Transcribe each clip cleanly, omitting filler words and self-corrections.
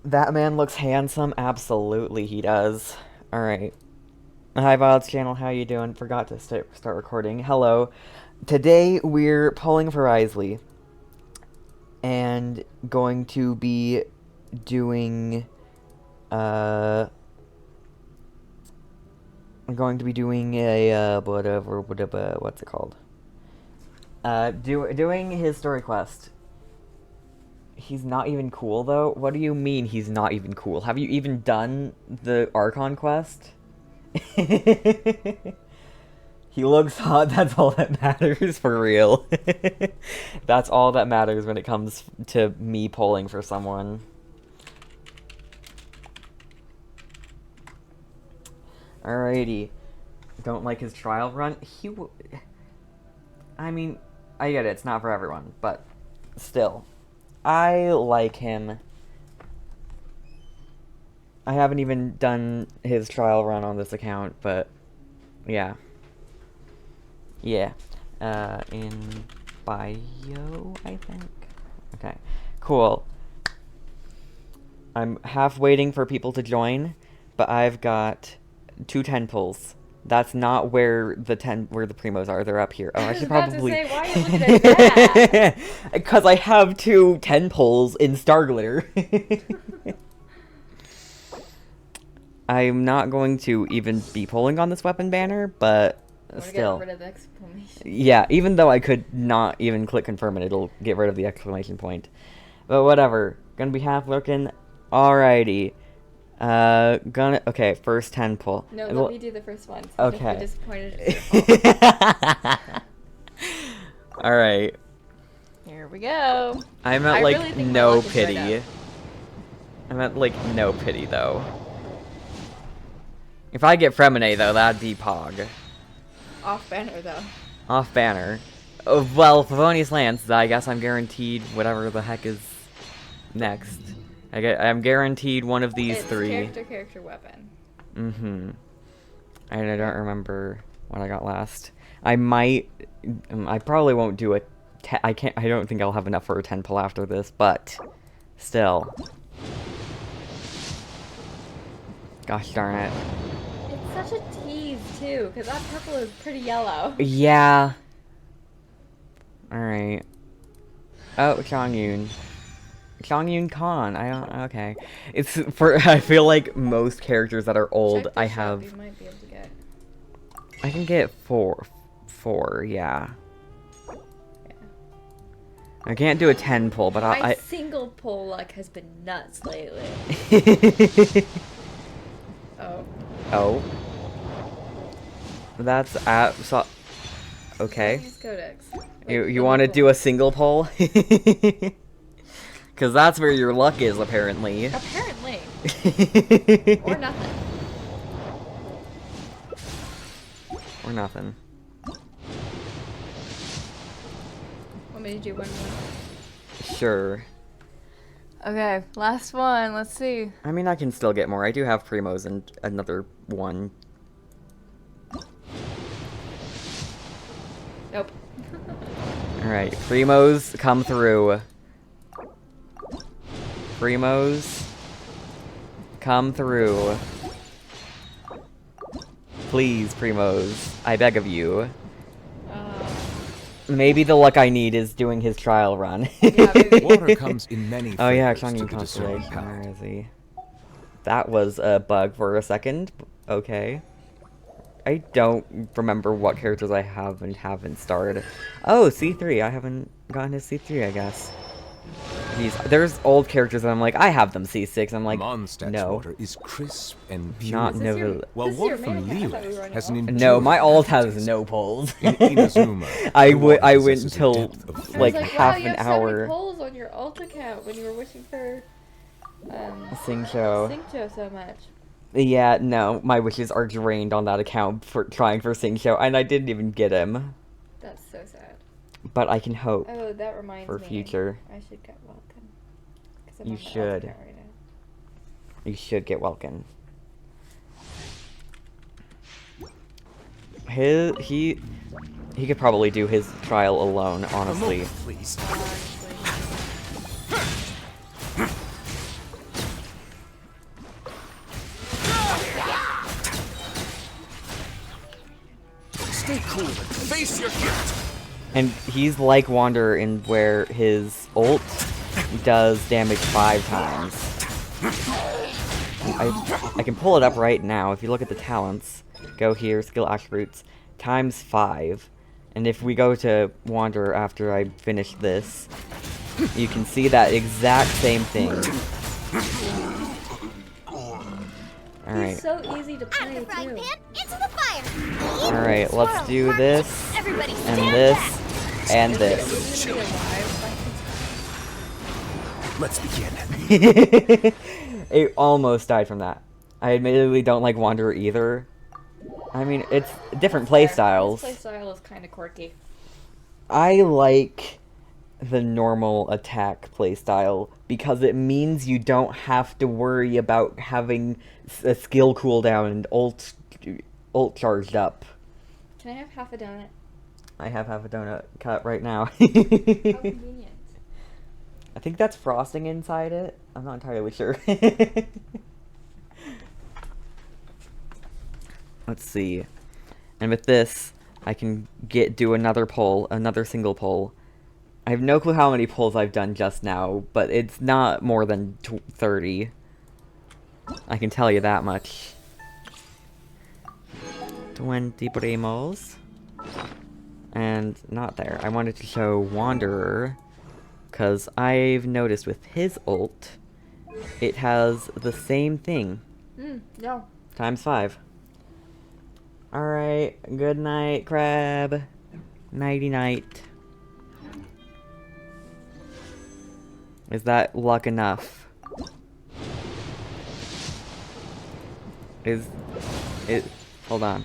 That man looks handsome. Absolutely, he does. All right. Hi, VOD's channel. How you doing? Forgot to start recording. Hello. Today we're pulling for Wriothesley and going to be doing I'm going to be doing a whatever what's it called? Doing his story quest. He's not even cool, though? What do you mean he's not even cool? Have you even done the Archon quest? He looks hot, that's all that matters, for real. That's all that matters when it comes to me polling for someone. Alrighty. Don't like his trial run? I mean, I get it, it's not for everyone, but still. I like him. I haven't even done his trial run on this account, but yeah. Yeah. In bio, I think. Okay. Cool. I'm half waiting for people to join, but I've got 2 10 pulls. That's not where the primos are. They're up here. Oh, I should probably. I was about to say, why are you looking at that? Because I have 2 10 pulls in Star Glitter. I'm not going to even be pulling on this weapon banner, but still. Get rid of the exclamation. Yeah, even though I could not even click confirm and it'll get rid of the exclamation point. But whatever. Gonna be half looking. Alrighty. Okay, first 10 pull. No, let me do the first one. So Okay. I'm disappointed. Alright. Here we go. I'm at, I like, really think my no luck is right pity. up. I'm at, like, no pity, though. If I get Fremine, though, that'd be Pog. Off banner, though. Off banner. Oh, well, Favonius Lance, I guess I'm guaranteed whatever the heck is next. I'm guaranteed one of these It's 3. character, weapon. Mm-hmm. And I don't remember what I got last. I might... I probably won't do a... I don't think I'll have enough for a 10 pull after this, but... Still. Gosh darn it. It's such a tease, too, because that purple is pretty yellow. Yeah. Alright. Oh, Changyun. Changyun Khan. Okay. It's for... I feel like most characters that are old, Check the I shop, have... You might be able to get. I can get 4, yeah. I can't do a 10 pull, but My I single pull luck has been nuts lately. Oh. Oh. That's so okay. Use Codex. You want to do a single pull? Cuz that's where your luck is apparently. Apparently. Or nothing. Or nothing. Want me to do one more? Sure. Okay, last one. Let's see. I mean, I can still get more. I do have primos and another one. Nope. Alright, primos come through. Primos come through. Please, primos. I beg of you. Maybe the luck I need is doing his trial run. Yeah, maybe. Water comes in many Oh yeah, flavors to Changyun the discerning Constellation. Where palate. is he? That was a bug for a second. Okay. I don't remember what characters I have and haven't starred. Oh, C3. I haven't gotten his C3, I guess. There's old characters that I'm like, I have them C6. I'm like, Mondstadt's no. water is crisp and pure. Not Is this your- never. While This is water your from main account? I thought we were Liyue running has an off. enduring No, my alt has aftertaste. no pulls. In Inazuma, I the water went possesses a till depth of I was like flavor. half wow, you an have so many hour. polls on your alt account when you were wishing for Singcho. Singcho so much. Yeah, no, my wishes are drained on that account for trying for Singcho, and I didn't even get him. That's so sad. But I can hope. Oh, that reminds For me. future. I should get welcome. 'Cause I'm You on the alt should. account right now. You should get Welkin. He could probably do his trial alone, honestly. Please. Honestly. Stay cool and face your gift. And he's like Wanderer in where his ult does damage 5 times. I can pull it up right now. If you look at the talents, go here, skill attributes, times 5. And if we go to Wanderer after I finish this, you can see that exact same thing. Alright. He's so easy to play, Out the frying too. pan, into the fire. Alright, let's Squirrel, do march. this, Everybody and stand this, back. and Is this. he gonna be alive? Let's begin. It almost died from that. I admittedly don't like Wanderer either. I mean, it's different play styles. His play style is kind of quirky. I like the normal attack playstyle because it means you don't have to worry about having a skill cooldown and ult charged up. Can I have half a donut? I have half a donut cut right now. How convenient. I think that's frosting inside it. I'm not entirely sure. Let's see. And with this, I can do another pull, another single pull. I have no clue how many pulls I've done just now, but it's not more than 30. I can tell you that much. 20 primos. And not there. I wanted to show Wanderer, because I've noticed with his ult, it has the same thing. No. Times 5. Alright, good night, crab. Nighty night. Is that luck enough? Hold on.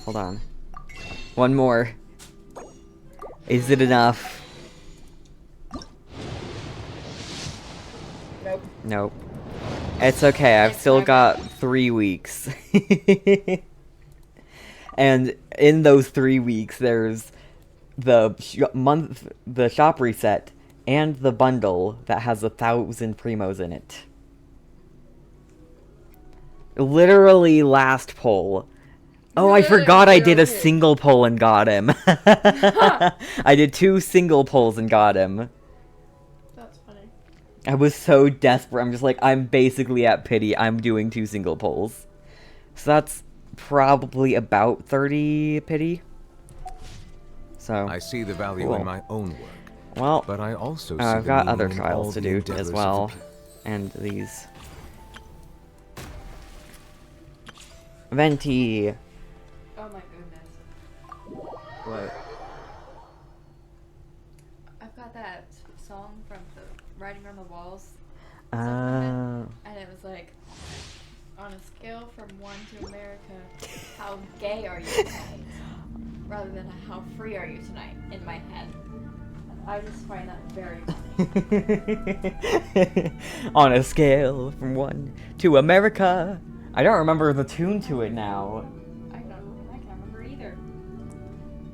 Hold on. One more. Is it enough? Nope. Nope. It's okay, I've still got 3 weeks. And in those 3 weeks, there's the shop reset and the bundle that has 1,000 primos in it. Literally last pull. Oh, I forgot I did a single pull and got him. I did 2 single pulls and got him. That's funny. I was so desperate. I'm just like, I'm basically at pity. I'm doing 2 single pulls. So that's probably about 30 pity. So I see the value cool. in my own work, Well, but I also see I've the got meaning other in all trials to the do endeavors as of well. the people. And these. Venti. Oh my goodness. What? I've got that song from the Writing on the Walls. Uh, And it was like, on a scale from 1 to America, how gay are you tonight? Rather than how free are you tonight, in my head. I just find that very funny. On a scale from 1 to America. I don't remember the tune to it now. I can't remember either.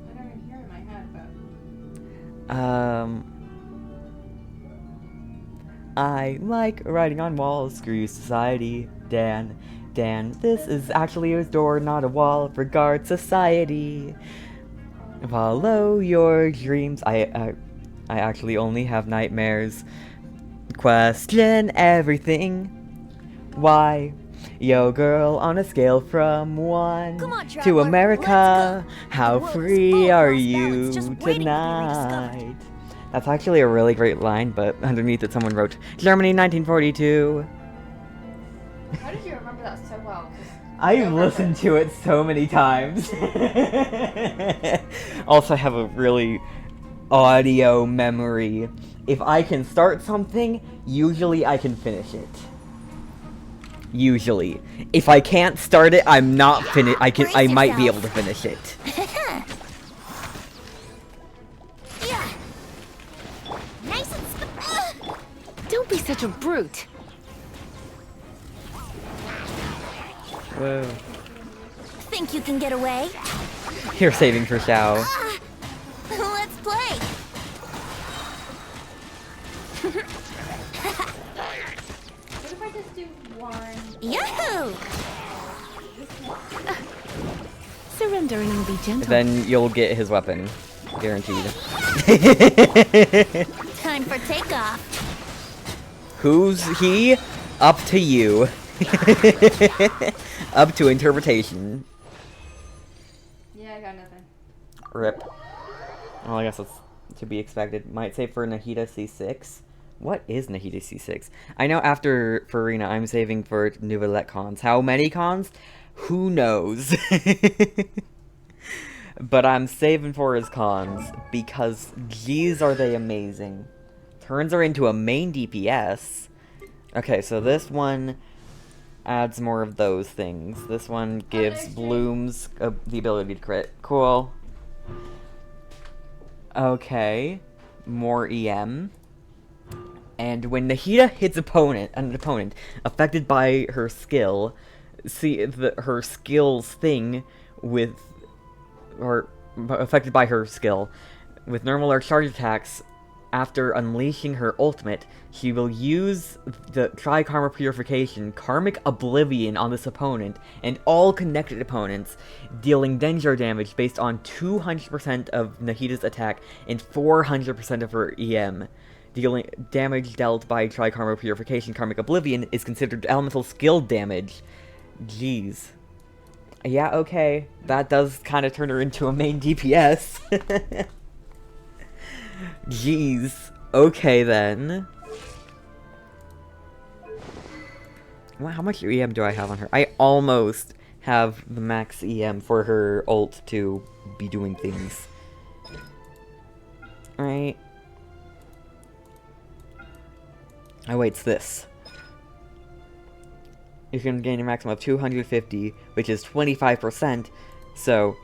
I don't even hear it in my head, but... I like writing on walls, screw society, Dan, this is actually a door, not a wall, regard society. Follow your dreams, I actually only have nightmares. Question everything, why? Yo girl, on a scale from 1 Come on, to traveler, America, let's go. how The world is free full of are lost you balance just waiting to be rediscovered. tonight? That's actually a really great line, but underneath it someone wrote, Germany 1942. How did you remember that so well? 'Cause I've listened to it so many times. Also, I have a really audio memory. If I can start something, usually I can finish it. Usually. If I can't start it, I'm not finish. I might be able to finish it. Yeah. Nice and don't be such a brute. Whoa. Think you can get away? You're saving for Xiao. Let's play. What if I just do 1? Yahoo! Surrender and I'll be gentle. Then you'll get his weapon. Guaranteed. Time for takeoff. Who's he? Up to you. Up to interpretation. Yeah, I got nothing. Rip. Well, I guess that's to be expected. Might say for Nahida C6. What is Nahida C6? I know after Farina, I'm saving for Nouvellette cons. How many cons? Who knows? But I'm saving for his cons because geez are they amazing. Turns her into a main DPS. Okay, so this one adds more of those things. This one gives Blooms the ability to crit. Cool. Okay. More EM. And when Nahida hits an opponent affected by her skill, see her skill's thing with, or affected by her skill, with normal or charge attacks, after unleashing her ultimate, she will use the Tri-Karma Purification, Karmic Oblivion on this opponent and all connected opponents, dealing danger damage based on 200% of Nahida's attack and 400% of her EM. Dealing damage dealt by Tri-Karma Purification, Karmic Oblivion is considered elemental skill damage. Jeez. Yeah, okay. That does kind of turn her into a main DPS. Jeez. Okay, then. Well, how much EM do I have on her? I almost have the max EM for her ult to be doing things. Alright. Oh, wait, it's this. You can gain a maximum of 250, which is 25%, so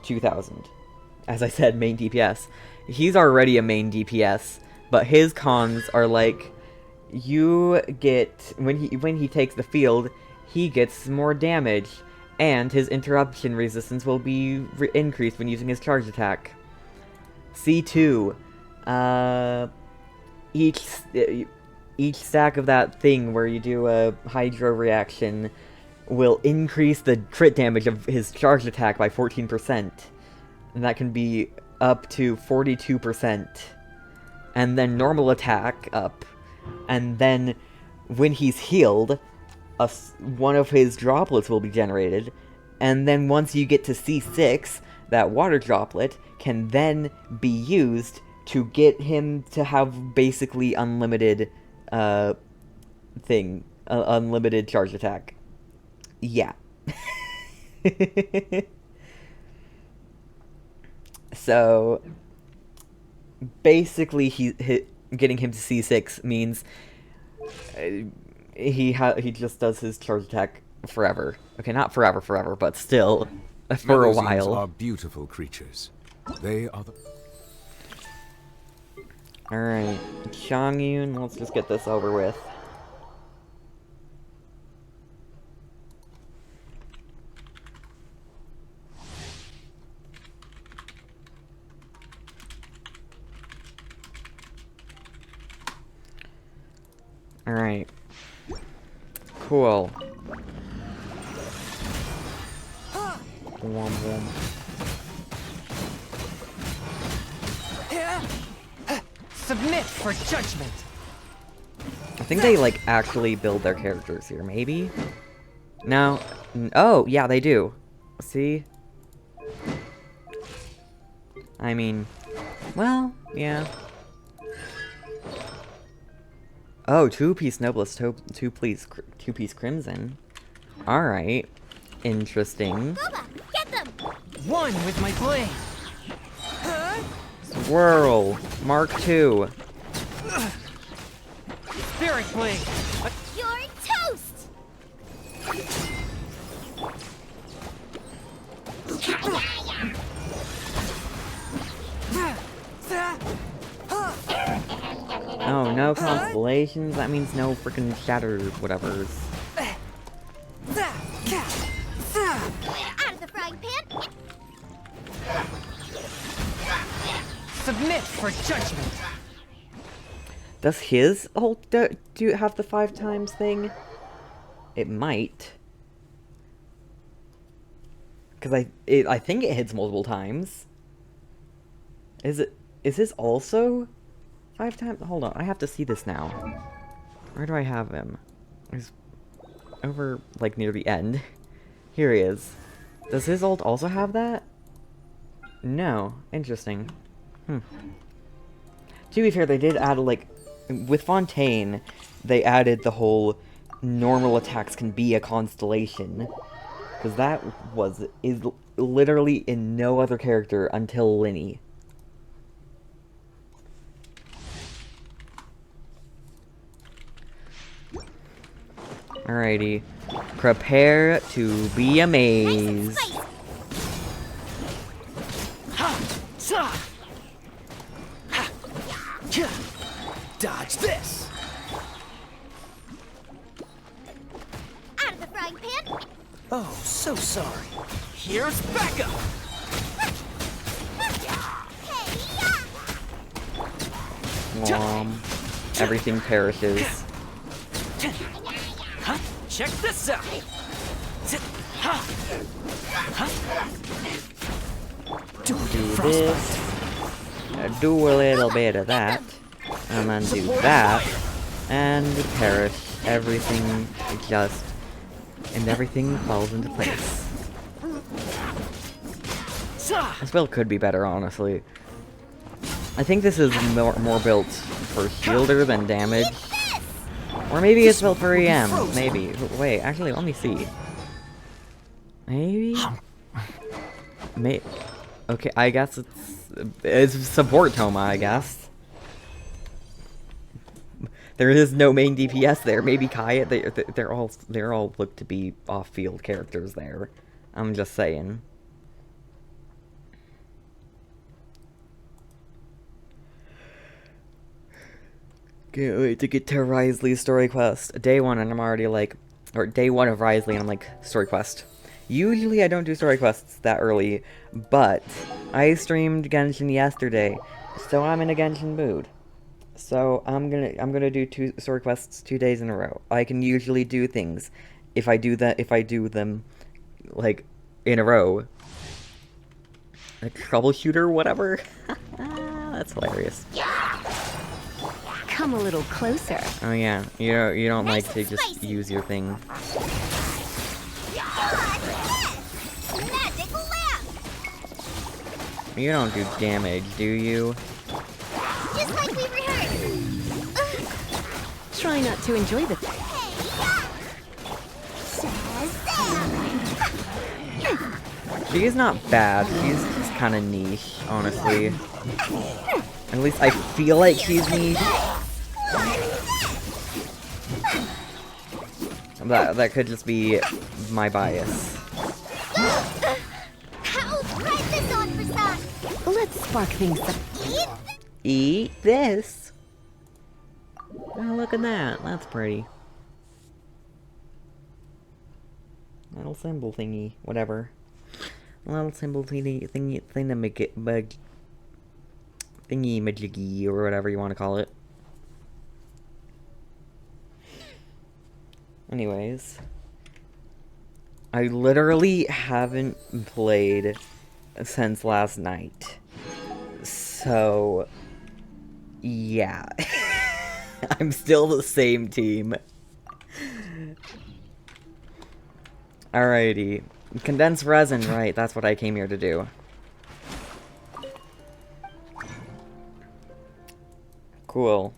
2,000. As I said, main DPS. He's already a main DPS, but his cons are like, you get, when he takes the field, he gets more damage, and his interruption resistance will be increased when using his charge attack. C2, each stack of that thing where you do a hydro reaction will increase the crit damage of his charged attack by 14%. And that can be up to 42%. And then normal attack up. And then when he's healed, one of his droplets will be generated. And then once you get to C6, that water droplet can then be used to get him to have basically unlimited unlimited charge attack. Yeah. So basically getting him to C6 means he just does his charge attack forever. Okay, not forever, but still for a while. Are beautiful creatures. They are the... Alright, Changyun, let's just get this over with. Alright. Cool. Wom wom. Submit for judgment. I think they, like, actually build their characters here, maybe? No. Oh, yeah, they do. See? I mean, well, yeah. Oh, two-piece Noblest, two-piece Crimson. Alright. Interesting. Booba, get them! One with my blade. Swirl. Mark II. Spirit blade. You're toast! Oh, no constellations? That means no freaking shatter whatevers. Out of the frying pan! Submit for judgment. Does his ult do have the 5 times thing? It might. Because I think it hits multiple times. Is this also 5 times? Hold on, I have to see this now. Where do I have him? He's over, like, near the end. Here he is. Does his ult also have that? No. Interesting. To be fair, they did add, like, with Fontaine, they added the whole normal attacks can be a constellation. Because that is literally in no other character until Linny. Alrighty. Prepare to be amazed. Dodge this! Out of the frying pan. Oh, so sorry. Here's backup! Everything perishes. Check this out! Do this. Do a little bit of that. And then do that. And perish. Everything and everything falls into place. This build could be better, honestly. I think this is more built for shielder than damage. Or maybe it's built for EM. Maybe. Wait, actually, let me see. Maybe? Okay, I guess it's support Toma, I guess. There is no main DPS there. Maybe Kaya. They're all look to be off-field characters there. I'm just saying. Can't wait to get to Wriothesley's story quest. Day 1 and I'm already like, or day 1 of Wriothesley and I'm like, story quest. Usually I don't do story quests that early, but I streamed Genshin yesterday, so I'm in a Genshin mood. So I'm gonna do 2 story quests 2 days in a row. I can usually do things if I do them like in a row. A troubleshooter, whatever. That's hilarious. Come a little closer. Oh yeah, you don't like to just use your thing. Magic lamp. You don't do damage, do you? Just like we rehearsed. Try not to enjoy the She's not bad. She's just kind of niche, honestly. At least I feel like she's niche. That could just be my bias. Let's spark things up. Eat this. Oh, look at that. That's pretty. Little symbol thingy, whatever. Little symbol thingy majiggy, or whatever you want to call it. Anyways, I literally haven't played since last night. So, yeah. I'm still the same team. Alrighty. Condensed resin, right, that's what I came here to do. Cool.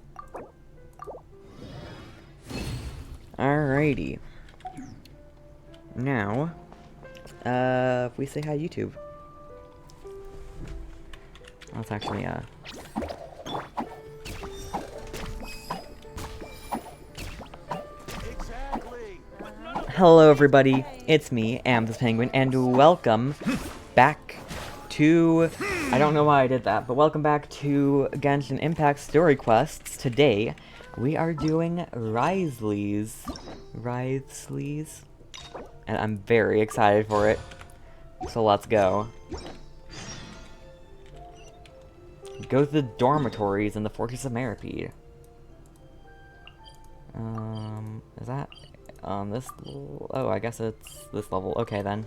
Alrighty. Now, if we say hi YouTube. Let's actually, Hello everybody, it's me, Amethyst Penguin, and welcome back to... I don't know why I did that, but welcome back to Genshin Impact Story Quests. Today, we are doing Wriothesley's, and I'm very excited for it. So let's go. Go to the dormitories in the Fortress of Meripede. Is that on this level? Oh, I guess it's this level. Okay, then.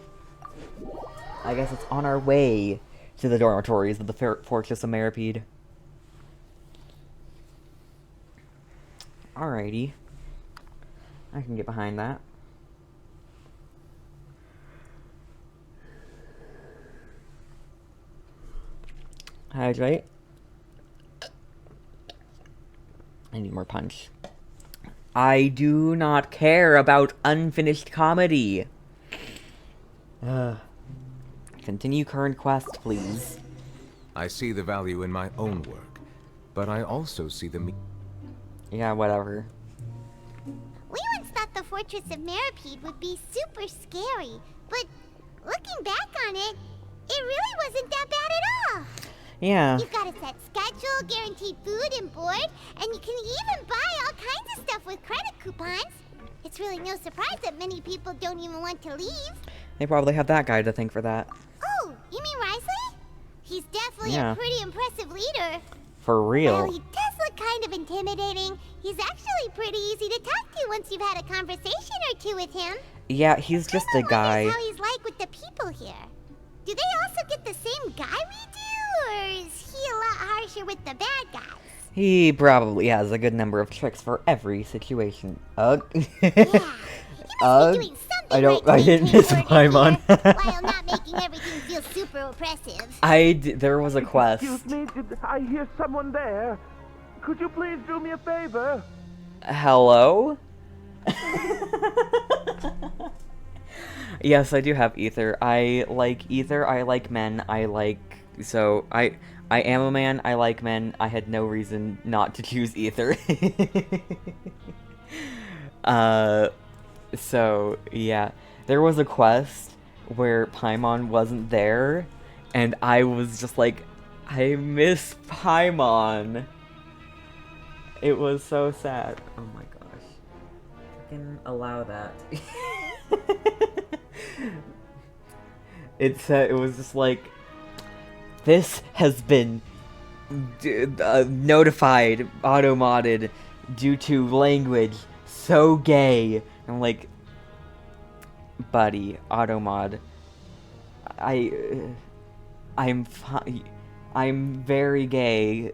I guess it's on our way to the dormitories of the Fortress of Meripede. Alrighty. I can get behind that. Hydrate. I need more punch. I do not care about unfinished comedy. Continue current quest, please. I see the value in my own work, but I also see the Yeah, whatever. We once thought the Fortress of Meripede would be super scary, but looking back on it, it really wasn't that bad at all. Yeah. You've got a set schedule, guaranteed food and board, and you can even buy all kinds of stuff with credit coupons. It's really no surprise that many people don't even want to leave. They probably have that guy to thank for that. Oh, you mean Wriothesley? He's definitely Yeah. a pretty impressive leader. For real. Well, he does look kind of intimidating. He's actually pretty easy to talk to once you've had a conversation or two with him. Yeah, he's just a guy. How he's like with the people here. Do they also get the same guy we do, or is he a lot harsher with the bad guys? He probably has a good number of tricks for every situation. Ugh. Yeah, he must be doing something I don't. right I to didn't maintain miss order Paimon. here, while not making everything feel super oppressive. There was a quest. Excuse me, did I hear someone there? Could you please do me a favor? Hello? Yes, I do have ether. I like ether. I like men. So I am a man. I like men. I had no reason not to choose ether. So yeah, there was a quest where Paimon wasn't there, and I was just like, I miss Paimon. It was so sad. Oh my gosh. Freaking allow that. It was just like, this has been notified, auto-modded, due to language so gay. I'm like, buddy, auto-mod. I'm very gay.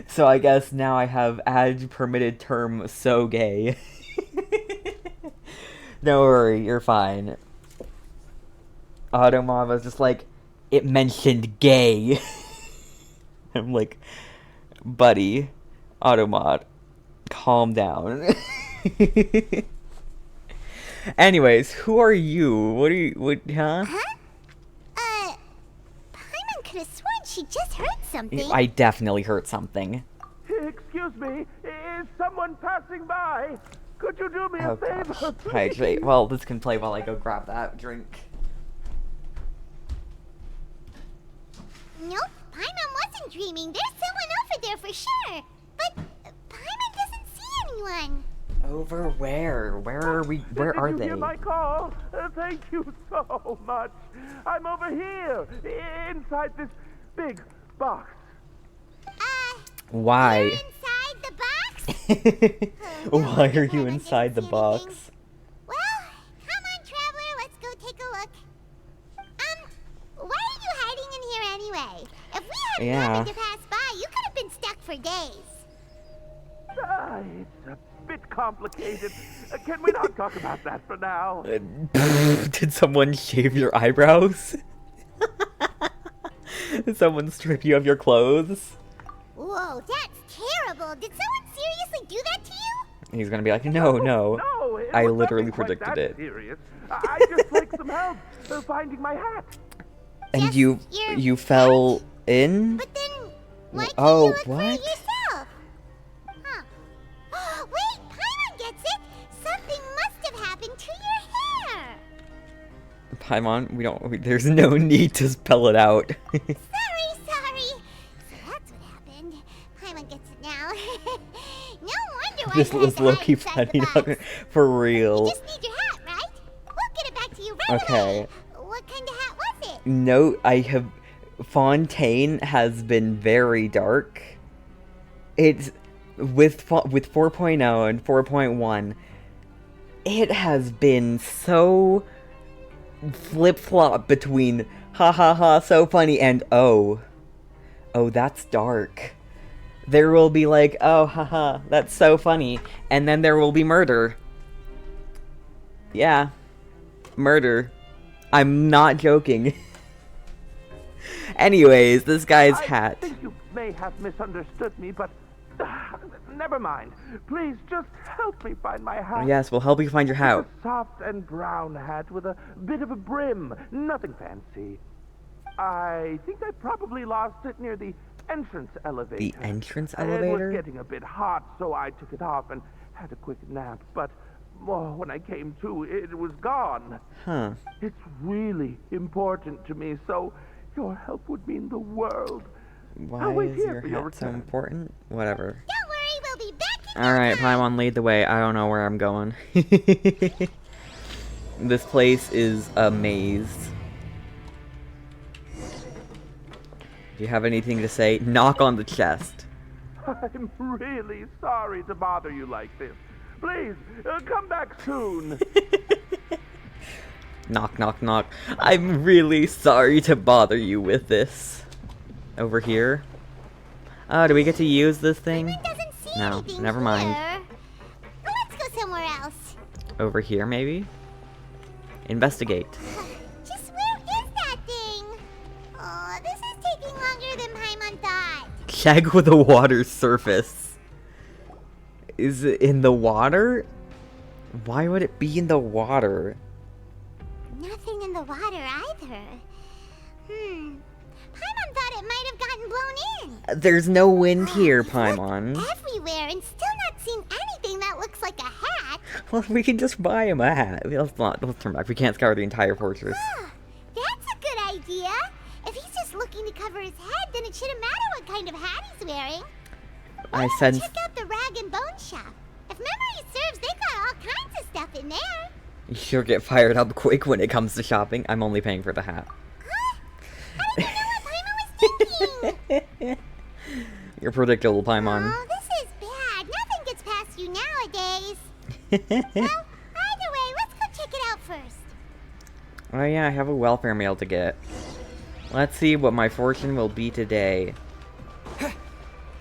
So I guess now I have add permitted term so gay. Don't worry, you're fine. Automod was just like, it mentioned gay. I'm like, buddy, Automod, calm down. Anyways, who are you? Huh? Paimon could have sworn she just heard something. I definitely heard something. Excuse me, is someone passing by? Could you do me Oh a favor, gosh. please? Hydrate. Well, this can play while I go grab that drink. Nope, Paimon wasn't dreaming. There's someone over there for sure. But Paimon doesn't see anyone. Over where? Where are we? Where are Did you they? hear my call? Thank you so much. I'm over here, inside this big box. Why? You're inside the box? Why are you Paimon inside the didn't see box? anything. Well, come on, traveler. Let's go take a look. Why are you hiding in here anyway? If we hadn't Yeah. happened to pass by, you could have been stuck for days. It's a bit complicated. Can we not talk about that for now? Did someone shave your eyebrows? Did someone strip you of your clothes? Whoa, that's terrible. Did someone seriously do that to you? He's gonna be like, no, no. No, it I was literally nothing quite predicted that it. serious. I just like some help finding my hat. And Just you your fell in? But then, why can't Oh, you look for what? it yourself? Huh. Wait, Paimon gets it. Something must have happened to your hair. Paimon, there's no need to spell it out. Sorry. So that's what happened. Paimon gets it now. No wonder why This you was had to hide low-key inside the funny, box. for You real. just need your hat, right? We'll get it back to you right Okay. away. What kind of hat was it? Note, Fontaine has been very dark. It's, with 4.0 and 4.1, it has been so flip-flop between ha ha ha so funny and oh that's dark. There will be like, oh haha, that's so funny, and then there will be murder. Yeah, murder. I'm not joking. Anyways, this guy's hat. I think you may have misunderstood me, but never mind. Please just help me find my hat. Yes, we'll help you find your hat. It's a soft and brown hat with a bit of a brim. Nothing fancy. I think I probably lost it near the entrance elevator. The entrance It elevator? was getting a bit hot, so I took it off and had a quick nap. But when I came to, it was gone. Huh. It's really important to me, so your help would mean the world. Why I'll wait is here your for your hat so return. important? Whatever. Don't worry, we'll be back in no Alright, time. Paimon, lead the way. I don't know where I'm going. This place is a maze. Do you have anything to say? Knock on the chest. I'm really sorry to bother you like this. Please, come back soon. Knock, knock, knock. I'm really sorry to bother you with this. Over here. Oh, do we get to use this thing? Paimon doesn't see No, anything never mind. here. Let's go somewhere else. Over here, maybe? Investigate. Just where is that thing? Oh, this is taking longer than Paimon thought. Check with the water surface. Is it in the water? Why would it be in the water? Nothing in the water either. Paimon thought it might have gotten blown in. There's no wind here, He's looked Paimon. everywhere and still not seen anything that looks like a hat. Well, we can just buy him a hat. Let's turn back. We can't scour the entire fortress. That's a good idea. If he's just looking to cover his head, then it shouldn't matter what kind of hat he's wearing. I Why sense check out the rag and bone shop. If memory serves, they got all kinds of stuff in there. you'll get fired up quick when it comes to shopping. I'm only paying for the hat. Huh? I don't know what Paimon was thinking. You're predictable, Paimon. Oh, this is bad. Nothing gets past you nowadays. Well, either way, let's go check it out first. Oh yeah, I have a welfare mail to get. Let's see what my fortune will be today.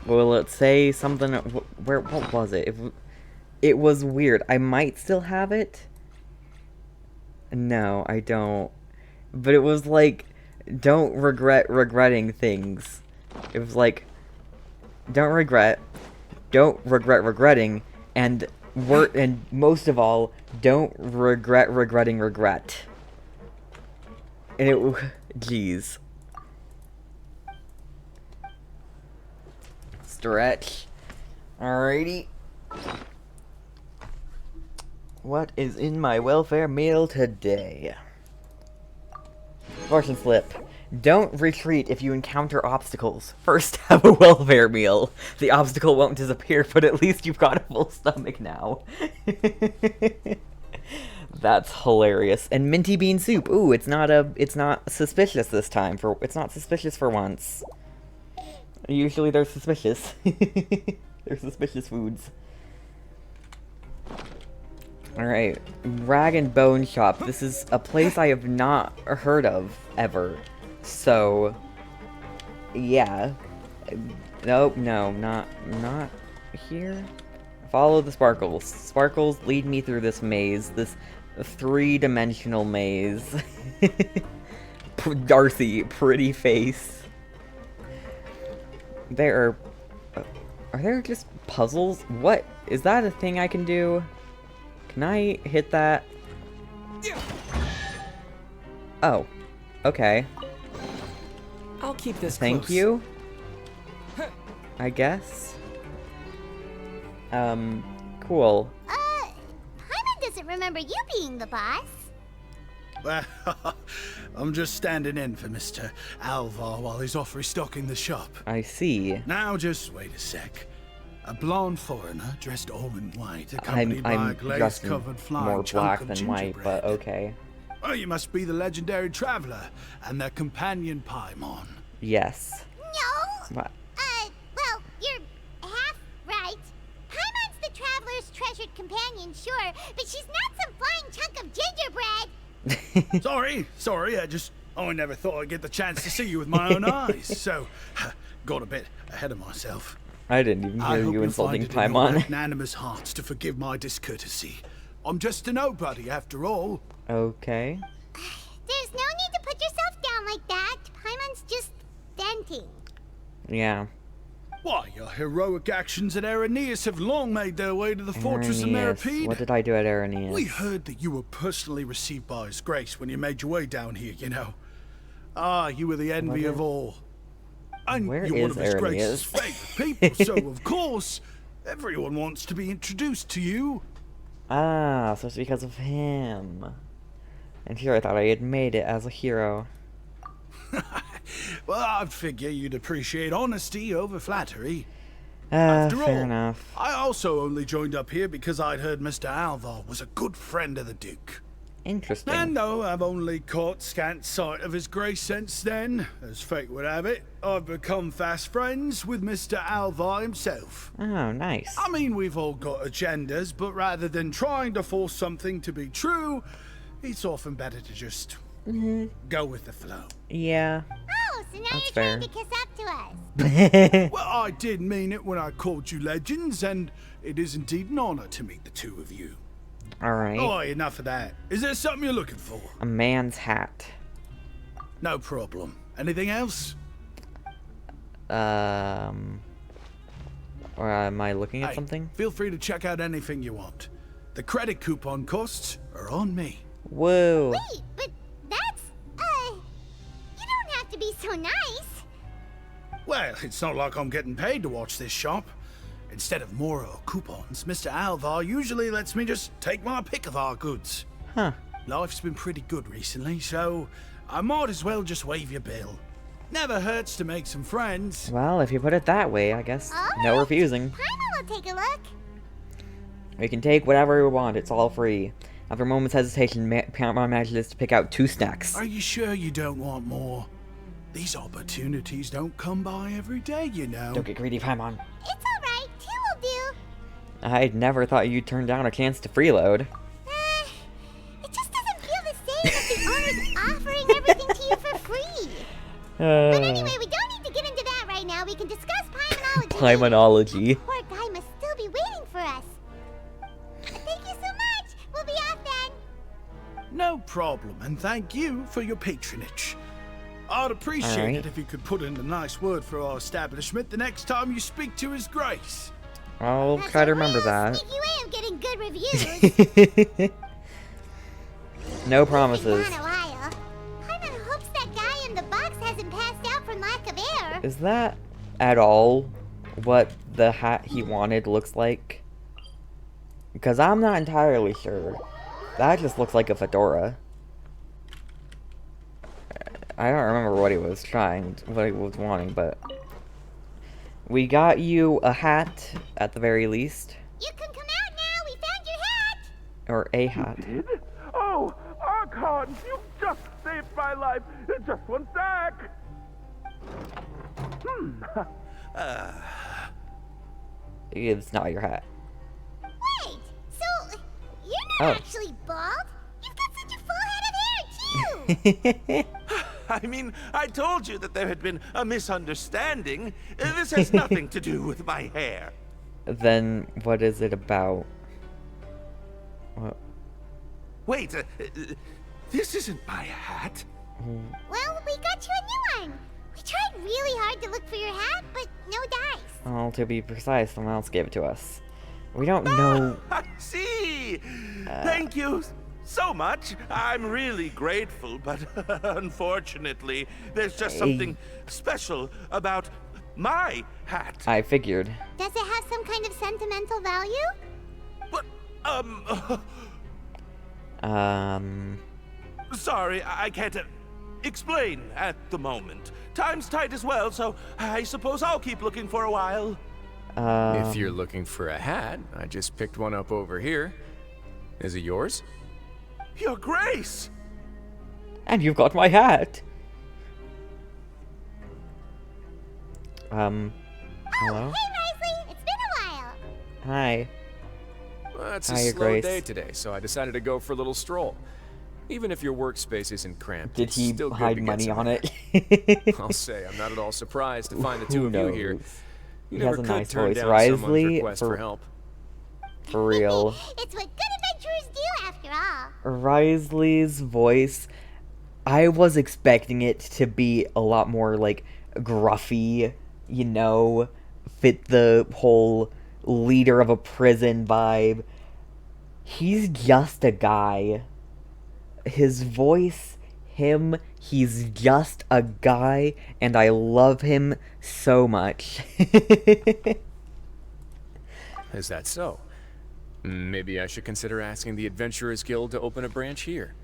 Will it say something? What was it? It was weird. I might still have it. No, I don't. But it was like, don't regret regretting things. It was like, don't regret regretting, and and most of all, don't regret regretting regret. And it, jeez. Stretch. Alrighty. What is in my welfare meal today? Fortune slip. Don't retreat if you encounter obstacles. First, have a welfare meal. The obstacle won't disappear, but at least you've got a full stomach now. That's hilarious. And minty bean soup. Ooh, it's not suspicious this time. It's not suspicious for once. Usually they're suspicious. They're suspicious foods. Alright, Rag and Bone Shop. This is a place I have not heard of, ever. So, yeah. Nope, no, not here. Follow the sparkles. Sparkles lead me through this maze, this three-dimensional maze. Darcy, pretty face. Are there just puzzles? What? Is that a thing I can do? Can I hit that? Oh. Okay. I'll keep this Thank close. you. I guess. Cool. Paimon doesn't remember you being the boss. Well, I'm just standing in for Mr. Alvar while he's off restocking the shop. I see. Now, just wait a sec. A blonde foreigner dressed all in white, accompanied by a I'm dressed in glaze-covered flying more chunk black of than white, but gingerbread. okay. Oh, you must be the legendary traveler and their companion Paimon. Yes. No. What? Well, you're half right. Paimon's the traveler's treasured companion, sure, but she's not some flying chunk of gingerbread. Sorry, I never thought I'd get the chance to see you with my own eyes, so got a bit ahead of myself. I didn't even I hear hope you you'll find insulting it in your Paimon. magnanimous hearts to forgive my discourtesy. I'm just a nobody, after all. Okay. There's no need to put yourself down like that. Paimon's just venting. Yeah. Why, your heroic actions at Araneus have long made their way to the fortress of Araneus. Meripede. What did I do at Araneus? We heard that you were personally received by His Grace when you made your way down here, you know. Ah, you were the envy of all. And Where you're one is of His Grace's Araneus? favorite people, so of course, everyone wants to be introduced to you. Ah, so it's because of him. And here I thought I had made it as a hero. Well, I'd figure you'd appreciate honesty over flattery. Ah, After fair all, enough. I also only joined up here because I'd heard Mr. Alvar was a good friend of the Duke. Interesting. And though I've only caught scant sight of His Grace since then, as fate would have it, I've become fast friends with Mr. Alvar himself. Oh, nice. I mean, we've all got agendas, but rather than trying to force something to be true, it's often better to just go with the flow. Yeah. Oh, so now That's you're trying fair. to kiss up to us. Well, I did mean it when I called you legends, and it is indeed an honor to meet the two of you. Alright. Oh, enough of that. Is there something you're looking for? A man's hat. No problem. Anything else? Or am I looking at Hey, something? feel free to check out anything you want. The credit coupon costs are on me. Whoa. Wait, but that's, you don't have to be so nice. Well, it's not like I'm getting paid to watch this shop. Instead of more coupons, Mr. Alvar usually lets me just take my pick of our goods. Huh. Life's been pretty good recently, so I might as well just waive your bill. Never hurts to make some friends. Well, if you put it that way, I guess All no right. refusing. Paimon will take a look. We can take whatever we want, it's all free. After a moment's hesitation, Paimon manages to pick out 2 snacks. Are you sure you don't want more? These opportunities don't come by every day, you know. Don't get greedy, Paimon. It's alright, 2 will do. I never thought you'd turn down a chance to freeload. It just doesn't feel the same if the owner's offering everything to you for free. But anyway, we don't need to get into that right now. We can discuss Paimonology. Paimonology. Poor guy must still be waiting for us. Thank you so much. We'll be off then. No problem, and thank you for your patronage. I'd appreciate Alright. it if you could put in a nice word for our establishment the next time you speak to His Grace. I'll That's try to a remember real that. sneaky way of getting good reviews. No Been promises. gone a while. Paimon hopes that guy in the box hasn't passed out from lack of air. Is that at all what the hat he wanted looks like? Because I'm not entirely sure. That just looks like a fedora. I don't remember what he was wanting, but we got you a hat at the very least, You can come out now. We found your hat. or a hat. Did? Oh, Archon, you just saved my life. Just one sec. It's not your hat. Wait, so you're not actually bald? You've got such a full head of hair, too. I mean, I told you that there had been a misunderstanding. This has nothing to do with my hair. Then what is it about? What? Wait, this isn't my hat. Well, we got you a new one. We tried really hard to look for your hat, but no dice. Well, to be precise, someone else gave it to us. We don't know. I see. Thank you so much. I'm really grateful, but unfortunately, there's just something special about my hat. I figured. Does it have some kind of sentimental value? But, sorry, I can't explain at the moment. Time's tight as well, so I suppose I'll keep looking for a while. If you're looking for a hat, I just picked one up over here. Is it yours? Your Grace! And you've got my hat. Hello? Oh, hey, Wriothesley. It's been a while. Hi. Well, it's Hi, a Your slow Grace. day today, so I decided to go for a little stroll. Even if your workspace isn't cramped, Did it's he still good hide to get money some on air. it? I'll say, I'm not at all surprised to find the two Who of you here. knows? You He never has a could nice turn voice. down someone's Wriothesley, request for help. for real. It's what good adventurers do, after all. Wriothesley's voice, I was expecting it to be a lot more, like, gruffy, you know, fit the whole leader of a prison vibe. He's just a guy. His voice, he's just a guy, and I love him so much. Is that so? Maybe I should consider asking the Adventurers Guild to open a branch here.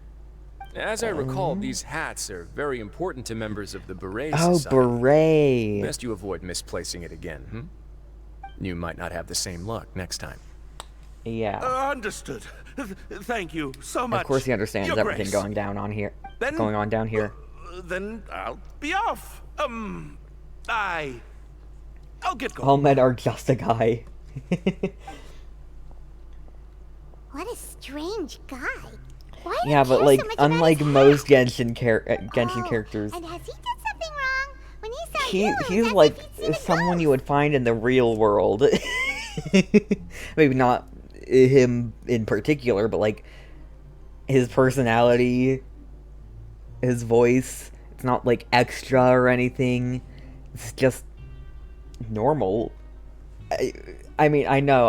As I recall, these hats are very important to members of the Beret Oh, Society. beret. Best you avoid misplacing it again, You might not have the same luck next time. Yeah. Understood. Thank you so much. Of course he understands Your everything Grace. going down on here. Then- Going on down here. Then I'll be off. I'll get going. All men are just a guy. What a strange guy. Why do Yeah, you but care like, so much about unlike his most hat? Genshin Oh, characters, And has he done something wrong? When he saw you, it was he's as like if he'd seen a someone you ghost. would find in the real world. Maybe not him in particular, but like his personality, his voice. It's not like extra or anything. It's just normal. I mean, I know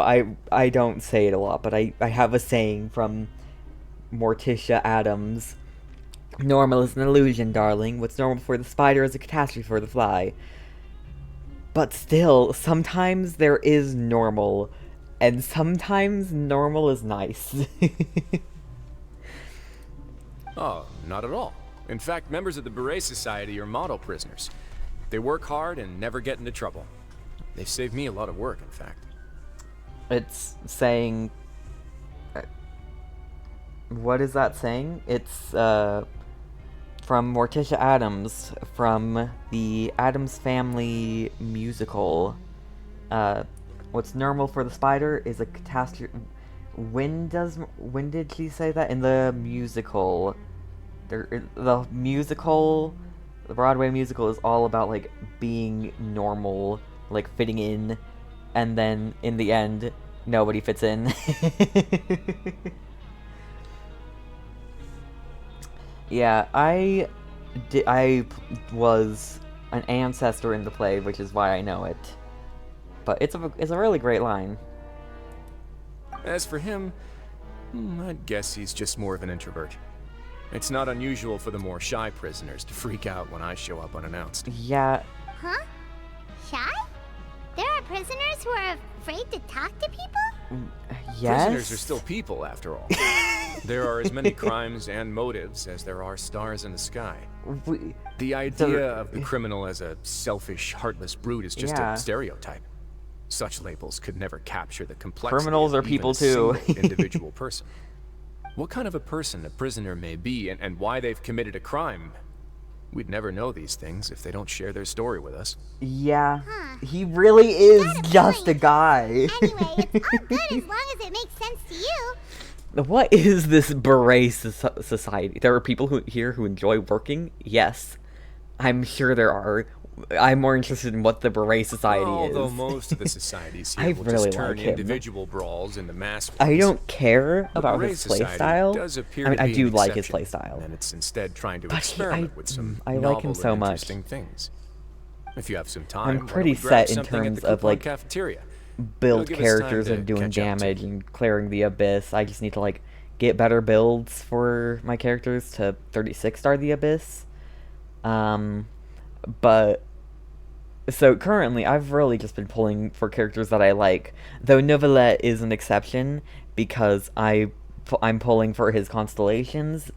I don't say it a lot, but I have a saying from Morticia Adams. Normal is an illusion, darling. What's normal for the spider is a catastrophe for the fly. But still, sometimes there is normal, and sometimes normal is nice. Oh, not at all. In fact, members of the Beret Society are model prisoners. They work hard and never get into trouble. They've saved me a lot of work, in fact. It's saying... what is that saying? It's, from Morticia Adams, from the Addams Family musical. What's normal for the spider is a catastrophe... When did she say that? In the musical. The Broadway musical is all about, like, being normal, like, fitting in, and then, in the end, nobody fits in. Yeah, I was an ancestor in the play, which is why I know it. But it's a really great line. As for him, I'd guess he's just more of an introvert. It's not unusual for the more shy prisoners to freak out when I show up unannounced. Yeah. Huh? Shy? There are prisoners who are afraid to talk to people? Yes? Prisoners are still people, after all. There are as many crimes and motives as there are stars in the sky. The idea of the criminal as a selfish, heartless brute is just Yeah. a stereotype. Such labels could never capture the complexity Criminals of are even people a too. single individual person. What kind of a person a prisoner may be and why they've committed a crime, we'd never know these things if they don't share their story with us. Yeah. Huh. He really is Got a just a point. guy. Anyway, it's all good as long as it makes sense to you. What is this beret society? There are people here who enjoy working? Yes. I'm sure there are. I'm more interested in what the beret society Although is. most of the societies I here will really just turn like him. individual brawls into mass I ones. don't care The about Beret his Society playstyle. does appear I mean, to I be do an like his exception, playstyle. and it's instead trying to But experiment with some I like novel him so and much. interesting things. If you have some time, I'm why don't pretty we grab set in something at terms the of, Coupon like, cafeteria? build It'll give us time characters to and doing catch up, damage and clearing the abyss. I just need to, like, get better builds for my characters to 36 star the abyss. But so currently I've really just been pulling for characters that I like, though Novelette is an exception because I'm pulling for his constellations,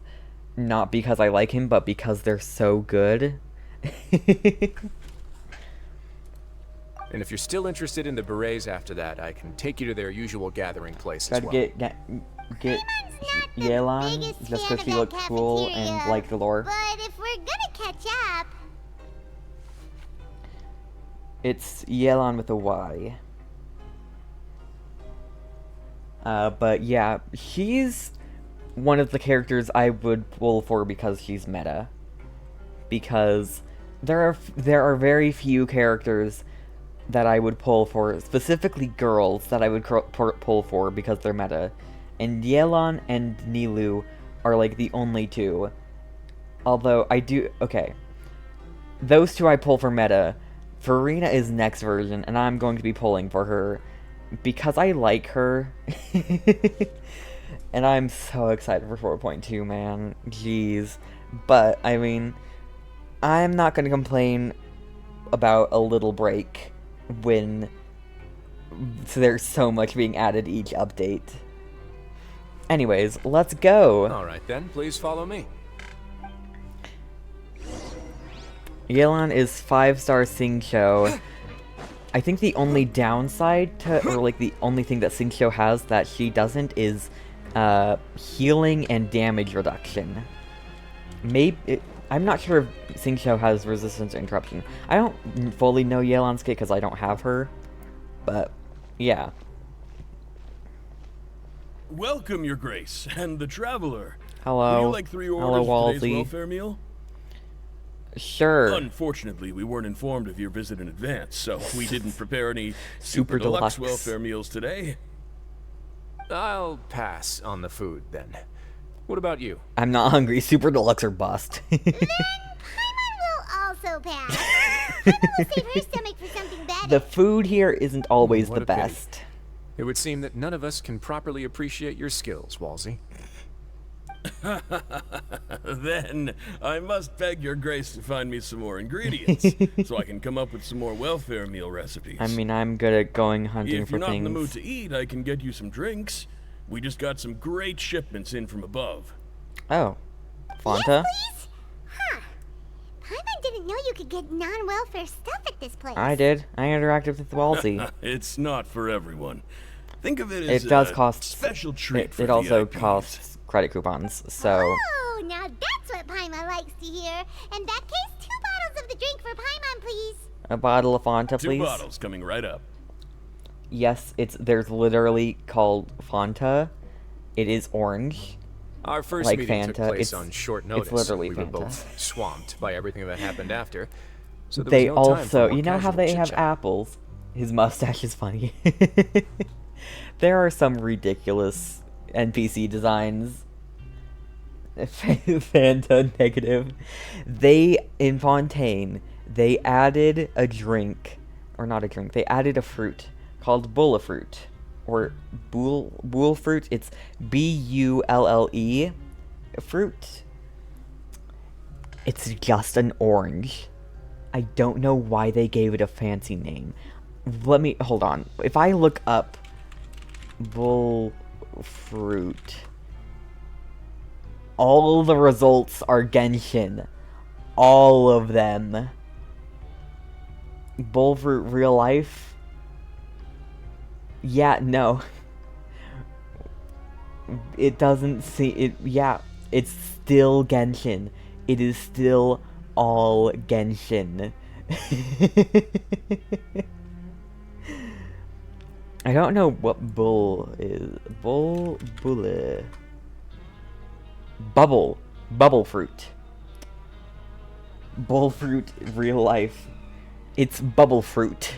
not because I like him, but because they're so good. And if you're still interested in the berets after that, I can take you to their usual gathering place Try as to well. get the Yelan biggest just fan because of she that looks cool and cafeteria, like the lore. But if we're gonna catch up, It's Yelan with a Y. But yeah, she's one of the characters I would pull for because she's meta. Because there are very few characters that I would pull for, specifically girls, that I would pull for because they're meta. And Yelan and Nilou are like the only two. Although I do... Okay. Those two I pull for meta. Farina is next version, and I'm going to be pulling for her because I like her. And I'm so excited for 4.2, man. Jeez. But, I mean, I'm not going to complain about a little break when there's so much being added each update. Anyways, let's go! Alright then, please follow me. Yelan is 5-star Singcho. I think the only downside to, or like the only thing that Singcho has that she doesn't is healing and damage reduction. I'm not sure if Singcho has resistance to interruption. I don't fully know Yelan's kit because I don't have her, but yeah. Welcome, Your Grace, and the Traveler. Hello. Would you like 3 orders Hello, of today's Wriothesley. welfare meal? Sure. Unfortunately, we weren't informed of your visit in advance, so we didn't prepare any Super super deluxe deluxe. welfare meals today. I'll pass on the food then. What about you? I'm not hungry. Super deluxe or bust. Then Paimon will also pass. Paimon will save her stomach for something better. The food here isn't always What the a pity. best. It would seem that none of us can properly appreciate your skills, Walsey. Then I must beg Your Grace to find me some more ingredients, so I can come up with some more welfare meal recipes. I mean, I'm good at going hunting If for you're not in things. the mood to eat, I can get you some drinks. We just got some great shipments in from above. Oh. Fanta? Yes, please? Huh. Paimon didn't know you could get non-welfare stuff at this place. I did. I interacted with Walsey. It's not for everyone. Think of it as It does a cost... special treat for It also VIPs. costs credit coupons, so... Oh, now that's what Paimon likes to hear. In that case, 2 bottles of the drink for Paimon, please. A bottle of Fanta, 2 please? bottles coming right up. Yes, there's literally called Fanta. It is orange. Our first Like meeting Fanta, took place it's- on short it's notice. literally we were Fanta. both swamped by everything that happened after. So there They was no time for also... more You know how casual they have chit-chat. apples? His mustache is funny. There are some ridiculous NPC designs. Fanta negative. In Fontaine, they added a drink, or not a drink, they added a fruit called bulla fruit, or bull fruit. It's B-U-L-L-E fruit. It's just an orange. I don't know why they gave it a fancy name. Hold on. If I look up bull fruit, all the results are Genshin. All of them. Bull fruit real life? Yeah, no. It doesn't see it. Yeah, it's still Genshin. It is still all Genshin. I don't know what bull is. Bulle. Bubble fruit. Bull fruit, real life. It's bubble fruit.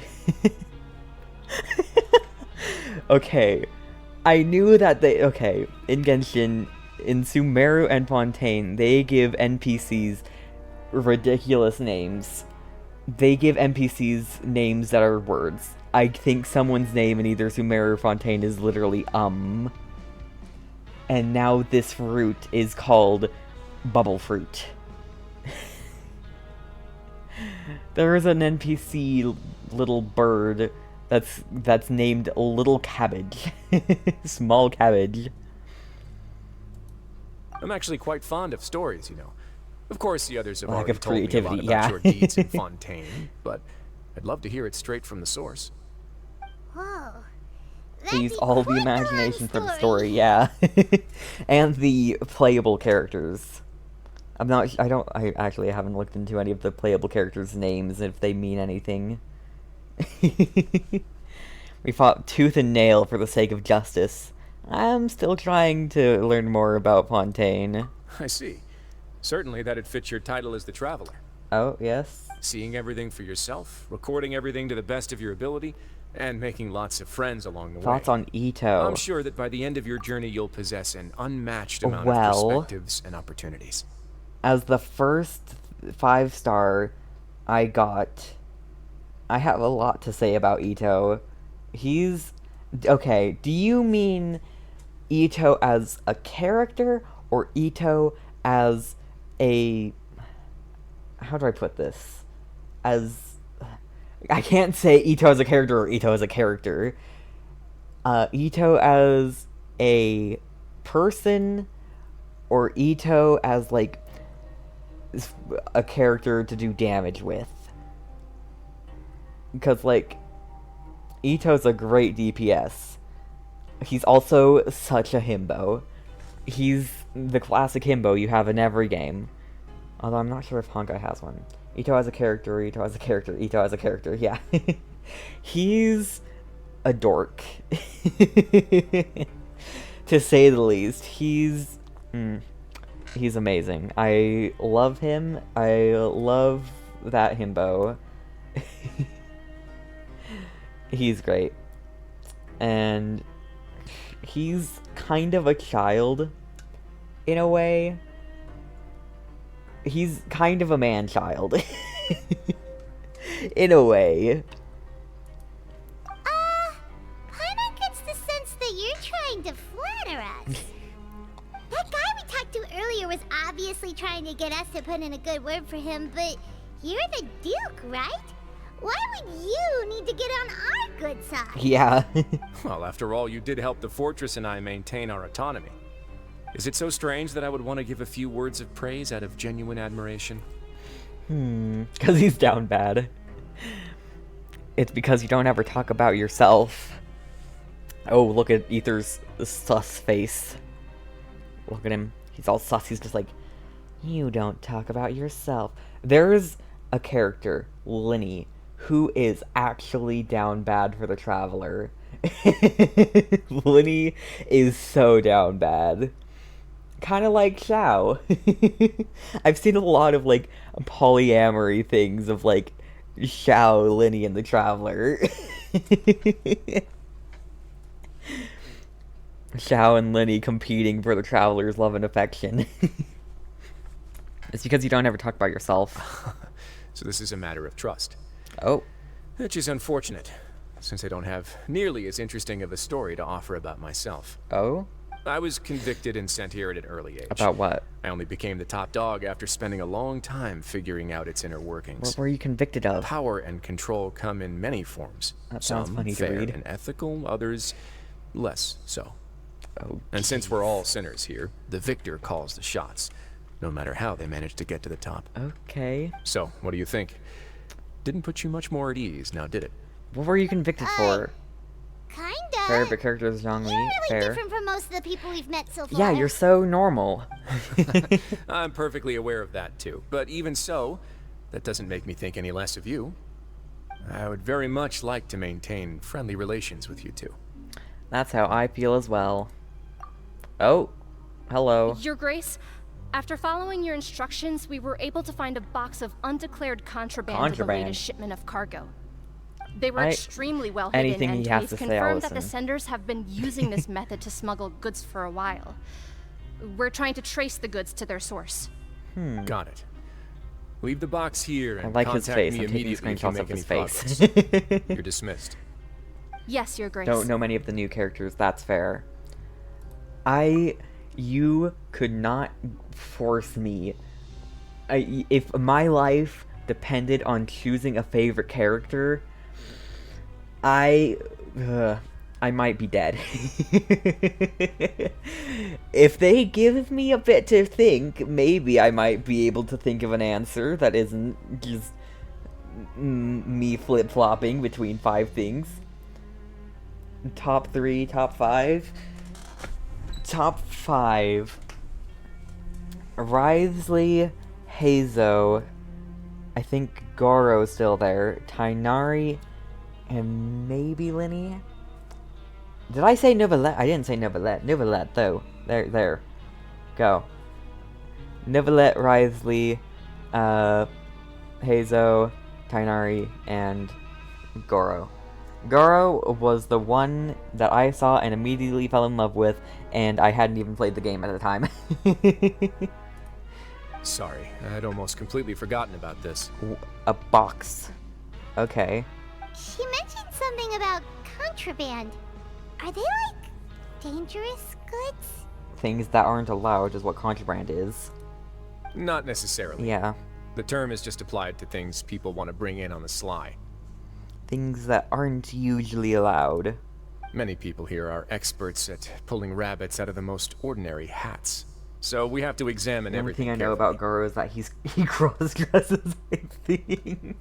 Okay. I knew that in Genshin, in Sumeru and Fontaine, they give NPCs ridiculous names. They give NPCs names that are words. I think someone's name in either Sumeru or Fontaine is literally and now this fruit is called bubble fruit. There is an NPC little bird that's named Little Cabbage. Small cabbage. I'm actually quite fond of stories, you know. Of course, the others have Lack already of told me a lot creativity, about yeah. your deeds in Fontaine, but I'd love to hear it straight from the source. Whoa. Please, all the imagination for the story, yeah. And the playable characters. I actually haven't looked into any of the playable characters' names, if they mean anything. We fought tooth and nail for the sake of justice. I'm still trying to learn more about Fontaine. I see. Certainly that'd fit your title as the Traveler. Oh, yes. Seeing everything for yourself, recording everything to the best of your ability, and making lots of friends along the way. Thoughts on Ito? I'm sure that by the end of your journey you'll possess an unmatched amount of perspectives and opportunities. As the first 5-star I have a lot to say about Ito. He's... Okay, do you mean Ito as a character, or Ito as a... How do I put this? As... I can't say Ito as a character or Ito as a character. Ito as a person, or Ito as, like, a character to do damage with. Because, like, Ito's a great DPS. He's also such a himbo. He's the classic himbo you have in every game. Although I'm not sure if Honkai has one. Ito as a character, Ito as a character, Ito as a character, yeah. He's a dork. To say the least. He's amazing. I love him. I love that himbo. He's great. And he's kind of a child, in a way. He's kind of a man-child. In a way. Paimon gets the sense that you're trying to flatter us. That guy we talked to earlier was obviously trying to get us to put in a good word for him, but you're the Duke, right? Why would you need to get on our good side? Yeah. Well, after all, you did help the fortress and I maintain our autonomy. Is it so strange that I would want to give a few words of praise out of genuine admiration? Because he's down bad. It's because you don't ever talk about yourself. Oh, look at Ether's sus face. Look at him. He's all sus. He's just like, you don't talk about yourself. There's a character, Linny, who is actually down bad for the Traveler. Linny is so down bad. Kind of like Xiao. I've seen a lot of, like, polyamory things of, like, Xiao, Linny, and the Traveler. Xiao and Linny competing for the Traveler's love and affection. It's because you don't ever talk about yourself. So this is a matter of trust. Oh. Which is unfortunate, since I don't have nearly as interesting of a story to offer about myself. Oh? I was convicted and sent here at an early age. About what? I only became the top dog after spending a long time figuring out its inner workings. What were you convicted of? Power and control come in many forms. That sounds Some funny to fair read. and ethical, others less so. Oh, and since we're all sinners here, the victor calls the shots, no matter how they manage to get to the top. Okay. So, what do you think? Didn't put you much more at ease, now did it? What were you convicted for? Kinda. Favorite character is Zhongli. You're really Fair. different from most of the people we've met so far. Yeah, you're so normal. I'm perfectly aware of that too. But even so, that doesn't make me think any less of you. I would very much like to maintain friendly relations with you two. That's how I feel as well. Oh, hello. Your Grace, after following your instructions, we were able to find a box of undeclared contraband with the latest shipment of cargo. They were extremely well hidden, anything and he has we've to say, confirmed that the Allison. senders have been using this method to smuggle goods for a while. We're trying to trace the goods to their source. Got it. Leave the box here and I like his contact face. me I'm taking immediately if you screenshots make of any his face. progress. You're dismissed. Yes, Your Grace. Don't know many of the new characters, that's fair. You could not force me. If my life depended on choosing a favorite character, I might be dead. If they give me a bit to think, maybe I might be able to think of an answer that isn't just me flip-flopping between 5 things. Top 3, top 5. Top 5. Wriothesley, Hazo. I think Goro's still there. Tainari, and maybe Linny. Did I say Novelette? I didn't say Novelette. Novelette, though. There. Go. Novelette, Wriothesley, Hazo, Tainari, and Goro. Goro was the one that I saw and immediately fell in love with, and I hadn't even played the game at the time. Sorry, I'd almost completely forgotten about this. A box. Okay. She mentioned something about contraband. Are they like dangerous goods? Things that aren't allowed is what contraband is. Not necessarily. Yeah. The term is just applied to things people want to bring in on the sly. Things that aren't usually allowed. Many people here are experts at pulling rabbits out of the most ordinary hats. So we have to examine everything. The only thing I know about Goro is that he cross-dresses, I think.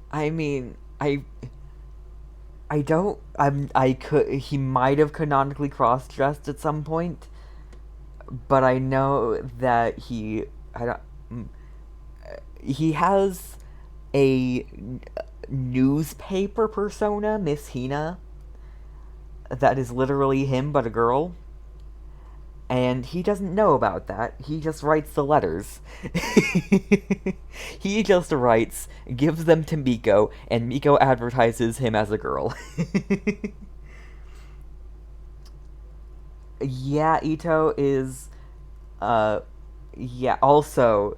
I mean, he might have canonically cross-dressed at some point, but I know that he has a newspaper persona, Miss Hina, that is literally him but a girl. And he doesn't know about that. He just writes the letters. He just writes, gives them to Miko, and Miko advertises him as a girl. Yeah, Ito is... yeah, also,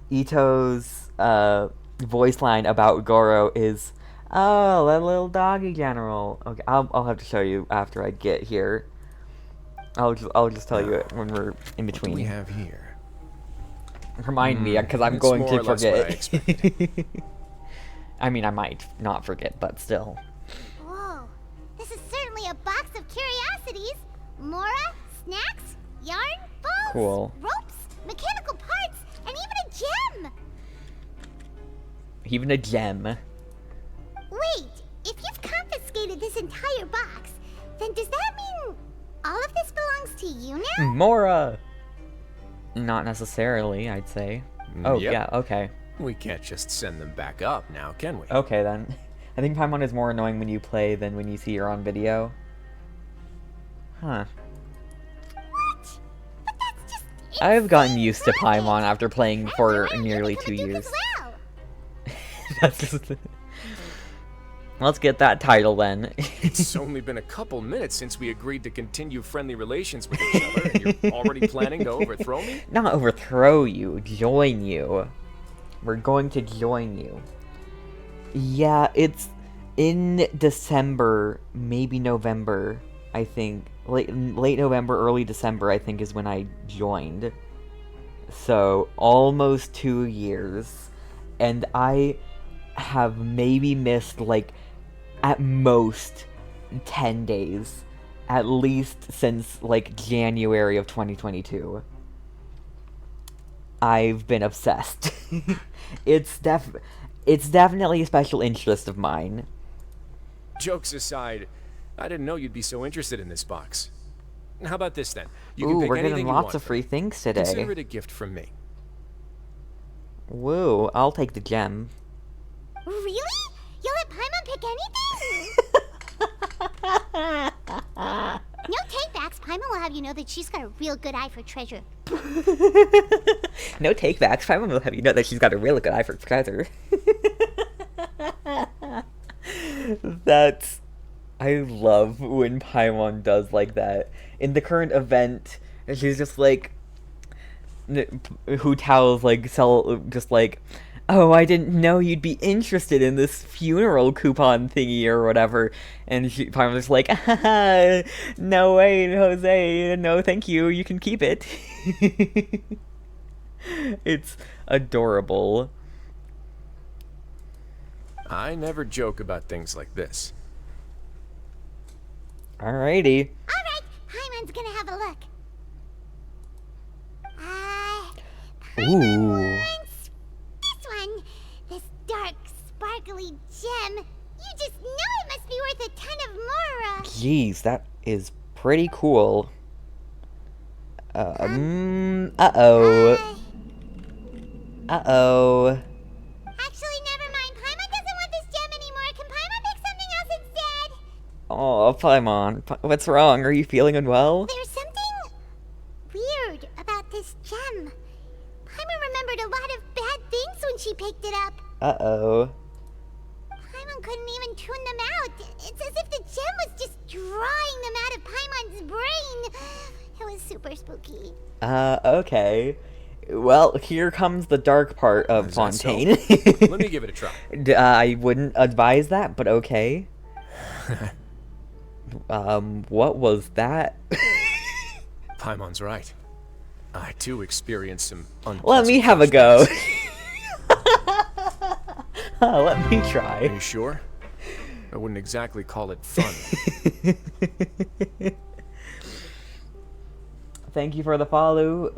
Ito's voice line about Goro is, "Oh, that little doggy general." Okay, I'll have to show you after I get here. I'll just tell you it when we're in between. What do we have here? Remind me, because I'm going to forget. I mean, I might not forget, but still. Whoa, this is certainly a box of curiosities. Mora, snacks, yarn, balls, Cool. ropes, mechanical parts, and even a gem. Even a gem. Wait, if you've confiscated this entire box, then does that mean all of this belongs to you now? Mora! Not necessarily, I'd say. Oh, Yep. yeah, okay. We can't just send them back up now, can we? Okay, then. I think Paimon is more annoying when you play than when you see her on video. Huh. What? But that's just I've gotten used to Paimon after playing for nearly 2 years. well. That's just... Let's get that title then. It's only been a couple minutes since we agreed to continue friendly relations with each other, and you're already planning to overthrow me? Not overthrow you, join you. We're going to join you. Yeah, it's in December, maybe November, I think. Late November, early December, I think, is when I joined. So, almost 2 years. And I have maybe missed, like, at most 10 days. At least since, like, January of 2022. I've been obsessed. It's definitely a special interest of mine. Jokes aside, I didn't know you'd be so interested in this box. How about this, then? You can Ooh, pick we're anything getting you lots want. of free things today. Consider it a gift from me. Woo, I'll take the gem. Really? You'll let Paimon pick anything? No takebacks. Paimon will have you know that she's got a real good eye for treasure. No takebacks. Paimon will have you know that she's got a really good eye for treasure. That's... I love when Paimon does like that. In the current event, she's just like... Hu Tao's like, just like... Oh, I didn't know you'd be interested in this funeral coupon thingy or whatever. And Paimon's just like, no way, Jose, no thank you, you can keep it. It's adorable. I never joke about things like this. Alrighty. Alright, Paimon's gonna have a look. Paimon wants this one. This dark, sparkly gem. You just know it must be worth a ton of Mora. Jeez, that is pretty cool. Uh-oh. Uh-oh. Actually, never mind. Paimon doesn't want this gem anymore. Can Paimon pick something else instead? Oh, Paimon. What's wrong? Are you feeling unwell? There's something weird about this gem. Paimon remembered a lot of bad things when she picked it up. Uh-oh. Paimon couldn't even tune them out. It's as if the gem was just drawing them out of Paimon's brain. It was super spooky. Okay. Well, here comes the dark part of Fontaine. So? Let me give it a try. I wouldn't advise that, but okay. What was that? Paimon's right. I too experienced some unpleasant Let me have a go. Let me try. Are you sure? I wouldn't exactly call it fun. Thank you for the follow,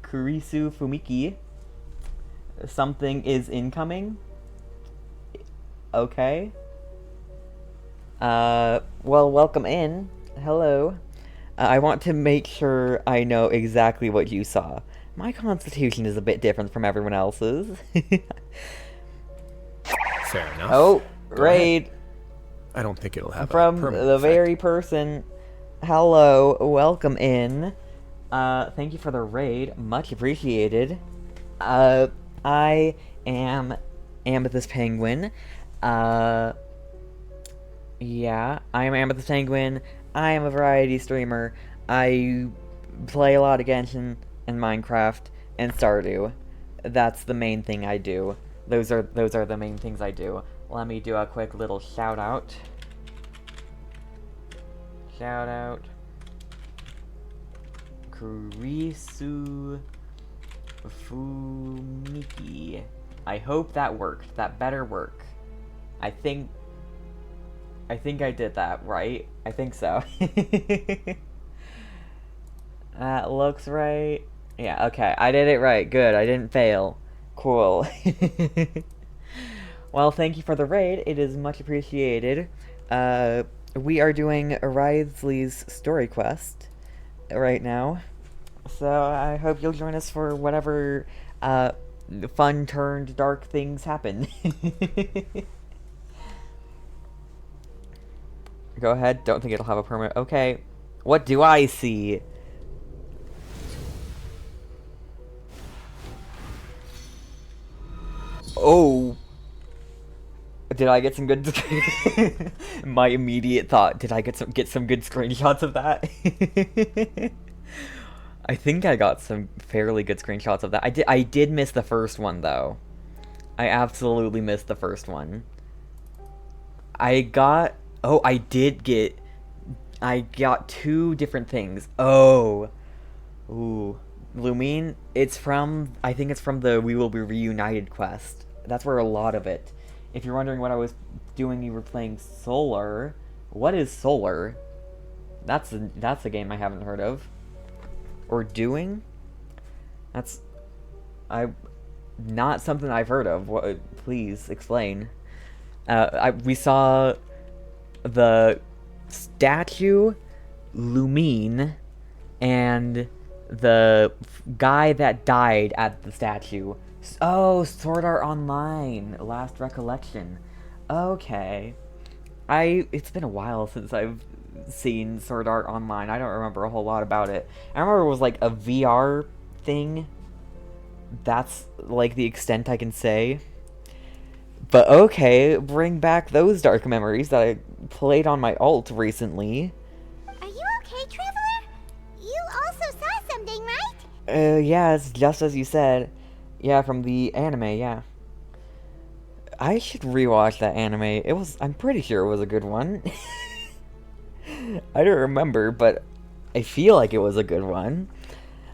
Kurisu Fumiki. Something is incoming. Okay. Well, welcome in. Hello. I want to make sure I know exactly what you saw. My constitution is a bit different from everyone else's. Fair enough. Oh, raid. I don't think it'll have from a permanent the effect. very person. Hello, welcome in. Thank you for the raid, much appreciated. I am Amethyst Penguin. Yeah, I am Amethyst Penguin. I am a variety streamer. I play a lot of Genshin and Minecraft and Stardew. That's the main thing I do. Those are the main things I do. Let me do a quick little shout out. Shout out. Kurisu Fumiki. I hope that worked. That better work. I think I did that right. I think so. That looks right. Yeah, okay. I did it right. Good. I didn't fail. Cool. Well, thank you for the raid. It is much appreciated. We are doing Wriothesley's story quest right now. So I hope you'll join us for whatever fun turned dark things happen. Go ahead. Don't think it'll have a permanent... Okay. What do I see? Oh. Did I get some good... My immediate thought, did I get some good screenshots of that? I think I got some fairly good screenshots of that. I did miss the first one, though. I absolutely missed the first one. I got two different things. Oh. Ooh. Lumine, I think it's from the We Will Be Reunited quest. That's where a lot of it. If you're wondering what I was doing, you were playing Solar. What is Solar? That's a game I haven't heard of. Or doing? That's... not something I've heard of. What, please, explain. We saw the statue, Lumine, and the guy that died at the statue. Oh, Sword Art Online, Last Recollection. Okay. It's been a while since I've seen Sword Art Online. I don't remember a whole lot about it. I remember it was like a VR thing. That's like the extent I can say. But okay, bring back those dark memories that I played on my alt recently. Are you okay, Traveler? You also saw something, right? Yeah, it's just as you said. Yeah, from the anime, yeah. I should rewatch that anime. I'm pretty sure it was a good one. I don't remember, but I feel like it was a good one.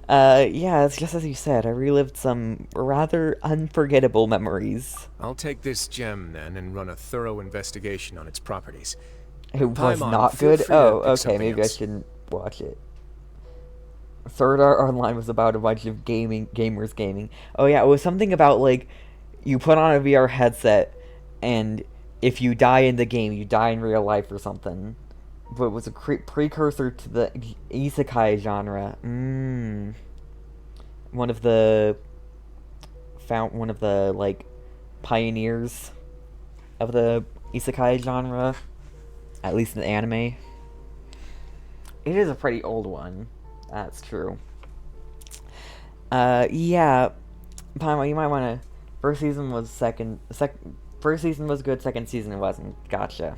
Yeah, it's just as you said. I relived some rather unforgettable memories. I'll take this gem, then, and run a thorough investigation on its properties. It was Paimon, not feel good? free to Oh, pick okay, something maybe else. I shouldn't watch it. Sword Art Online was about a bunch of gamers gaming. Oh yeah, it was something about, like, you put on a VR headset, and if you die in the game, you die in real life or something. but was a precursor to the isekai genre. One of the like pioneers of the isekai genre, at least in the anime. It is a pretty old one. That's true. Yeah, Paimon, you might want to. First season was First season was good. Second season wasn't. Gotcha.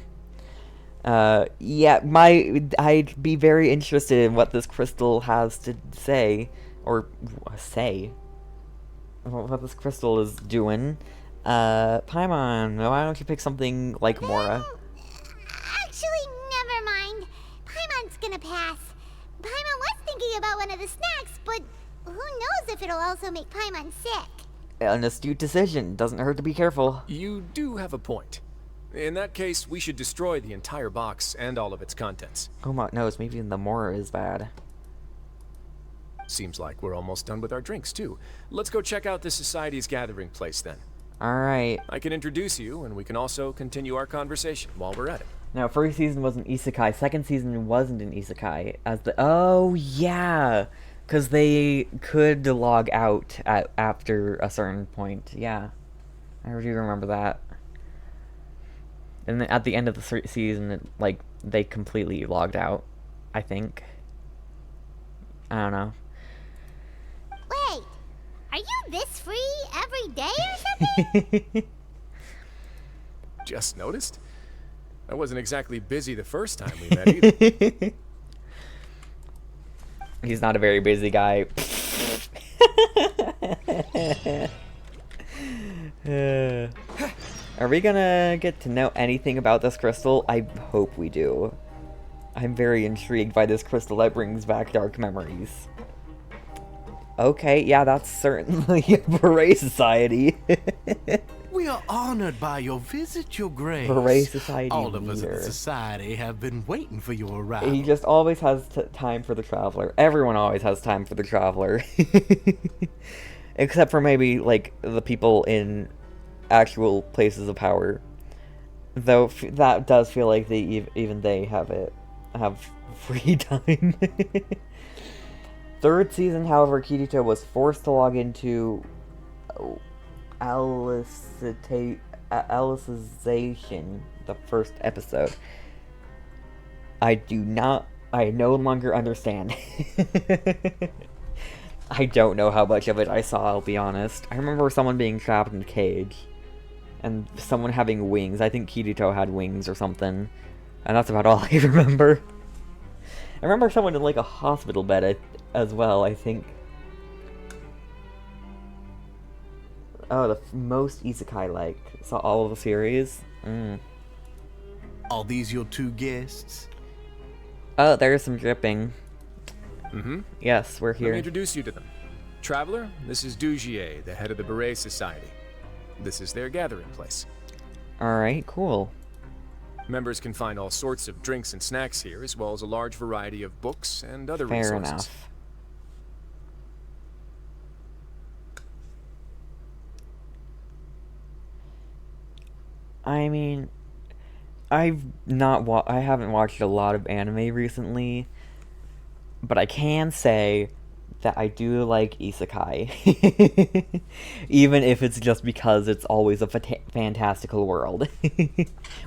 Yeah, I'd be very interested in what this crystal has to say, or say, what this crystal is doing. Paimon, why don't you pick something like Mora? Actually, never mind. Paimon's gonna pass. Paimon was thinking about one of the snacks, but who knows if it'll also make Paimon sick. An astute decision. Doesn't hurt to be careful. You do have a point. In that case, we should destroy the entire box and all of its contents. Oh my knows, maybe the Mora is bad. Seems like we're almost done with our drinks, too. Let's go check out the Society's gathering place, then. Alright. I can introduce you, and we can also continue our conversation while we're at it. Now, first season was an isekai. Second season wasn't an isekai. Oh, yeah! Because they could log out after a certain point. Yeah. I do remember that. And then at the end of the season, they completely logged out, I think. I don't know. Wait, are you this free every day or something? Just noticed? I wasn't exactly busy the first time we met either. He's not a very busy guy. Are we gonna get to know anything about this crystal? I hope we do. I'm very intrigued by this crystal that brings back dark memories. Okay, yeah, that's certainly a Beret Society. We are honored by your visit, Your Grace. Beret Society All of us at leader. the Society have been waiting for your arrival. He just always has time for the Traveler. Everyone always has time for the Traveler. Except for maybe, like, the people in actual places of power. Though that does feel like even they have free time. Third season, however, Kirito was forced to log into Alicization, the first episode. I no longer understand. I don't know how much of it I saw, I'll be honest. I remember someone being trapped in a cage. And someone having wings. I think Kirito had wings or something. And that's about all I remember. I remember someone in like a hospital bed as well, I think. Oh, the most isekai-like. Saw all of the series. Are these your two guests? Oh, there's some dripping. Mm-hmm. Yes, we're here. Let me introduce you to them. Traveler, this is Dugier, the head of the Beret Society. This is their gathering place. Alright, cool. Members can find all sorts of drinks and snacks here, as well as a large variety of books and other resources. Fair enough. I mean, I haven't watched a lot of anime recently, but I can say that I do like isekai. Even if it's just because it's always a fantastical world.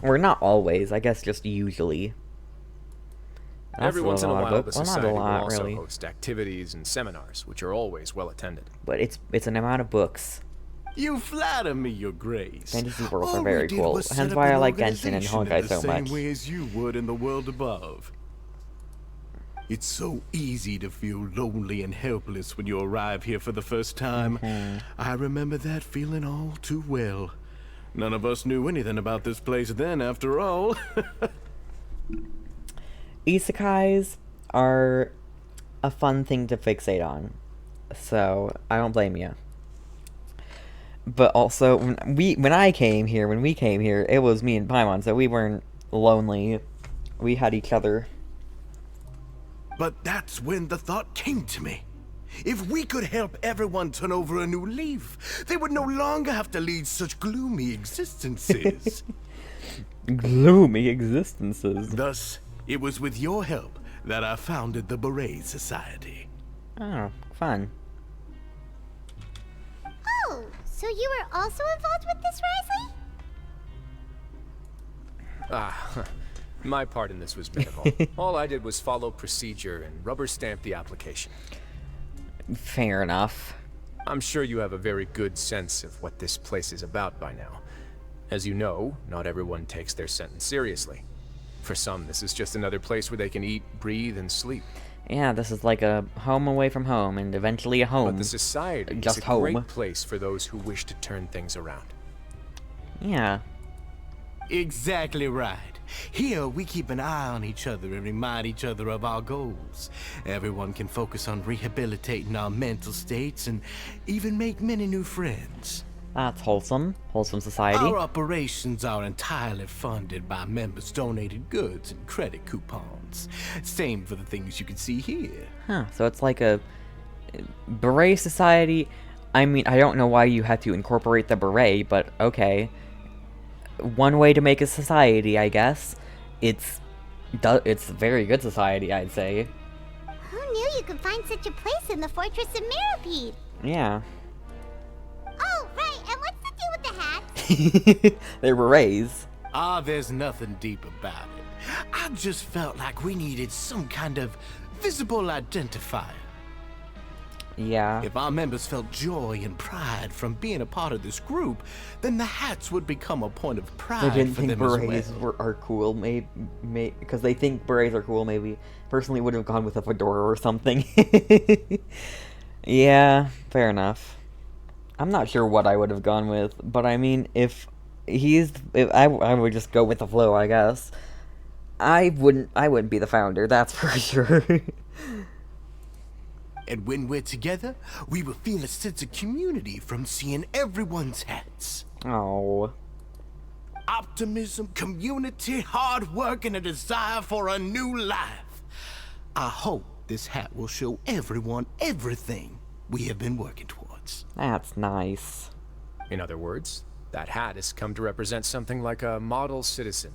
Or not always, I guess just usually. That's Every once in a while, the well, Society will also really. host activities and seminars, which are always well attended. But it's an amount of books. You flatter me, Your Grace. Fantasy worlds All are very we did cool. was set Hence up why an I like Genshin and organization Honkai in so the much. same way as you would in the world above. It's so easy to feel lonely and helpless when you arrive here for the first time. I remember that feeling all too well. None of us knew anything about this place then, after all. Isekais are a fun thing to fixate on, so I don't blame you. But also, when we came here, it was me and Paimon, so we weren't lonely. We had each other. But that's when the thought came to me. If we could help everyone turn over a new leaf, they would no longer have to lead such gloomy existences. Gloomy existences. Thus, It was with your help that I founded the Beret Society. Oh, fun. Oh, so you were also involved with this, Wriothesley? My part in this was minimal. All I did was follow procedure and rubber stamp the application. Fair enough. I'm sure you have a very good sense of what this place is about by now. As you know, not everyone takes their sentence seriously. For some, this is just another place where they can eat, breathe, and sleep. Yeah, this is like a home away from home, and eventually a home. But the society just is a home. great place for those who wish to turn things around. Yeah. Exactly right. Here, we keep an eye on each other and remind each other of our goals. Everyone can focus on rehabilitating our mental states and even make many new friends. That's wholesome. Wholesome society. Our operations are entirely funded by members' donated goods and credit coupons. Same for the things you can see here. Huh, so it's like a beret society. I mean, I don't know why you had to incorporate the beret, but okay. One way to make a society, I guess. It's a very good society, I'd say. Who knew you could find such a place in the Fortress of Mirapede? Yeah. Oh, right, and what's the deal with the hats? They're berets. There's nothing deep about it. I just felt like we needed some kind of visible identifier. Yeah. If our members felt joy and pride from being a part of this group, then the hats would become a point of pride They didn't for think them as berets well. are cool, because they think berets are cool, maybe. Personally would have gone with a fedora or something. Yeah, fair enough. I'm not sure what I would have gone with, but I mean, if I would just go with the flow, I guess. I wouldn't be the founder, that's for sure. And when we're together, we will feel a sense of community from seeing everyone's hats. Oh. Optimism, community, hard work, and a desire for a new life. I hope this hat will show everyone everything we have been working towards. That's nice. In other words, that hat has come to represent something like a model citizen,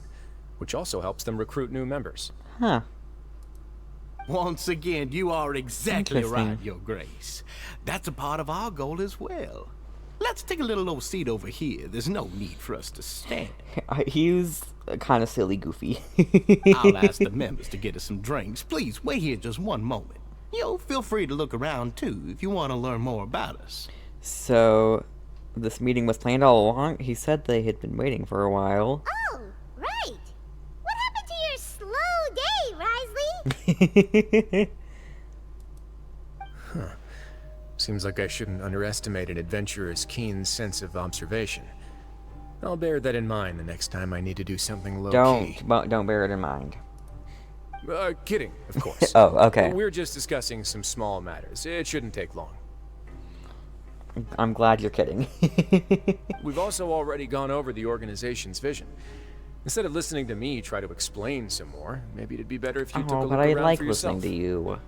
which also helps them recruit new members. Huh. Once again, you are exactly Interesting. right, Your Grace. That's a part of our goal as well. Let's take a little old seat over here. There's no need for us to stand. He's kind of silly goofy. I'll ask the members to get us some drinks. Please wait here just one moment. Feel free to look around too if you want to learn more about us. So, this meeting was planned all along? He said they had been waiting for a while. Oh, right. What happened to your slow day, Wriothesley? Seems like I shouldn't underestimate an adventurer's keen sense of observation. I'll bear that in mind the next time I need to do something low-key. Don't bear it in mind. Kidding, of course. Oh, okay. We're just discussing some small matters. It shouldn't take long. I'm glad you're kidding. We've also already gone over the organization's vision. Instead of listening to me try to explain some more, maybe it'd be better if you took a look but I around like for listening yourself.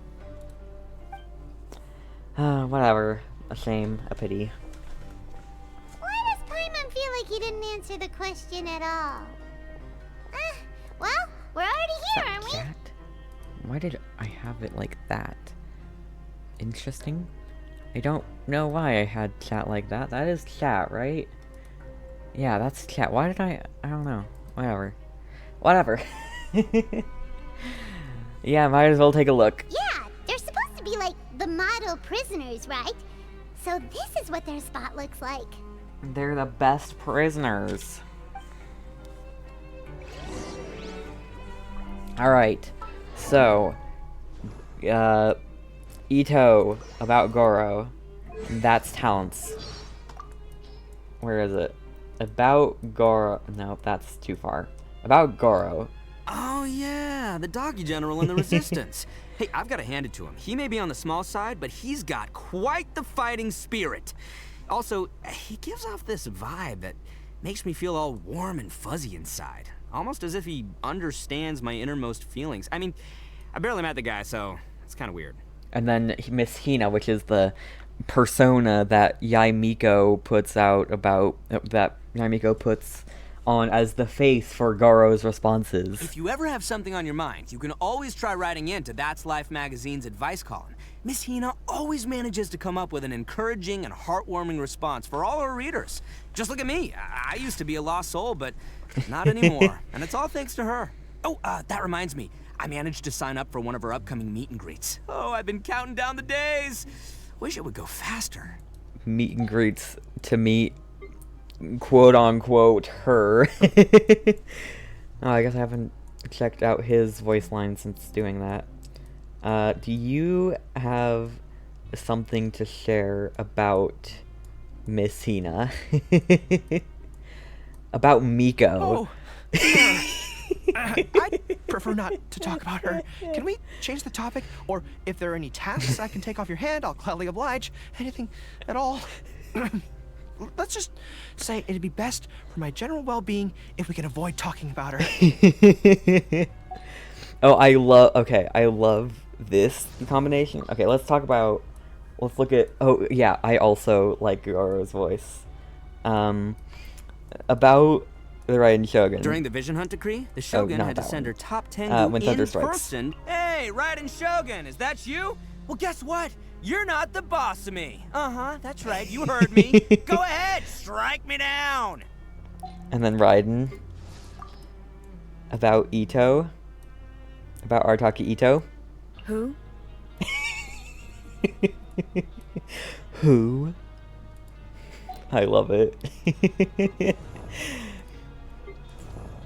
to you. Whatever. A shame. A pity. Why does Paimon feel like he didn't answer the question at all? Well, we're already here, aren't we? Chat? Why did I have it like that? Interesting. I don't know why I had chat like that. That is chat, right? Yeah, that's chat. Why did I don't know. Whatever. Whatever. Yeah, might as well take a look. Yeah, they're supposed to be like the model prisoners, right? So this is what their spot looks like. They're the best prisoners. Alright. So, Ito about Goro. That's talents. Where is it? About Goro. No, that's too far. About Goro. Oh yeah, the doggy general in the Resistance. Hey, I've got to hand it to him. He may be on the small side, but he's got quite the fighting spirit. Also, he gives off this vibe that makes me feel all warm and fuzzy inside. Almost as if he understands my innermost feelings. I mean, I barely met the guy, so it's kind of weird. And then Miss Hina, which is the persona that Yaimiko puts out about, that Yaimiko puts on as the face for Goro's responses. If you ever have something on your mind, you can always try writing into That's Life magazine's advice column. Miss Hina always manages to come up with an encouraging and heartwarming response for all her readers. Just look at me. I used to be a lost soul, but not anymore. And it's all thanks to her. Oh, that reminds me. I managed to sign up for one of her upcoming meet and greets. Oh, I've been counting down the days. Wish it would go faster. Meet and greets to meet, quote-unquote, her. Oh, I guess I haven't checked out his voice line since doing that. Do you have something to share about Miss Hina? About Miko? Oh, I'd prefer not to talk about her. Can we change the topic? Or if there are any tasks I can take off your hand, I'll gladly oblige. Anything at all. Let's just say it'd be best for my general well-being if we can avoid talking about her. Oh, I love this combination. Okay, let's look at, oh yeah, I also like Goro's voice. About the Raiden Shogun. During the Vision Hunt decree, the Shogun had to send her top 10 when in Thunder strikes. person. Hey, Raiden Shogun, is that you? Well, guess what? You're not the boss of me. Uh-huh, that's right, you heard me. Go ahead, strike me down. And then Raiden. About Ito. About Artaki Ito. Who? Who? I love it.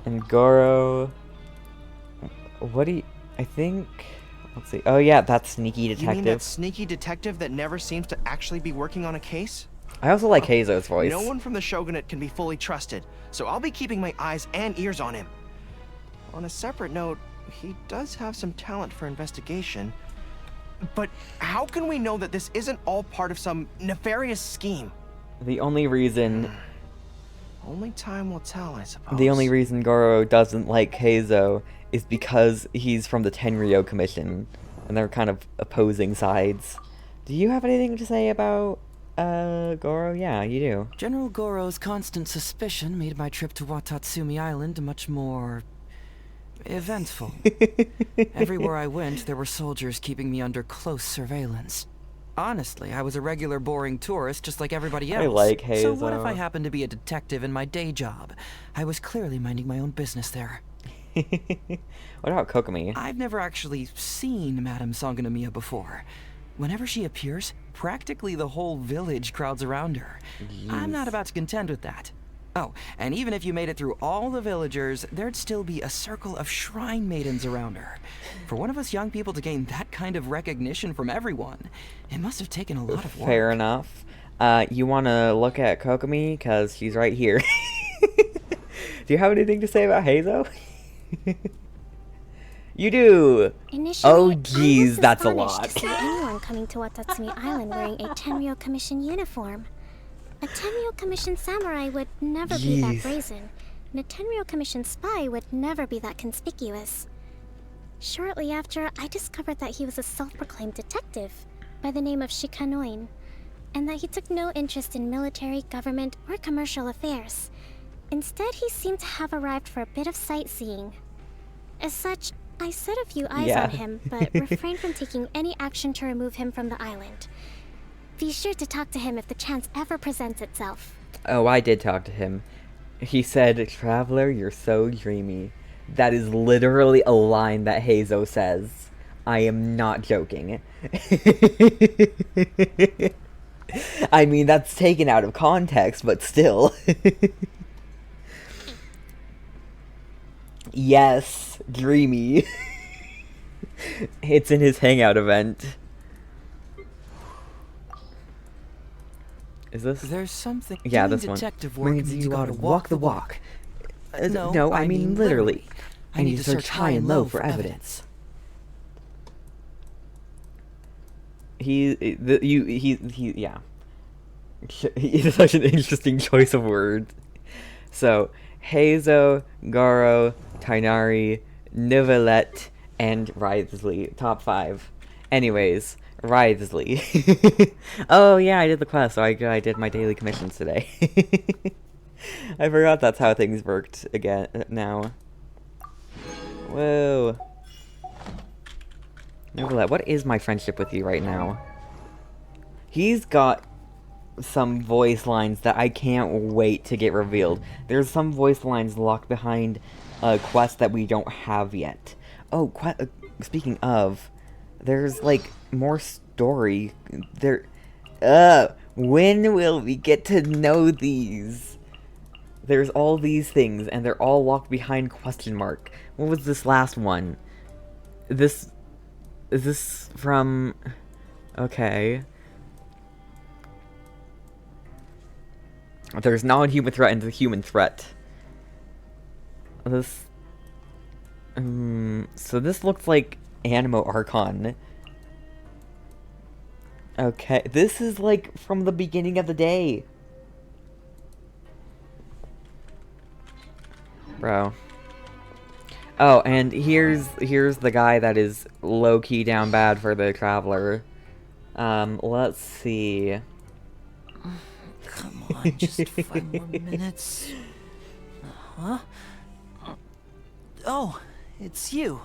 And Goro. What do you... I think... Let's see. Oh yeah, that sneaky detective. You mean that sneaky detective that never seems to actually be working on a case? I also like Heizo's voice. No one from the Shogunate can be fully trusted, so I'll be keeping my eyes and ears on him. On a separate note, he does have some talent for investigation. But how can we know that this isn't all part of some nefarious scheme? The only reason... Only time will tell, I suppose. The only reason Goro doesn't like Heizo is because he's from the Tenryou Commission, and they're kind of opposing sides. Do you have anything to say about, Goro? Yeah, you do. General Goro's constant suspicion made my trip to Watatsumi Island much more... eventful. Everywhere I went, there were soldiers keeping me under close surveillance. Honestly, I was a regular boring tourist just like everybody else. I like Heizo. So what if I happened to be a detective in my day job? I was clearly minding my own business there. What about Kokomi? I've never actually seen Madame Sangonomiya before. Whenever she appears, practically the whole village crowds around her. Jeez. I'm not about to contend with that. Oh, and even if you made it through all the villagers, there'd still be a circle of shrine maidens around her. For one of us young people to gain that kind of recognition from everyone, it must have taken a lot of work. Fair enough. You want to look at Kokomi? Because she's right here. Do you have anything to say about Heizo? You do! Initially, oh, geez, that's a astonished lot. to see anyone coming to Watatsumi Island wearing a Tenryou Commission uniform. A Tenryou Commission samurai would never be that brazen, and a Tenryou Commission spy would never be that conspicuous. Shortly after, I discovered that he was a self-proclaimed detective by the name of Shikanoin, and that he took no interest in military, government, or commercial affairs. Instead, he seemed to have arrived for a bit of sightseeing. As such, I set a few eyes on him, but refrained from taking any action to remove him from the island. Be sure to talk to him if the chance ever presents itself. Oh, I did talk to him. He said, "Traveler, you're so dreamy." That is literally a line that Heizo says. I am not joking. I mean, that's taken out of context, but still. Yes, dreamy. It's in his hangout event. Is this? There's something. Yeah, doing this one. detective work Means means you gotta walk the walk. No, I mean literally. I need to search high and low for evidence. Yeah. He's such an interesting choice of words. So, Heizo, Goro, Tainari, Nivelette, and Wriothesley. Top 5. Anyways, Wriothesley. Oh yeah, I did the quest, so I did my daily commissions today. I forgot that's how things worked again now. Whoa. Nicolette, what is my friendship with you right now? He's got some voice lines that I can't wait to get revealed. There's some voice lines locked behind a quest that we don't have yet. Oh, speaking of, there's like more story. When will we get to know these? There's all these things, and they're all locked behind question mark. What was this last one? Is this from... Okay. There's non-human threat and the human threat. This... so this looks like Animo Archon. Okay, this is like from the beginning of the day. Bro. Oh, and here's the guy that is low-key down bad for the Traveler. Let's see. Come on, just 5 more minutes. Huh? Oh, it's you.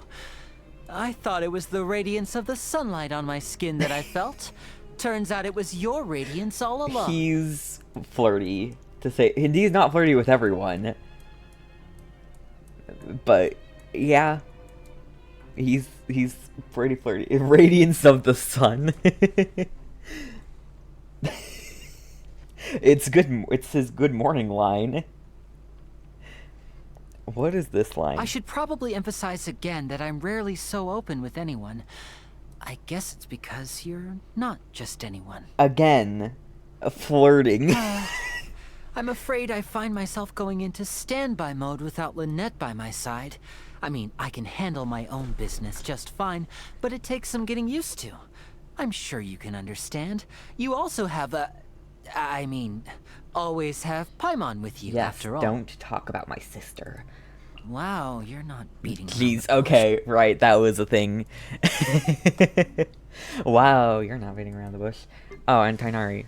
I thought it was the radiance of the sunlight on my skin that I felt. Turns out it was your radiance all along. He's flirty, to say. He's not flirty with everyone. But, yeah. He's pretty flirty. Radiance of the sun. It's good. It's his good morning line. What is this line? I should probably emphasize again that I'm rarely so open with anyone. I guess it's because you're not just anyone. Again, flirting. I'm afraid I find myself going into standby mode without Lynette by my side. I mean, I can handle my own business just fine, but it takes some getting used to. I'm sure you can understand. You also have always have Paimon with you, after all. Don't talk about my sister. Wow, you're not beating. Jeez, okay, right, that was a thing. Wow, you're not beating around the bush. Oh, and Tainari.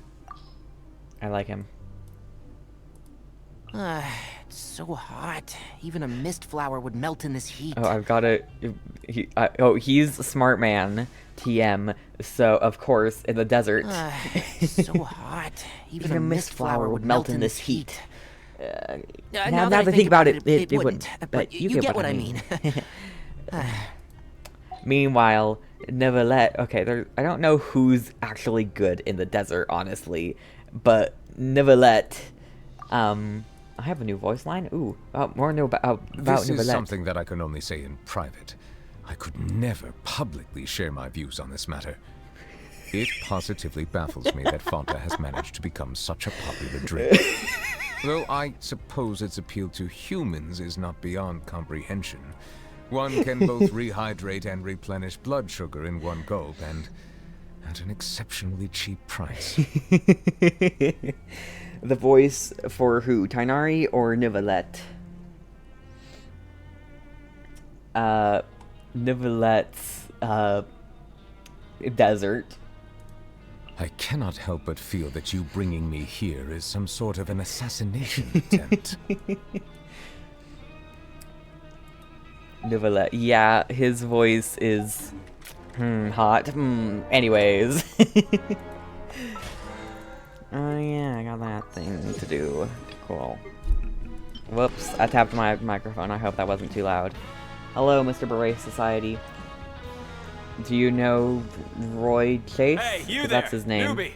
I like him. It's so hot. Even a mist flower would melt in this heat. Oh, I've got to... he's a smart man. TM. So, of course, in the desert... It's so hot. Even a mist flower would melt in this heat. Now that I think about it, it wouldn't. But you get what I mean. Meanwhile, Nicolette... Okay, I don't know who's actually good in the desert, honestly. But Nicolette... I have a new voice line. Ooh, more about This Nicolette. is something that I can only say in private. I could never publicly share my views on this matter. It positively baffles me that Fonta has managed to become such a popular drink. Though I suppose its appeal to humans is not beyond comprehension. One can both rehydrate and replenish blood sugar in one gulp, and at an exceptionally cheap price. The voice for who? Tainari or Nicolette? Nicolette's, desert. I cannot help but feel that you bringing me here is some sort of an assassination attempt. Nicolette. Yeah, his voice is... hot. Anyways. Oh yeah, I got that thing to do. Cool. Whoops, I tapped my microphone. I hope that wasn't too loud. Hello, Mr. Beret Society. Do you know Roy Chase? Hey, you there, that's his name. newbie.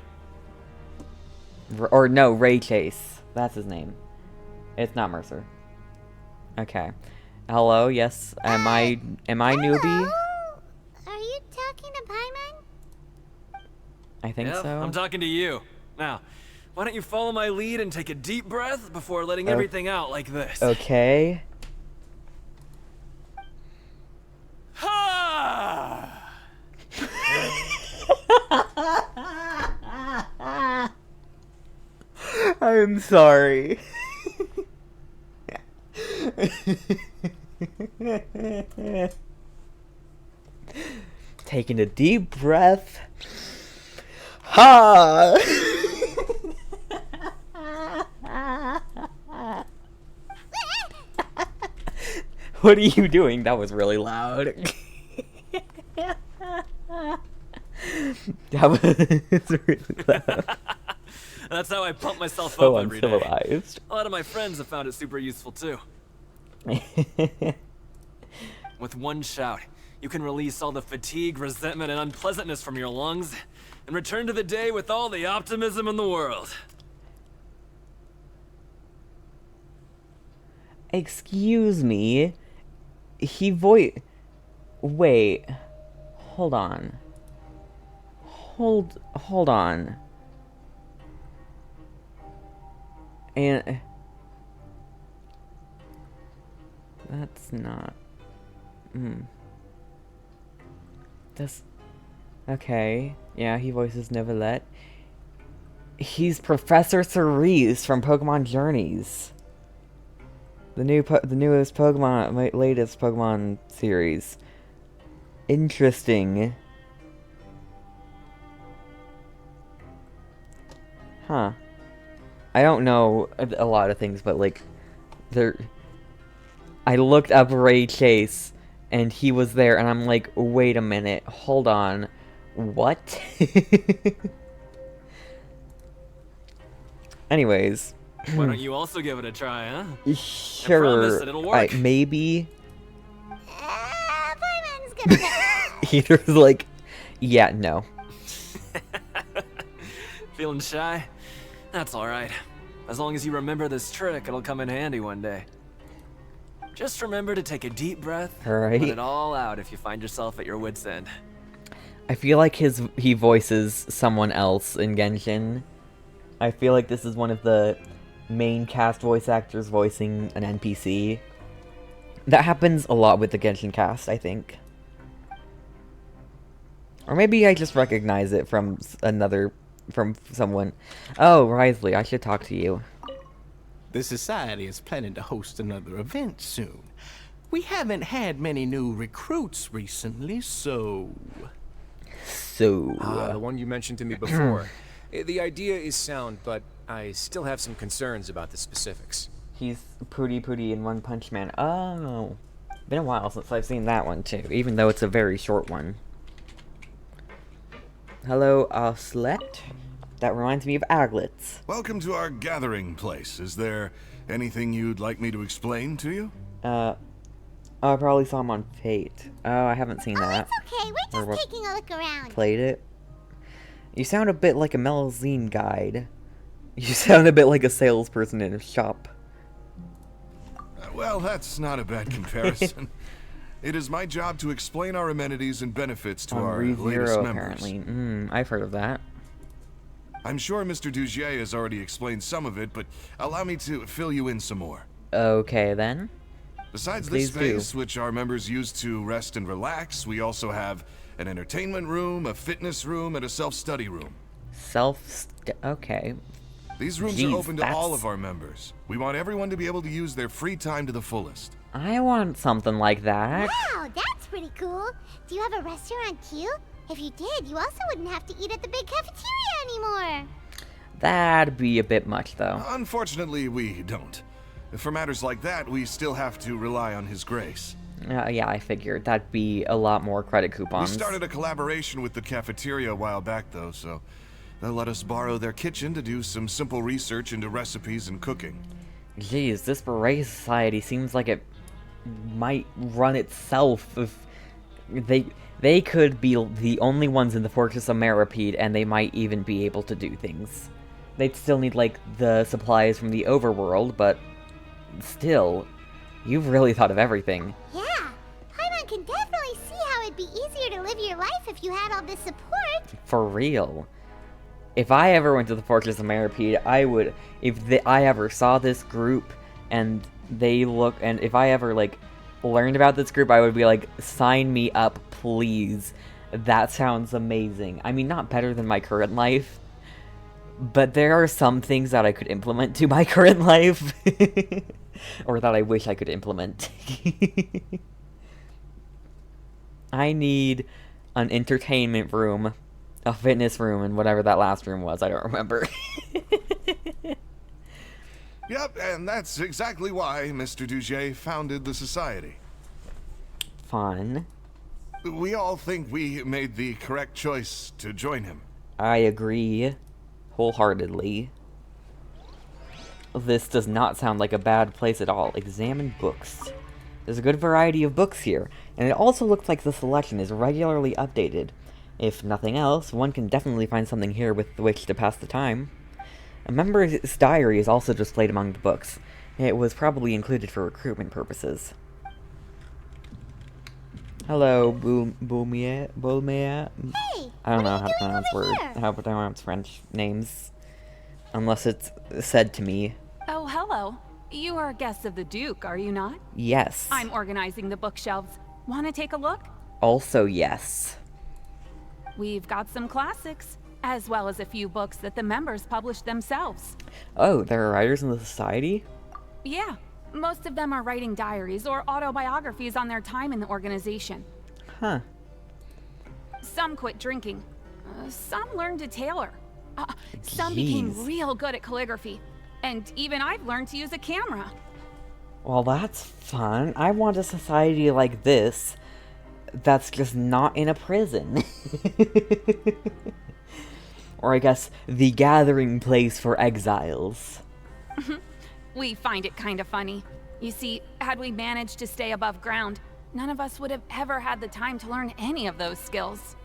Or no, Ray Chase. That's his name. It's not Mercer. Okay. Hello, yes. Am I newbie? Are you talking to Paimon? I think Yep, so. I'm talking to you. Now, why don't you follow my lead and take a deep breath before letting everything out like this? Okay. I'm sorry. Taking a deep breath. Ha! What are you doing? That was really loud. That was really loud. That's how I pump myself So up every day. uncivilized. A lot of my friends have found it super useful too. With one shout, you can release all the fatigue, resentment, and unpleasantness from your lungs, and return to the day with all the optimism in the world. Excuse me. Wait. Hold on. Hold on. And that's not. That's okay. Yeah, he voices Neverlet. He's Professor Cerise from Pokemon Journeys. The newest Pokemon, latest Pokemon series. Interesting. Huh. I don't know a lot of things, but like, I looked up Ray Chase, and he was there, and I'm like, wait a minute, hold on, what? Anyways. Why don't you also give it a try, huh? Sure. I promise that it'll work. Maybe. Peter's like, yeah, no. Feeling shy? That's alright. As long as you remember this trick, it'll come in handy one day. Just remember to take a deep breath, Alright. let it all out if you find yourself at your wit's end. I feel like he voices someone else in Genshin. I feel like this is one of the main cast voice actors voicing an NPC. That happens a lot with the Genshin cast, I think. Or maybe I just recognize it from someone. Oh, Wriothesley, I should talk to you. The Society is planning to host another event soon. We haven't had many new recruits recently, so... The one you mentioned to me before. The idea is sound, but I still have some concerns about the specifics. He's Pooty in One Punch Man. Oh. Been a while since I've seen that one, too, even though it's a very short one. Hello, Oslet. That reminds me of Aglets. Welcome to our gathering place. Is there anything you'd like me to explain to you? I probably saw him on Fate. Oh, I haven't seen that. It's okay, we're just taking a look around. Played it. You sound a bit like a Melazine guide. You sound a bit like a salesperson in a shop. Well, that's not a bad comparison. It is my job to explain our amenities and benefits to our latest members. Apparently. I've heard of that. I'm sure Mr. Dugier has already explained some of it, but allow me to fill you in some more. Okay, then. Besides Please this space, which our members use to rest and relax, we also have an entertainment room, a fitness room, and a self-study room. Okay. These rooms are open to all of our members. We want everyone to be able to use their free time to the fullest. I want something like that. Wow, that's pretty cool. Do you have a restaurant too? If you did, you also wouldn't have to eat at the big cafeteria anymore. That'd be a bit much, though. Unfortunately, we don't. For matters like that, we still have to rely on his grace. Yeah, I figured. That'd be a lot more credit coupons. We started a collaboration with the cafeteria a while back, though, so they'll let us borrow their kitchen to do some simple research into recipes and cooking. Jeez, this Beret Society seems like it might run itself if they could be the only ones in the Fortress of Meripede, and they might even be able to do things. They'd still need, like, the supplies from the overworld, but still, you've really thought of everything. Yeah, Paimon can definitely see how it'd be easier to live your life if you had all this support. For real. If I ever went to the Fortress of Meripede, I would, I ever saw this group, and if I ever, like, learned about this group, I would be like, sign me up, please. That sounds amazing. I mean, not better than my current life, but there are some things that I could implement to my current life. Or that I wish I could implement. I need an entertainment room, a fitness room, and whatever that last room was, I don't remember. Yep, and that's exactly why Mr. Dugier founded the society. fun. We all think we made the correct choice to join him. I agree wholeheartedly. This does not sound like a bad place at all. Examine books. There's a good variety of books here, and it also looks like the selection is regularly updated. If nothing else, one can definitely find something here with which to pass the time. A member's diary is also displayed among the books. It was probably included for recruitment purposes. Hello, Boulmia. Hey, I don't know how to pronounce French names, unless it's said to me. Oh, hello. You are guests of the Duke, are you not? Yes. I'm organizing the bookshelves. Want to take a look? Also, yes. We've got some classics, as well as a few books that the members published themselves. Oh, there are writers in the society? Yeah, most of them are writing diaries or autobiographies on their time in the organization. Huh. Some quit drinking. Some learned to tailor. Some became real good at calligraphy. And even I've learned to use a camera. Well, that's fun. I want a society like this that's just not in a prison. Or I guess, the gathering place for exiles. We find it kind of funny. You see, had we managed to stay above ground, none of us would have ever had the time to learn any of those skills.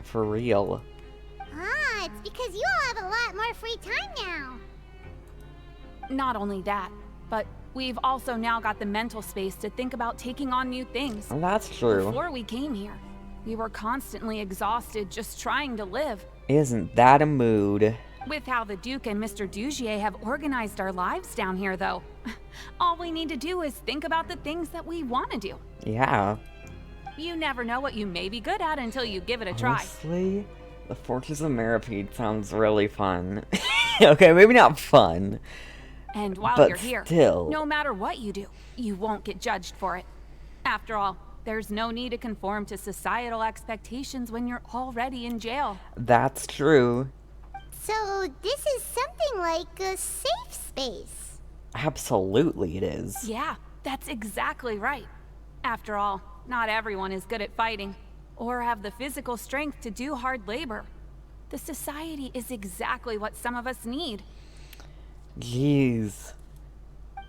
For real. Ah, it's because you all have a lot more free time now. Not only that, but we've also now got the mental space to think about taking on new things. Well, that's true. Before we came here, we were constantly exhausted just trying to live. Isn't that a mood? With how the Duke and Mr. Dugier have organized our lives down here, though, all we need to do is think about the things that we want to do. Yeah. You never know what you may be good at until you give it a try. Honestly, the Fortress of Mirapede sounds really fun. Okay, maybe not fun. And while but you're here, still. no matter what you do, you won't get judged for it. After all, there's no need to conform to societal expectations when you're already in jail. That's true. So this is something like a safe space. Absolutely it is. Yeah, that's exactly right. After all, not everyone is good at fighting, or have the physical strength to do hard labor. The society is exactly what some of us need. Jeez.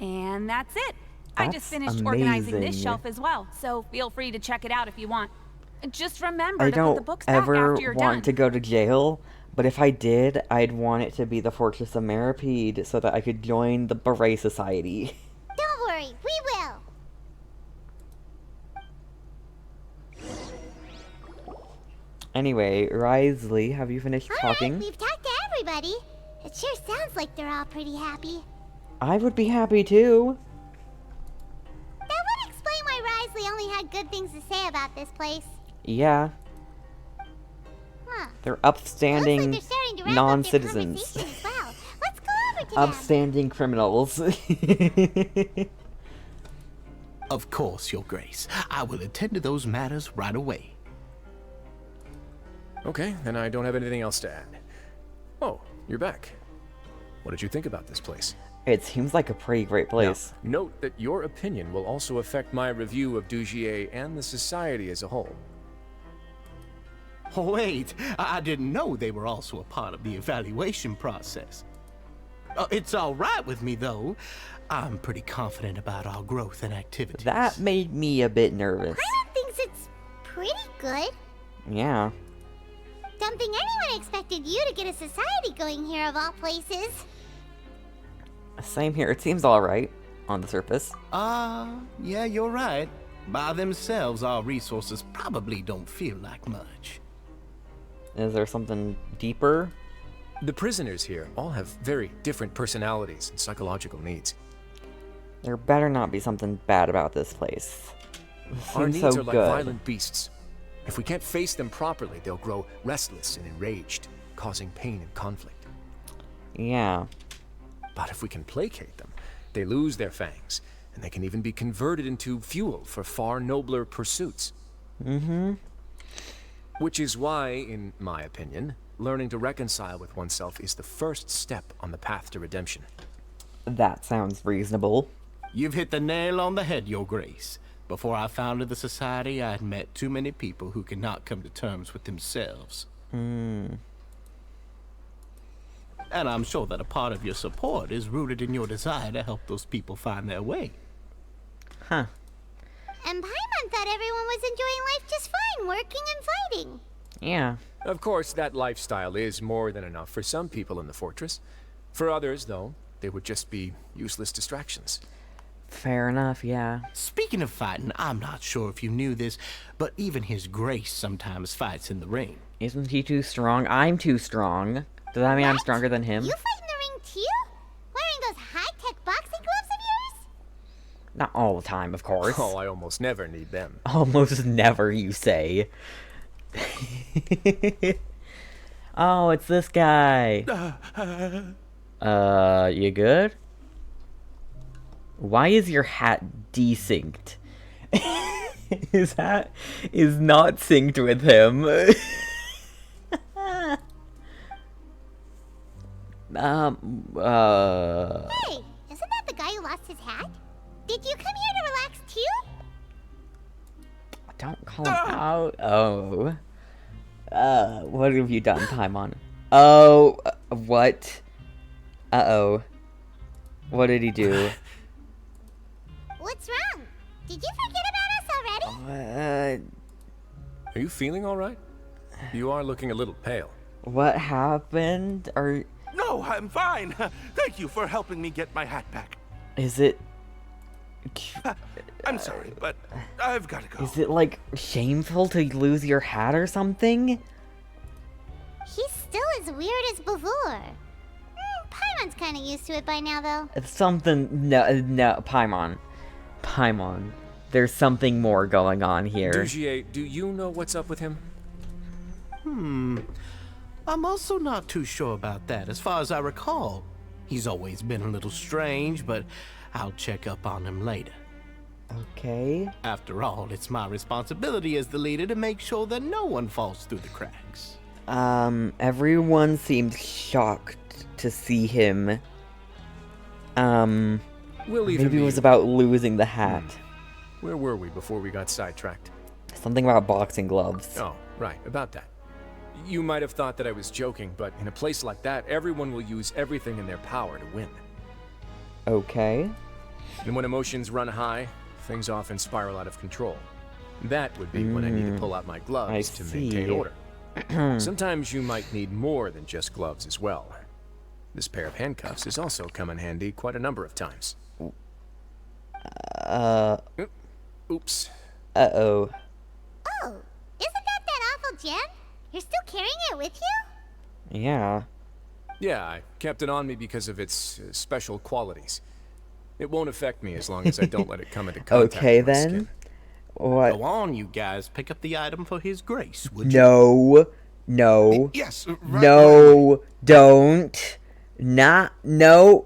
And that's it. I just finished amazing. organizing this shelf as well, so feel free to check it out if you want. Just remember I to put the don't books back ever after you're want done. to go to jail, but if I did, I'd want it to be the Fortress of Mirapede so that I could join the Beret Society. Don't worry, we will. Anyway, Wriothesley, have you finished talking? We've talked to everybody. It sure sounds like they're all pretty happy. I would be happy too. That would explain why Wriothesley only had good things to say about this place. Yeah. Huh. They're upstanding Looks like they're starting to wrap up their non-citizens. conversation as well. Let's go over to them. Upstanding criminals. Of course, Your Grace. I will attend to those matters right away. Okay, then I don't have anything else to add. Oh, you're back. What did you think about this place? It seems like a pretty great place. Now, note that your opinion will also affect my review of Dugier and the society as a whole. Wait, I didn't know they were also a part of the evaluation process. It's all right with me, though. I'm pretty confident about our growth and activities. That made me a bit nervous. Paimon thinks it's pretty good. Yeah. Don't think anyone expected you to get a society going here of all places. Same here. It seems alright on the surface. Yeah, you're right. By themselves, our resources probably don't feel like much. Is there something deeper? The prisoners here all have very different personalities and psychological needs. There better not be something bad about this place. This Our seems needs so are like good. violent beasts. If we can't face them properly, they'll grow restless and enraged, causing pain and conflict. Yeah. But if we can placate them, they lose their fangs, and they can even be converted into fuel for far nobler pursuits. Mm-hmm. Which is why, in my opinion, learning to reconcile with oneself is the first step on the path to redemption. That sounds reasonable. You've hit the nail on the head, Your Grace. Before I founded the society, I had met too many people who could not come to terms with themselves. And I'm sure that a part of your support is rooted in your desire to help those people find their way. Huh. And Paimon thought everyone was enjoying life just fine, working and fighting. Yeah. Of course, that lifestyle is more than enough for some people in the fortress. For others, though, they would just be useless distractions. Fair enough, yeah. Speaking of fighting, I'm not sure if you knew this, but even His Grace sometimes fights in the ring. Isn't he too strong? I'm too strong. Does that mean I'm stronger than him? You fight in the ring too? Wearing those high-tech boxing gloves of yours? Not all the time, of course. Oh, I almost never need them. Almost never, you say. Oh, it's this guy. You good? Why is your hat desynced? His hat is not synced with him. Hey, isn't that the guy who lost his hat? Did you come here to relax too? Don't call him out. Oh. What have you done, Paimon? Oh, what? Uh-oh. What did he do? What's wrong? Did you forget about us already? Are you feeling all right? You are looking a little pale. What happened? No, I'm fine. Thank you for helping me get my hat back. Is it... I'm sorry, but I've got to go. Is it, like, shameful to lose your hat or something? He's still as weird as before. Paimon's kind of used to it by now, though. It's something... No, Paimon. Paimon. There's something more going on here. Dugier, do you know what's up with him? I'm also not too sure about that. As far as I recall, he's always been a little strange, but I'll check up on him later. Okay. After all, it's my responsibility as the leader to make sure that no one falls through the cracks. Everyone seemed shocked to see him. Maybe it was about losing the hat. Where were we before we got sidetracked? Something about boxing gloves. Oh, right, about that. You might have thought that I was joking, but in a place like that, everyone will use everything in their power to win. Okay. And when emotions run high, things often spiral out of control. That would be when I need to pull out my gloves to maintain order. Sometimes you might need more than just gloves as well. This pair of handcuffs has also come in handy quite a number of times. Oops. Oh, Uh-oh. isn't that awful gem? You're still carrying it with you? Yeah. Yeah, I kept it on me because of its special qualities. It won't affect me as long as I don't let it come into contact Okay, with my then. skin. What? Go on, you guys. Pick up the item for His Grace, would you? No. No. Yes, no. Don't. Not. No.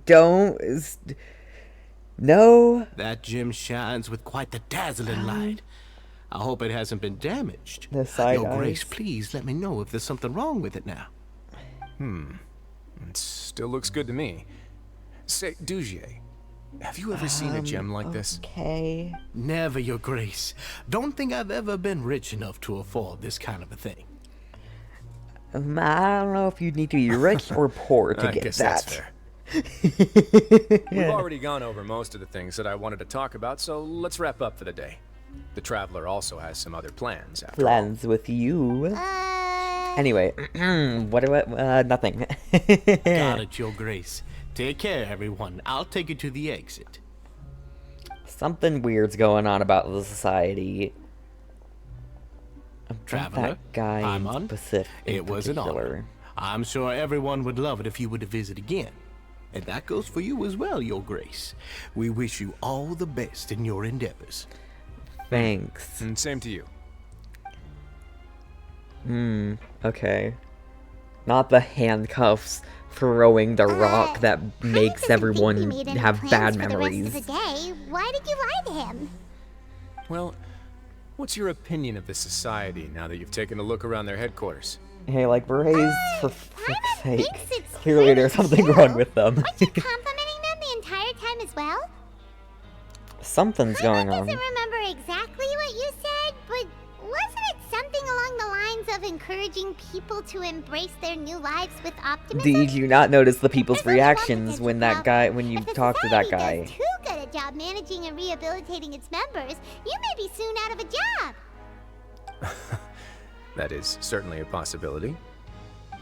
Don't. No. That gem shines with quite the dazzling light. I hope it hasn't been damaged. The side Your Grace, eyes. please let me know if there's something wrong with it now. It still looks good to me. Say, Dugier, have you ever seen a gem like this? Okay. Never, Your Grace. Don't think I've ever been rich enough to afford this kind of a thing. I don't know if you need to be rich or poor to I get guess that. that's fair. We've already gone over most of the things that I wanted to talk about, so let's wrap up for the day. The Traveler also has some other plans after Plans with you. Anyway, what do I... nothing. Got it, Your Grace. Take care, everyone. I'll take you to the exit. Something weird's going on about the society. About Traveler, that guy in Paimon, specific. it was an honor. I'm sure everyone would love it if you were to visit again. And that goes for you as well, Your Grace. We wish you all the best in your endeavors. Thanks. And same to you. Okay. Not the handcuffs throwing the rock that makes everyone have bad memories. The day. Why did you lie to him? Well, what's your opinion of the society now that you've taken a look around their headquarters? Hey, like, Berets, for frick's sake. thinks it's Clearly there's something wrong with them. Aren't you complimenting them the entire time as well? Something's going on. I don't remember exactly what you said, but wasn't it something along the lines of encouraging people to embrace their new lives with optimism? Did you not notice the people's reactions when you talked to that guy? If the society does too good a job managing and rehabilitating its members, you may be soon out of a job. That is certainly a possibility.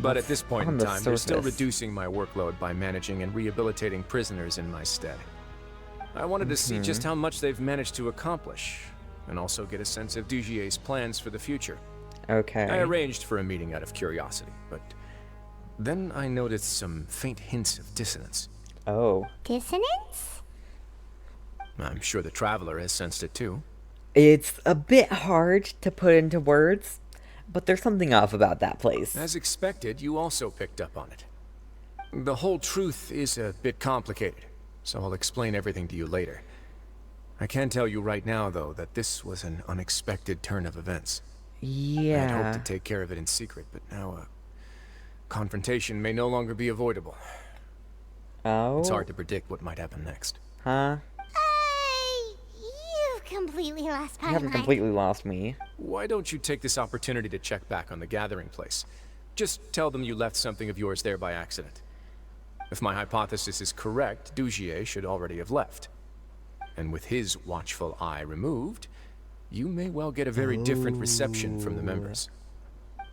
But at this point in time, they're still reducing my workload by managing and rehabilitating prisoners in my stead. I wanted to see just how much they've managed to accomplish, and also get a sense of Dugier's plans for the future. Okay. I arranged for a meeting out of curiosity, but then I noticed some faint hints of dissonance. Oh. Dissonance? I'm sure the Traveler has sensed it too. It's a bit hard to put into words, but there's something off about that place. As expected, you also picked up on it. The whole truth is a bit complicated, so I'll explain everything to you later. I can tell you right now, though, that this was an unexpected turn of events. Yeah. I'd hoped to take care of it in secret, but now a confrontation may no longer be avoidable. Oh? It's hard to predict what might happen next. Huh? You've completely lost my You haven't mind. completely lost me. Why don't you take this opportunity to check back on the gathering place? Just tell them you left something of yours there by accident. If my hypothesis is correct, Dugier should already have left. And with his watchful eye removed, you may well get a very different reception from the members.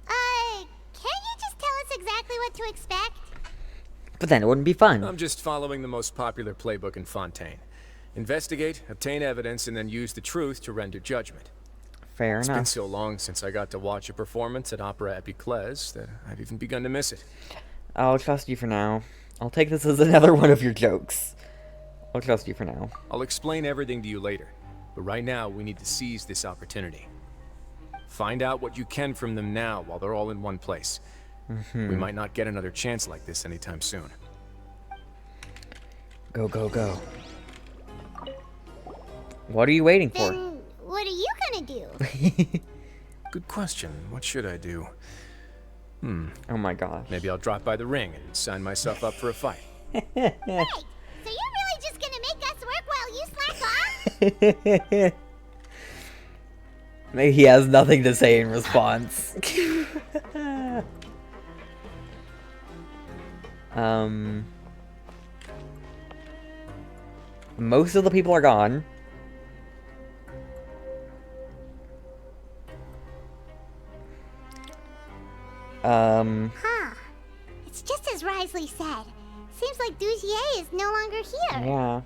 Can't you just tell us exactly what to expect? But then it wouldn't be fun. I'm just following the most popular playbook in Fontaine. Investigate, obtain evidence, and then use the truth to render judgment. Fair It's enough. been so long since I got to watch a performance at Opera Epiclese that I've even begun to miss it. I'll trust you for now. I'll take this as another one of your jokes. I'll trust you for now. I'll explain everything to you later, but right now we need to seize this opportunity. Find out what you can from them now while they're all in one place. We might not get another chance like this anytime soon. Go, go, go. What are you waiting for? Then what are you gonna do? Good question. What should I do? Oh my gosh. Maybe I'll drop by the ring and sign myself up for a fight. Right. So you're really just gonna make us work while you slack off? He has nothing to say in response. Most of the people are gone. Huh. It's just as Wriothesley said. Seems like Dugier is no longer here. Yeah.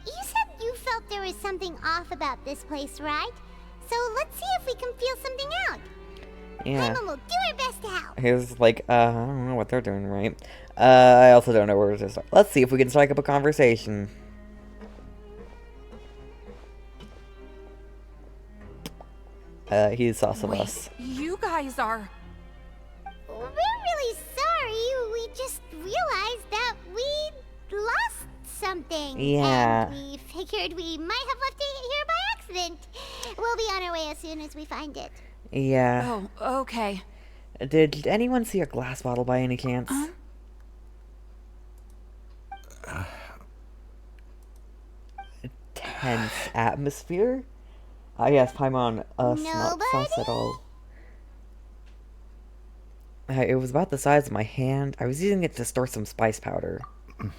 You said you felt there was something off about this place, right? So let's see if we can feel something out. Yeah. Emma will do her best to help. He was like, I don't know what they're doing right. I also don't know where to start. Let's see if we can strike up a conversation. He's sauce of us. You guys are... We're really sorry. We just realized that we lost something. Yeah. And we figured we might have left it here by accident. We'll be on our way as soon as we find it. Yeah. Oh, okay. Did anyone see a glass bottle by any chance? Tense atmosphere? Ah, yes, Paimon, not sus at all. It was about the size of my hand. I was using it to store some spice powder. It's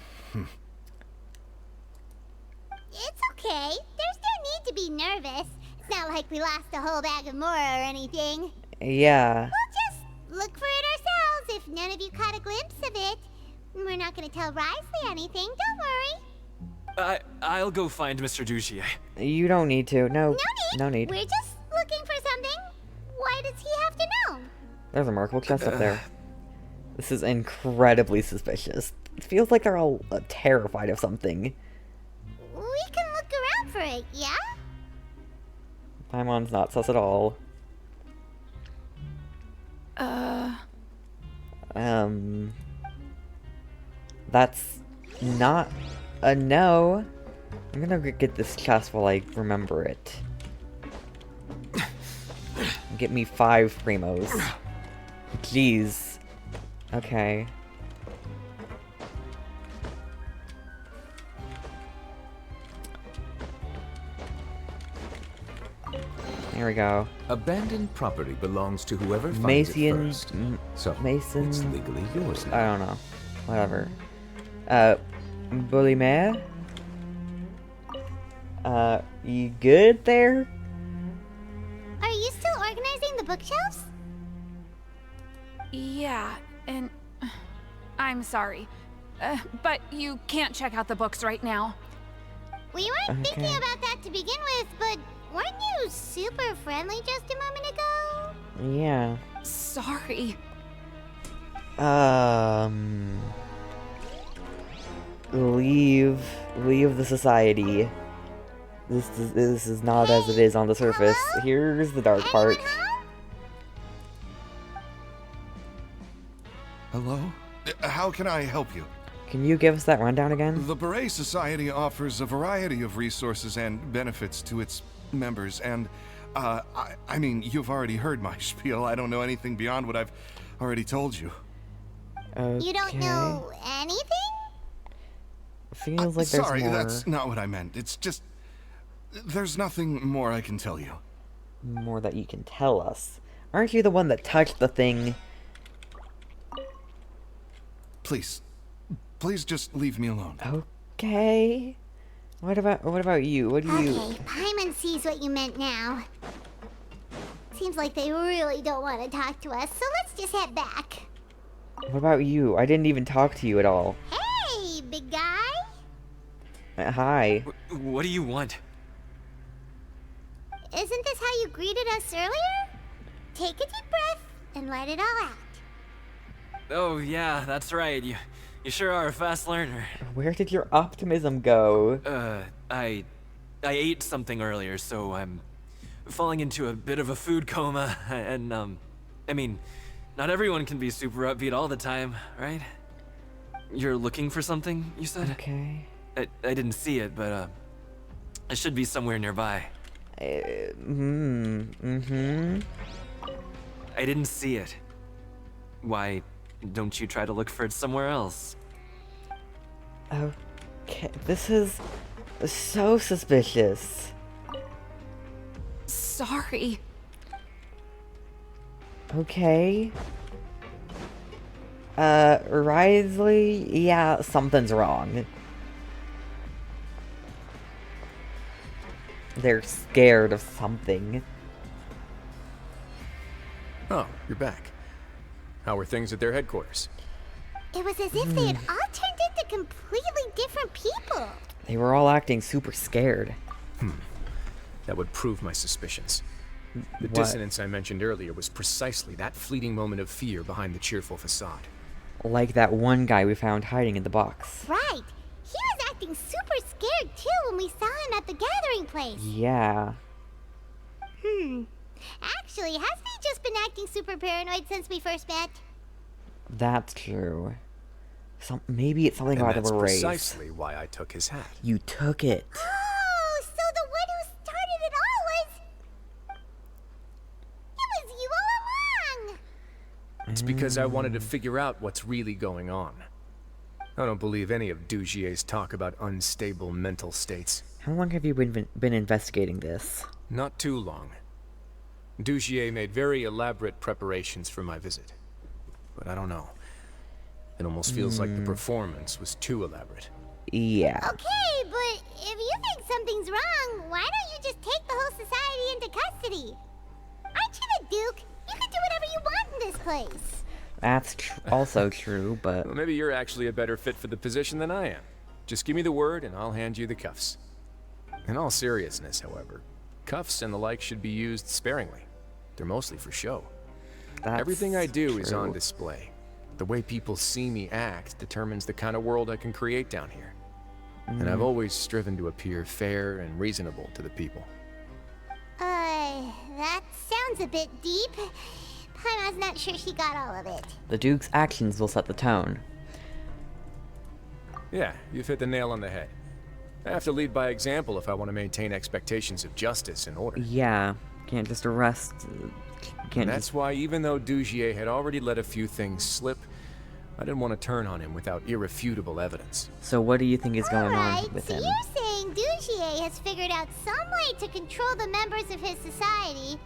okay. There's no need to be nervous. It's not like we lost a whole bag of more or anything. Yeah. We'll just look for it ourselves if none of you caught a glimpse of it. We're not going to tell Wriothesley anything, don't worry. I'll go find Mr. Dugier. You don't need to. No. No need. We're just looking for something. Why does he have to know? There's a Merkle chest up there. This is incredibly suspicious. It feels like they're all terrified of something. We can look around for it, yeah? Paimon's not sus at all. That's not a no. I'm gonna get this chest while I remember it. Get me 5 primos. Jeez. Okay. Here we go. Abandoned property belongs to whoever finds it first. So Mason. it's legally yours now. I don't know. Whatever. Bully Mare? You good there? Are you still organizing the bookshelves? Yeah, and I'm sorry. But you can't check out the books right now. We weren't thinking about that to begin with, but weren't you super friendly just a moment ago? Yeah. Sorry. Leave the society. This is not as it is on the surface. Here's the dark part. Hello? How can I help you? Can you give us that rundown again? The Beret Society offers a variety of resources and benefits to its members, and, I mean, you've already heard my spiel. I don't know anything beyond what I've already told you. Okay. You don't know anything? Feels like there's sorry, more. That's not what I meant. It's just... There's nothing more I can tell you. More that you can tell us. Aren't you the one that touched the thing? Please just leave me alone. Okay. What about you? What do you... Okay, Paimon sees what you meant now. Seems like they really don't want to talk to us, so let's just head back. What about you? I didn't even talk to you at all. Hey, big guy. Hi. What do you want? Isn't this how you greeted us earlier? Take a deep breath and let it all out. Oh yeah, that's right. You sure are a fast learner. Where did your optimism go? I ate something earlier, so I'm falling into a bit of a food coma, and I mean, not everyone can be super upbeat all the time, right? You're looking for something, you said? Okay. I didn't see it, but it should be somewhere nearby. I didn't see it. Why don't you try to look for it somewhere else? Okay, this is so suspicious. Sorry. Okay. Wriothesley? Yeah, something's wrong. They're scared of something. Oh, you're back. How are things at their headquarters? It was as if they had all turned into completely different people. They were all acting super scared. That would prove my suspicions. The What? dissonance I mentioned earlier was precisely that fleeting moment of fear behind the cheerful facade. Like that one guy we found hiding in the box. Right. He was acting super scared too when we saw him at the gathering place. Yeah. Actually, hasn't he just been acting super paranoid since we first met? That's true. Maybe it's something about the that's berets. precisely why I took his hat. You took it. Oh, so the one who started it all was... It was you all along! It's because I wanted to figure out what's really going on. I don't believe any of Dugier's talk about unstable mental states. How long have you been investigating this? Not too long. Dugier made very elaborate preparations for my visit. But I don't know. It almost feels like the performance was too elaborate. Yeah. Okay, but if you think something's wrong, why don't you just take the whole society into custody? Aren't you the Duke? You can do whatever you want in this place. That's also true, but... Well, maybe you're actually a better fit for the position than I am. Just give me the word and I'll hand you the cuffs. In all seriousness, however, cuffs and the like should be used sparingly. They're mostly for show. Everything I do is on display. The way people see me act determines the kind of world I can create down here. And I've always striven to appear fair and reasonable to the people. That sounds a bit deep. Paimon's not sure she got all of it. The Duke's actions will set the tone. Yeah, you've hit the nail on the head. I have to lead by example if I want to maintain expectations of justice and order. Yeah, can't just arrest... And that's why even though Dugier had already let a few things slip, I didn't want to turn on him without irrefutable evidence. So what do you think is going on with So him? you're saying Dugier has figured out some way to control the members of his society.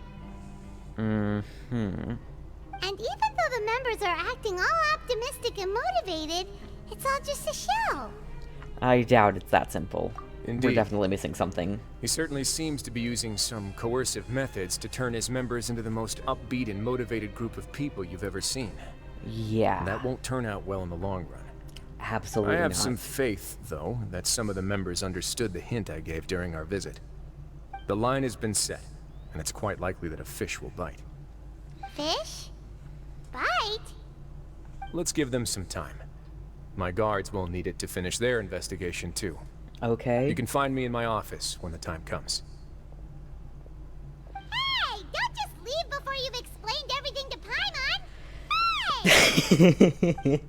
Mm-hmm. And even though the members are acting all optimistic and motivated, it's all just a show. I doubt it's that simple. Indeed. We're definitely missing something. He certainly seems to be using some coercive methods to turn his members into the most upbeat and motivated group of people you've ever seen. Yeah. That won't turn out well in the long run. Absolutely I have not. some faith, though, that some of the members understood the hint I gave during our visit. The line has been set, and it's quite likely that a fish will bite. Fish? Bite? Let's give them some time. My guards will need it to finish their investigation, too. Okay. You can find me in my office when the time comes. Hey! Don't just leave before you've explained everything to Paimon! Hey!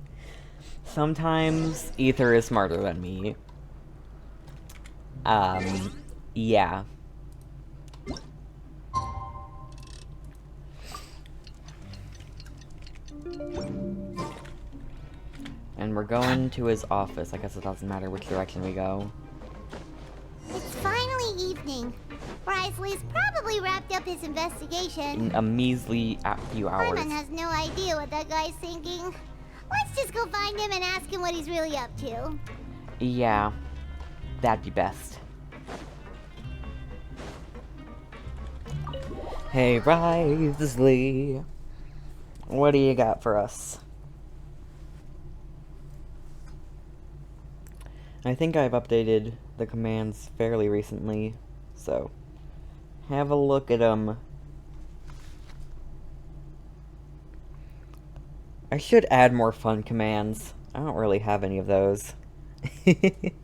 Sometimes Ether is smarter than me. Yeah. And we're going to his office. I guess it doesn't matter which direction we go. It's finally evening. Wriothesley's probably wrapped up his investigation. In a measly few hours. Paimon has no idea what that guy's thinking. Let's just go find him and ask him what he's really up to. Yeah. That'd be best. Hey, Wriothesley. What do you got for us? I think I've updated the commands fairly recently, so have a look at them. I should add more fun commands. I don't really have any of those. They're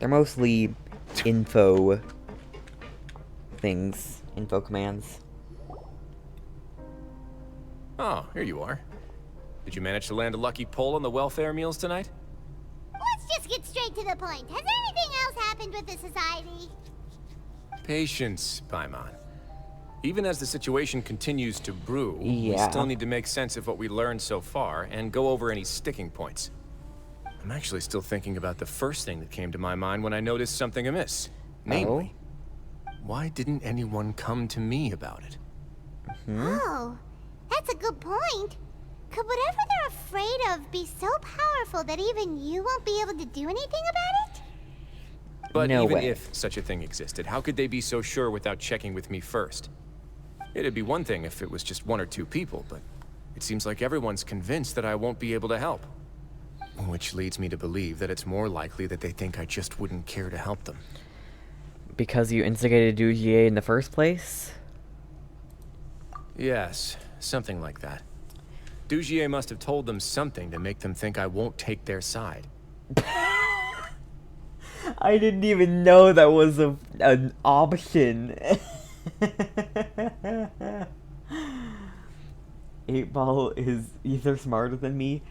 mostly info things, info commands. Oh, here you are. Did you manage to land a lucky pull on the welfare meals tonight? Let's just get straight to the point. Has anything else happened with the society? Patience, Paimon. Even as the situation continues to brew, we still need to make sense of what we learned so far and go over any sticking points. I'm actually still thinking about the first thing that came to my mind when I noticed something amiss. Namely, why didn't anyone come to me about it? Oh, that's a good point. Could whatever they're afraid of be so powerful that even you won't be able to do anything about it? But even if such a thing existed, how could they be so sure without checking with me first? It'd be one thing if it was just one or two people, but it seems like everyone's convinced that I won't be able to help. Which leads me to believe that it's more likely that they think I just wouldn't care to help them. Because you instigated Dugier in the first place? Yes, something like that. Dugier must have told them something to make them think I won't take their side. I didn't even know that was an option. 8-Ball is either smarter than me.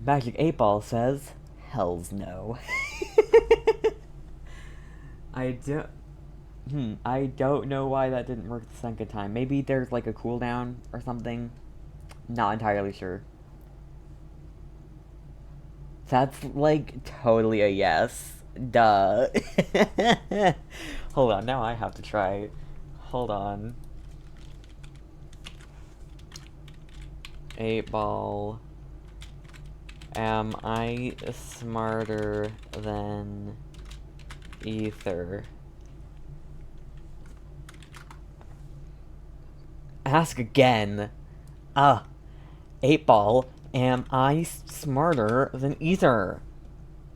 Magic 8-Ball says, hells no. I don't know why that didn't work the second time. Maybe there's like a cooldown or something. Not entirely sure. That's like totally a yes. Duh. Hold on, now I have to try. Hold on. 8-Ball. Am I smarter than Ether? Ask again. 8-Ball, am I smarter than Ether?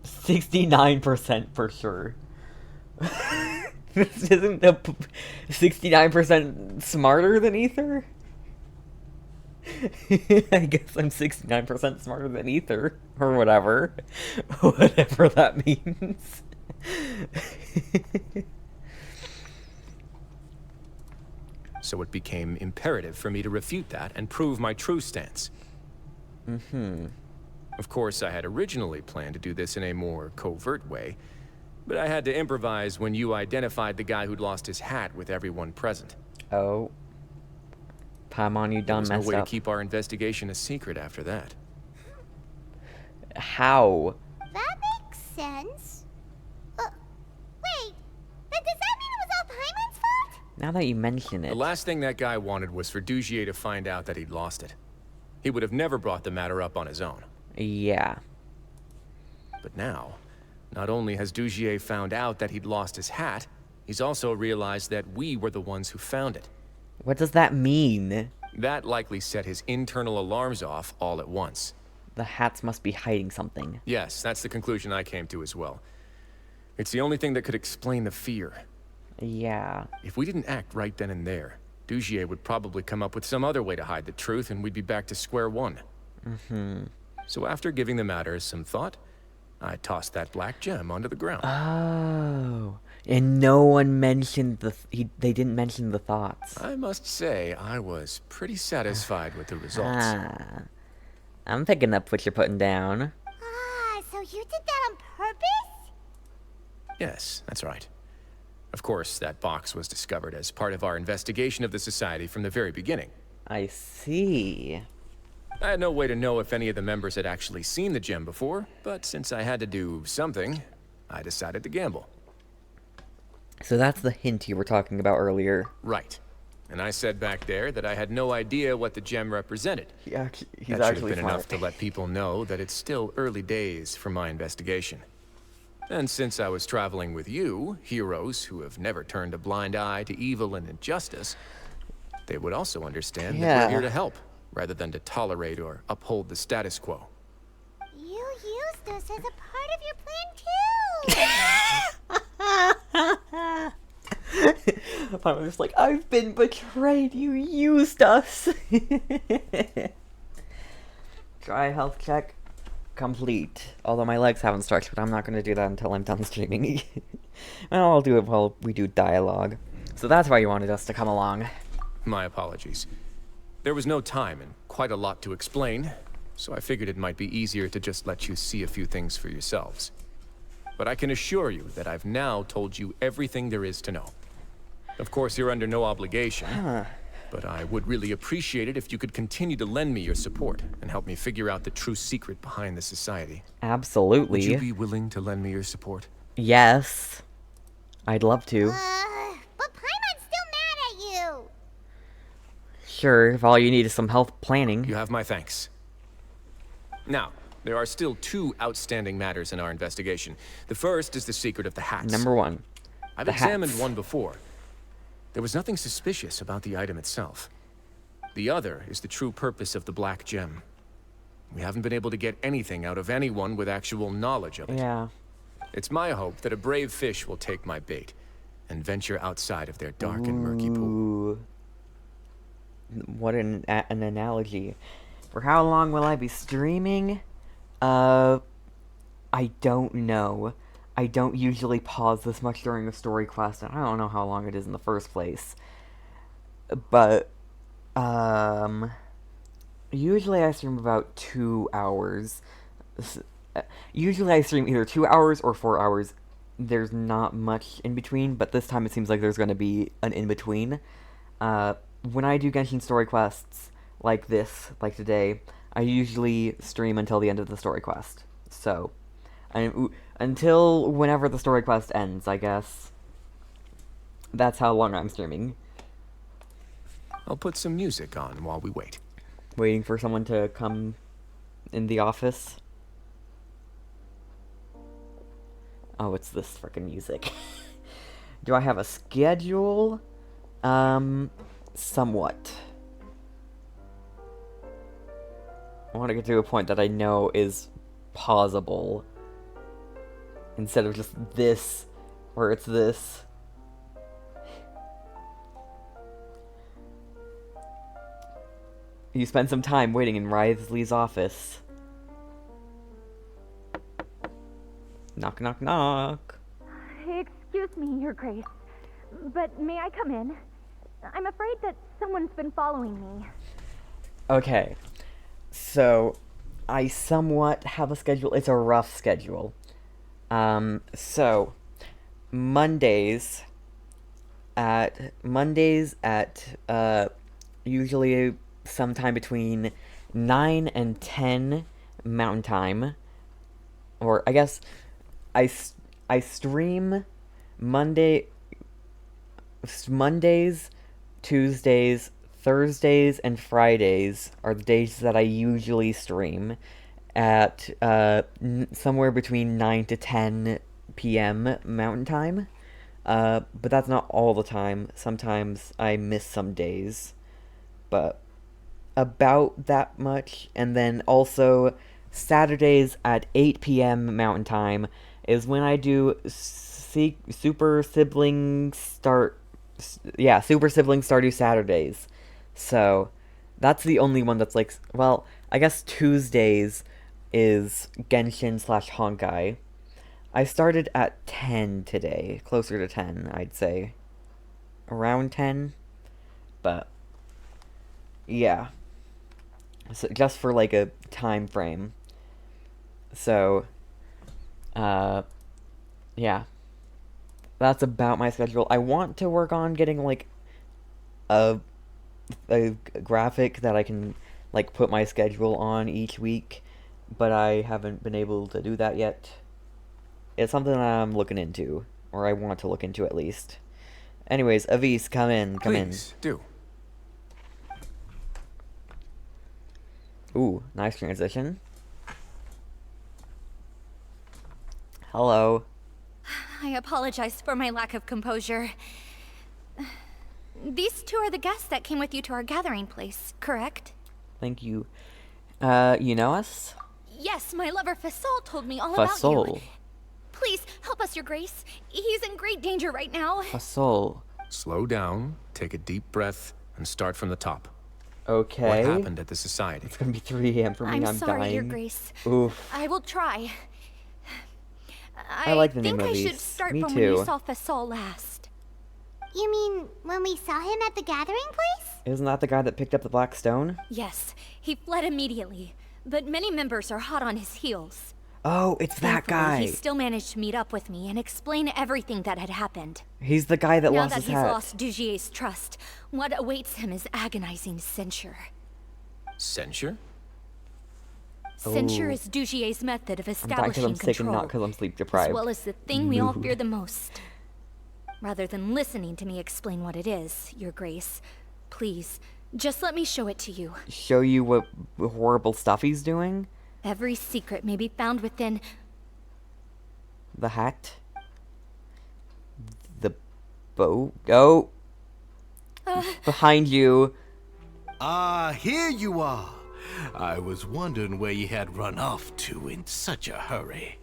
69% for sure. This isn't the 69% smarter than Ether? I guess I'm 69% smarter than Ether, or whatever. Whatever that means. So it became imperative for me to refute that and prove my true stance. Of course, I had originally planned to do this in a more covert way, but I had to improvise when you identified the guy who'd lost his hat with everyone present. Oh. Paimon, you done messed up. There was no way to keep our investigation a secret after that. How? That makes sense. Wait, then does that mean it was all Paimon's fault? Now that you mention it. The last thing that guy wanted was for Dugier to find out that he'd lost it. He would have never brought the matter up on his own. Yeah. But now, not only has Dugier found out that he'd lost his hat, he's also realized that we were the ones who found it. What does that mean? That likely set his internal alarms off all at once. The hats must be hiding something. Yes, that's the conclusion I came to as well. It's the only thing that could explain the fear. Yeah. If we didn't act right then and there, Dugier would probably come up with some other way to hide the truth and we'd be back to square one. So after giving the matter some thought, I tossed that black gem onto the ground. Oh. And no one mentioned they didn't mention the thoughts. I must say, I was pretty satisfied with the results. I'm picking up what you're putting down. So you did that on purpose? Yes, that's right. Of course, that box was discovered as part of our investigation of the Society from the very beginning. I see. I had no way to know if any of the members had actually seen the gem before, but since I had to do something, I decided to gamble. So that's the hint you were talking about earlier. Right. And I said back there that I had no idea what the gem represented. He's that should actually have been smart. enough to let people know that it's still early days for my investigation. And since I was traveling with you, heroes who have never turned a blind eye to evil and injustice, they would also understand that we're here to help, rather than to tolerate or uphold the status quo. You used us as a part of your plan too! I was like, I've been betrayed, you used us! Try health check. Complete. Although my legs haven't stretched, but I'm not going to do that until I'm done streaming. Well, I'll do it while we do dialogue. So that's why you wanted us to come along. My apologies. There was no time and quite a lot to explain, so I figured it might be easier to just let you see a few things for yourselves. But I can assure you that I've now told you everything there is to know. Of course, you're under no obligation, but I would really appreciate it if you could continue to lend me your support and help me figure out the true secret behind the Society. Absolutely. Would you be willing to lend me your support? Yes. I'd love to. But Paimon's still mad at you! Sure, if all you need is some health planning. You have my thanks. Now, there are still two outstanding matters in our investigation. The first is the secret of the hats. Number one. I've the examined hats. one before. There was nothing suspicious about the item itself. The other is the true purpose of the black gem. We haven't been able to get anything out of anyone with actual knowledge of it. Yeah. It's my hope that a brave fish will take my bait and venture outside of their dark and murky pool. What an analogy. For how long will I be streaming? I don't know. I don't usually pause this much during a story quest, and I don't know how long it is in the first place. But, usually I stream about 2 hours. Usually I stream either 2 hours or 4 hours. There's not much in between, but this time it seems like there's going to be an in-between. When I do Genshin story quests like this, like today, I usually stream until the end of the story quest. So, until whenever the story quest ends, I guess. That's how long I'm streaming. I'll put some music on while we wait. Waiting for someone to come in the office. Oh, it's this frickin' music. Do I have a schedule? Somewhat. I want to get to a point that I know is pausable. Instead of just this, where it's this. You spend some time waiting in Wriothesley's office. Knock, knock, knock. Excuse me, Your Grace, but may I come in? I'm afraid that someone's been following me. Okay, so I somewhat have a schedule. It's a rough schedule. So Mondays at usually sometime between 9 and 10 Mountain Time, or I guess I stream Mondays, Tuesdays, Thursdays, and Fridays are the days that I usually stream at somewhere between 9 to 10 p.m. Mountain Time. But that's not all the time. Sometimes I miss some days. But about that much. And then also Saturdays at 8 p.m. Mountain Time is when I do Super Sibling Stardew Saturdays. So that's the only one that's like, well, I guess Tuesdays is Genshin / Honkai. I started at 10 today, closer to 10, I'd say. Around 10. But yeah. So just for like a time frame. So yeah. That's about my schedule. I want to work on getting like a graphic that I can like put my schedule on each week, but I haven't been able to do that yet. It's something I'm looking into, or I want to look into at least. Anyways, Avis, come in. Please, do. Ooh, nice transition. Hello. I apologize for my lack of composure. These two are the guests that came with you to our gathering place, correct? Thank you. You know us? Yes, my lover Fasol told me all about Fasol. you. Please, help us, Your Grace. He's in great danger right now. Fasol. Slow down, take a deep breath, and start from the top. Okay. What happened at the society? It's gonna be 3 a.m. for me. I'm sorry, dying. Your Grace. Oof. I will try. I like the name think of I these. should start Me from too. when you saw Fasol last. You mean when we saw him at the gathering place? Isn't that the guy that picked up the black stone? Yes, he fled immediately, but many members are hot on his heels. Oh, it's that Thankfully, guy. He still managed to meet up with me and explain everything that had happened. He's the guy that now lost that his he's hat. lost Dugier's trust, what awaits him is agonizing censure. Censure? Censure Oh. is Dugier's method of I'm dying 'cause establishing I'm sick and control, not because I'm sleep deprived. as well as the thing we all Mood. fear the most. Rather than listening to me explain what it is, Your Grace, please, just let me show it to you. Show you what horrible stuff he's doing? Every secret may be found within... The hat? The boat? Oh! Behind you. Ah, here you are. I was wondering where you had run off to in such a hurry.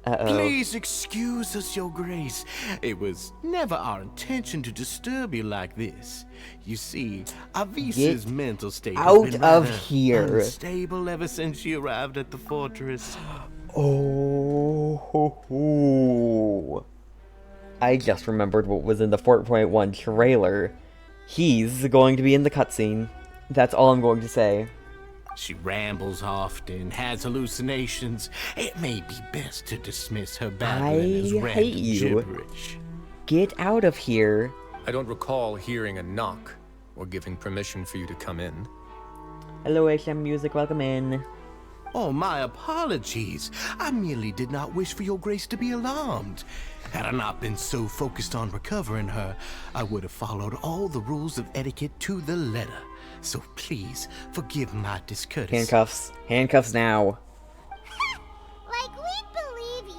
Uh-oh. Please excuse us, Your Grace. It was never our intention to disturb you like this. You see, Avisa's Get mental state out has been of rather here. unstable ever since she arrived at the fortress. Oh. I just remembered what was in the 4.1 trailer. He's going to be in the cutscene. That's all I'm going to say. She rambles often, has hallucinations. It may be best to dismiss her babbling as I random hate you. gibberish. Get out of here. I don't recall hearing a knock or giving permission for you to come in. Hello, HM Music, welcome in. Oh, my apologies. I merely did not wish for Your Grace to be alarmed. Had I not been so focused on recovering her, I would have followed all the rules of etiquette to the letter. So please, forgive my discourtesy. Handcuffs. Handcuffs now. Like, we believe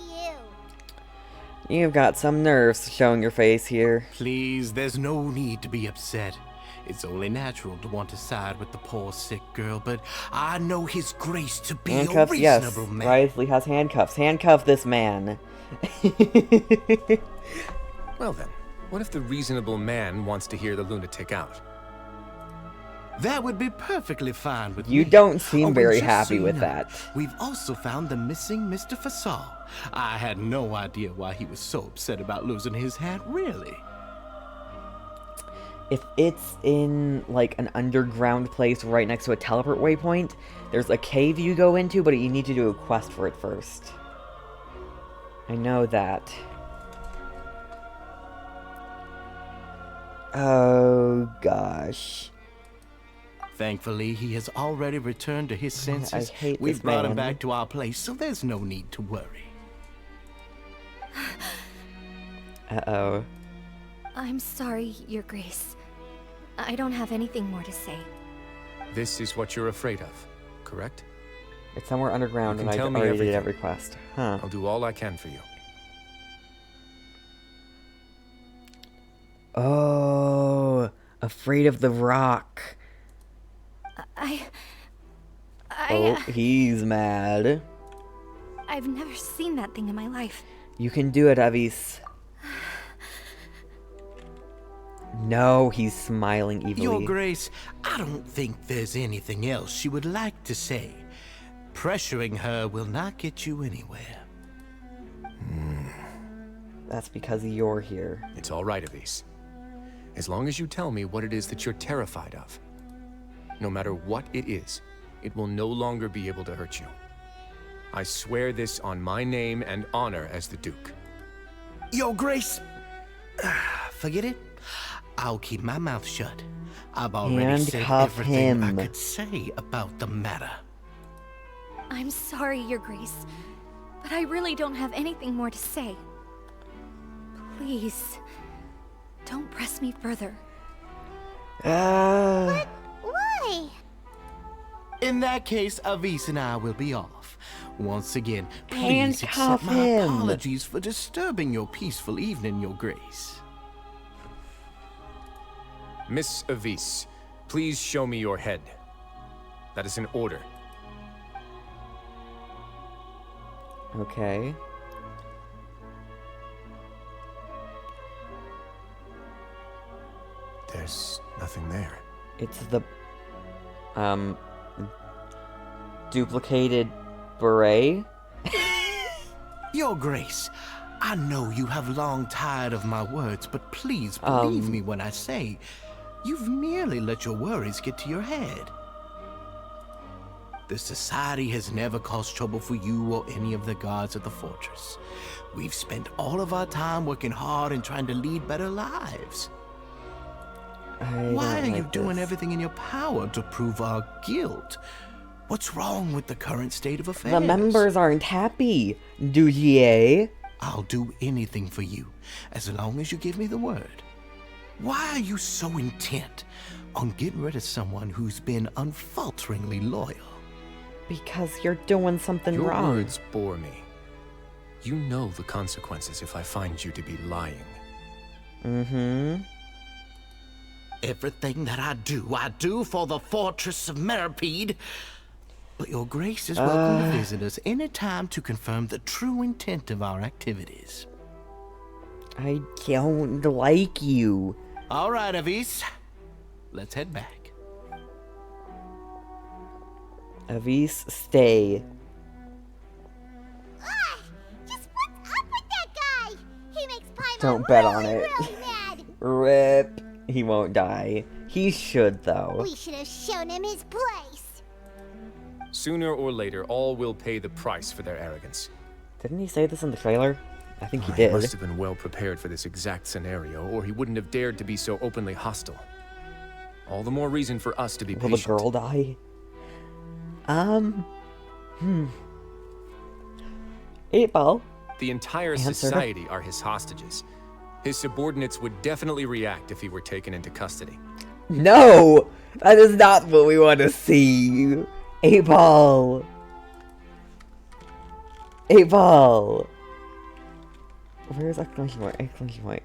you. You've got some nerves showing your face here. Please, there's no need to be upset. It's only natural to want to side with the poor sick girl, but I know His Grace to be Handcuffs, a yes. reasonable man. Wriothesley has handcuffs. Handcuff this man. Well then, what if the reasonable man wants to hear the lunatic out? That would be perfectly fine with me. You don't seem Oh, very and just happy so with you know, that. We've also found the missing Mr. Fasol. I had no idea why he was so upset about losing his hat, really. If it's in, like, an underground place right next to a teleport waypoint, there's a cave you go into, but you need to do a quest for it first. I know that. Oh, gosh. Thankfully, he has already returned to his senses. I hate We've this brought him man. back to our place, so there's no need to worry. Uh-oh. I'm sorry, Your Grace. I don't have anything more to say. This is what you're afraid of, correct? It's somewhere underground, You and can I tell me already did everything. every quest. Huh. I'll do all I can for you. Oh, afraid of the rock. Oh, he's mad. I've never seen that thing in my life. You can do it, Avis. No, he's smiling evilly. Your Grace, I don't think there's anything else she would like to say. Pressuring her will not get you anywhere. That's because you're here. It's all right, Avis. As long as you tell me what it is that you're terrified of. No matter what it is, it will no longer be able to hurt you. I swear this on my name and honor as the Duke. Your Grace, forget it. I'll keep my mouth shut. I've already said Handcuff everything I him. could say about the matter. I'm sorry, Your Grace, but I really don't have anything more to say. Please, don't press me further. Why? In that case, Avis and I will be off. Once again, please Handcuff accept my him. apologies for disturbing your peaceful evening, Your Grace. Miss Avis, please show me your head. That is an order. Okay. There's nothing there. It's the, duplicated beret? Your Grace, I know you have long tired of my words, but please believe me when I say you've merely let your worries get to your head. The Society has never caused trouble for you or any of the guards of the fortress. We've spent all of our time working hard and trying to lead better lives. Why are you doing everything in your power to prove our guilt? What's wrong with the current state of affairs? The members aren't happy, Dugier. I'll do anything for you, as long as you give me the word. Why are you so intent on getting rid of someone who's been unfalteringly loyal? Because you're doing something Your wrong. words bore me. You know the consequences if I find you to be lying. Mm-hmm. Everything that I do for the Fortress of Meripede. But your Grace is welcome to visit us any time to confirm the true intent of our activities. I don't like you. All right, Avis. Let's head back. Avis, stay. Just what's up with that guy? He makes Paimon Don't bet on really, it. really mad. Rip. He won't die. He should, though. We should have shown him his place. Sooner or later, all will pay the price for their arrogance. Didn't he say this in the trailer? I think he He did. must have been well prepared for this exact scenario, or he wouldn't have dared to be so openly hostile. All the more reason for us to be Will patient. the girl die? 8-Ball. The entire Answer. society are his hostages. His subordinates would definitely react if he were taken into custody. No! That is not what we want to see. 8-Ball. 8-Ball. Where's exclamation point? Exclamation point.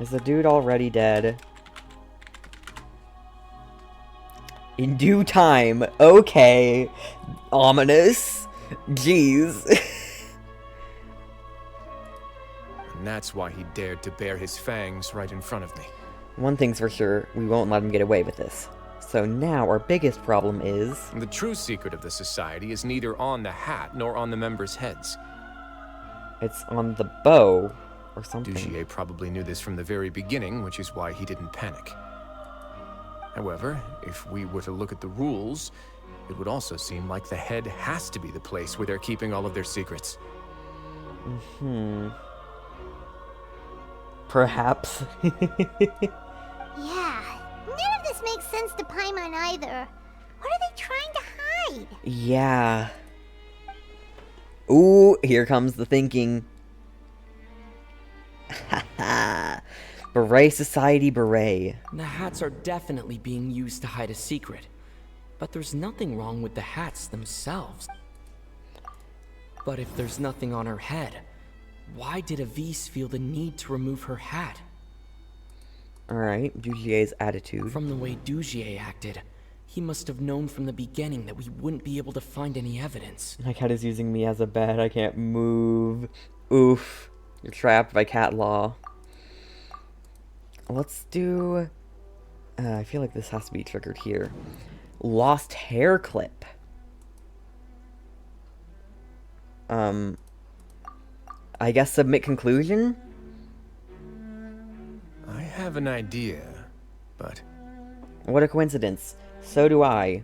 Is the dude already dead? In due time. Okay. Ominous. Jeez. And that's why he dared to bare his fangs right in front of me. One thing's for sure, we won't let him get away with this. So now our biggest problem is... The true secret of the society is neither on the hat nor on the members' heads. It's on the bow, or something. Dugier probably knew this from the very beginning, which is why he didn't panic. However, if we were to look at the rules, it would also seem like the head has to be the place where they're keeping all of their secrets. Perhaps. Yeah, none of this makes sense to Paimon either. What are they trying to hide? Yeah. Ooh, here comes the thinking. Haha. Beret Society Beret. The hats are definitely being used to hide a secret. But there's nothing wrong with the hats themselves. But if there's nothing on her head, why did Avise feel the need to remove her hat? Alright, Dugier's attitude. From the way Dugier acted, he must have known from the beginning that we wouldn't be able to find any evidence. My cat is using me as a bed. I can't move. Oof. You're trapped by cat law. Let's do... I feel like this has to be triggered here. Lost hair clip. I guess submit conclusion? I have an idea, but... What a coincidence. So do I.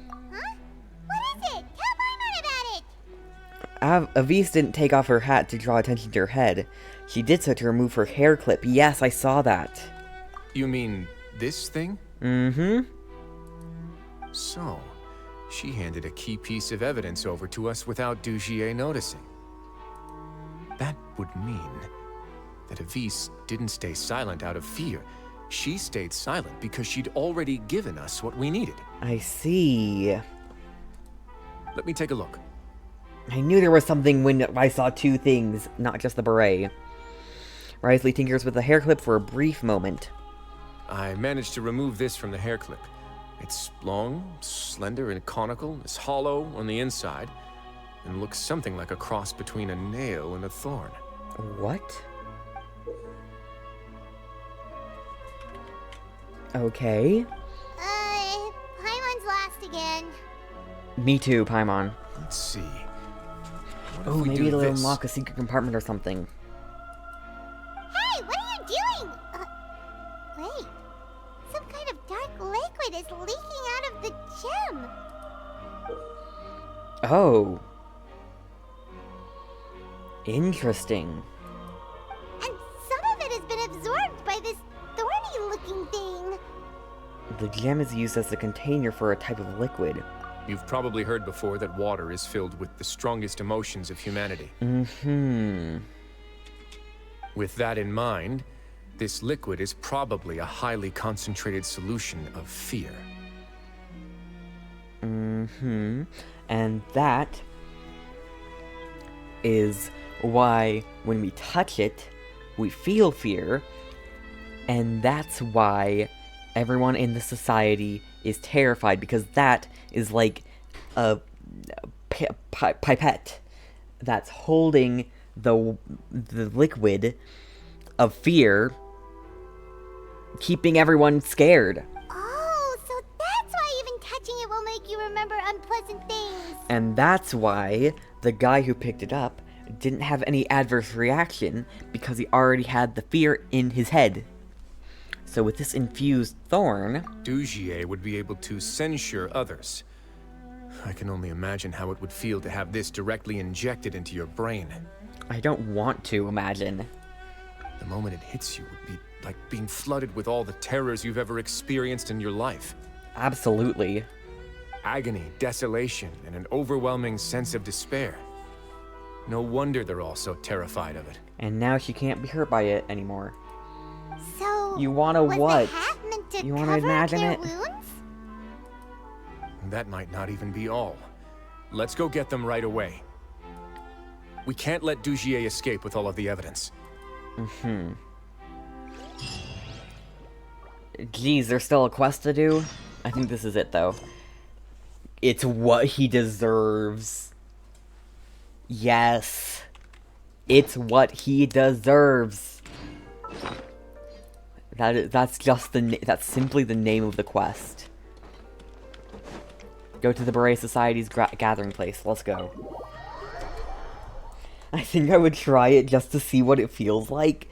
Huh? What is it? Tell Paimon about it! Avise didn't take off her hat to draw attention to her head. She did so to remove her hair clip. Yes, I saw that. You mean this thing? Mm-hmm. So, she handed a key piece of evidence over to us without Dugier noticing. That would mean that Avise didn't stay silent out of fear. She stayed silent because she'd already given us what we needed. I see. Let me take a look. I knew there was something when I saw two things, not just the beret. Wriothesley tinkers with the hair clip for a brief moment. I managed to remove this from the hair clip. It's long, slender, and conical, it's hollow on the inside, and looks something like a cross between a nail and a thorn. What? Okay. Paimon's lost again. Me too, Paimon. Let's see. Oh, maybe it'll unlock a secret compartment or something. Hey, what are you doing? Wait. Some kind of dark liquid is leaking out of the gem. Oh. Interesting. And some of it has been absorbed by this thorny-looking thing. The gem is used as a container for a type of liquid. You've probably heard before that water is filled with the strongest emotions of humanity. Mm-hmm. With that in mind, this liquid is probably a highly concentrated solution of fear. Mm-hmm. And that is why when we touch it, we feel fear. And that's why everyone in the society is terrified, because that is like a pipette that's holding the liquid of fear, keeping everyone scared. Oh, so that's why even touching it will make you remember unpleasant things. And that's why the guy who picked it up didn't have any adverse reaction, because he already had the fear in his head. So with this infused thorn... Dugier would be able to censure others. I can only imagine how it would feel to have this directly injected into your brain. I don't want to imagine. The moment it hits you would be like being flooded with all the terrors you've ever experienced in your life. Absolutely. Agony, desolation, and an overwhelming sense of despair. No wonder they're all so terrified of it. And now she can't be hurt by it anymore. So, you wanna was what? The hat meant to you wanna cover imagine their it? wounds? That might not even be all. Let's go get them right away. We can't let Dugier escape with all of the evidence. Mm-hmm. Geez, there's still a quest to do? I think this is it, though. It's what he deserves. Yes. It's what he deserves. That's simply the name of the quest. Go to the Beret Society's gathering place. Let's go. I think I would try it just to see what it feels like.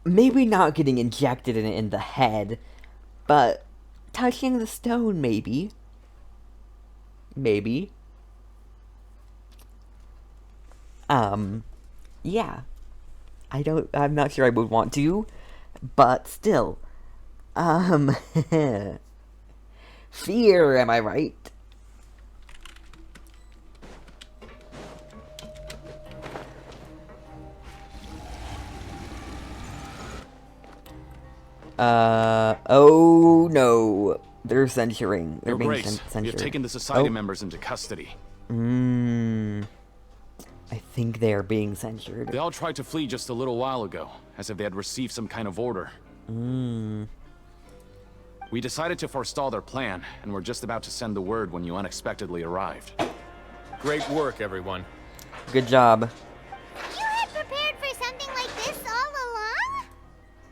Maybe not getting injected in the head, but touching the stone, maybe. Maybe. Yeah. I'm not sure I would want to, but still. Fear, am I right? Oh no. They're censuring. They're Your being Grace, we censored. have taken the Society Oh. members into custody. I think they are being censured. They all tried to flee just a little while ago, as if they had received some kind of order. We decided to forestall their plan, and were just about to send the word when you unexpectedly arrived. Great work, everyone. Good job. You had prepared for something like this all along?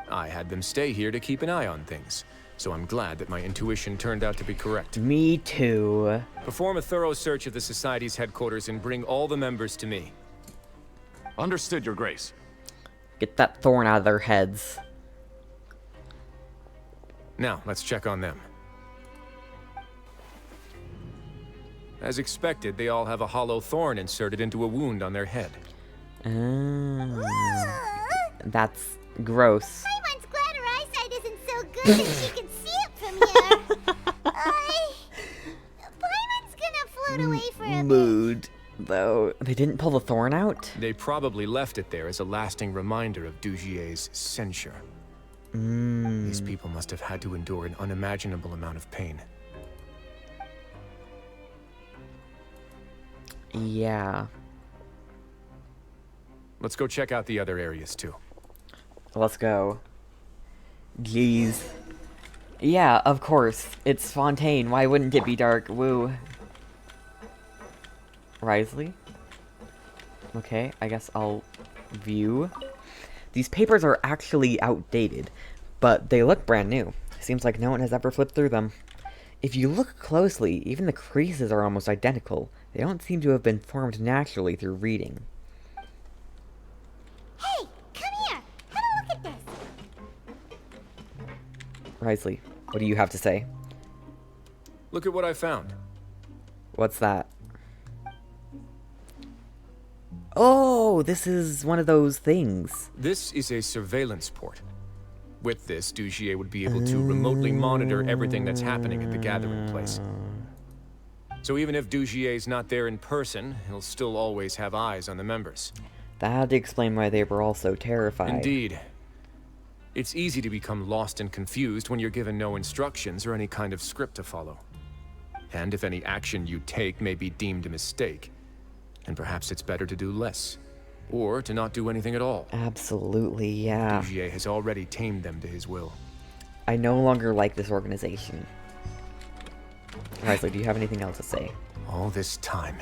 I had them stay here to keep an eye on things, so I'm glad that my intuition turned out to be correct. Me too. Perform a thorough search of the Society's headquarters and bring all the members to me. Understood, Your Grace. Get that thorn out of their heads. Now, let's check on them. As expected, they all have a hollow thorn inserted into a wound on their head. That's gross. Paimon's glad her eyesight isn't so good that she can see it from here. Paimon's gonna float away for a bit. Mood, though. They didn't pull the thorn out? They probably left it there as a lasting reminder of Dugier's censure. These people must have had to endure an unimaginable amount of pain. Yeah. Let's go check out the other areas too. Let's go. Jeez. Yeah, of course. It's Fontaine. Why wouldn't it be dark? Woo. Wriothesley? Okay, I guess I'll view. These papers are actually outdated, but they look brand new. Seems like no one has ever flipped through them. If you look closely, even the creases are almost identical. They don't seem to have been formed naturally through reading. Hey, come here. Have a look at this. Wriothesley, what do you have to say? Look at what I found. What's that? Oh, this is one of those things. This is a surveillance port. With this, Dugier would be able to remotely monitor everything that's happening at the gathering place. So even if Dugier's not there in person, he'll still always have eyes on the members. That'd explain why they were all so terrified. Indeed. It's easy to become lost and confused when you're given no instructions or any kind of script to follow. And if any action you take may be deemed a mistake, then perhaps it's better to do less. Or to not do anything at all. Absolutely, yeah. Dugier has already tamed them to his will. I no longer like this organization. Wriothesley, do you have anything else to say? All this time,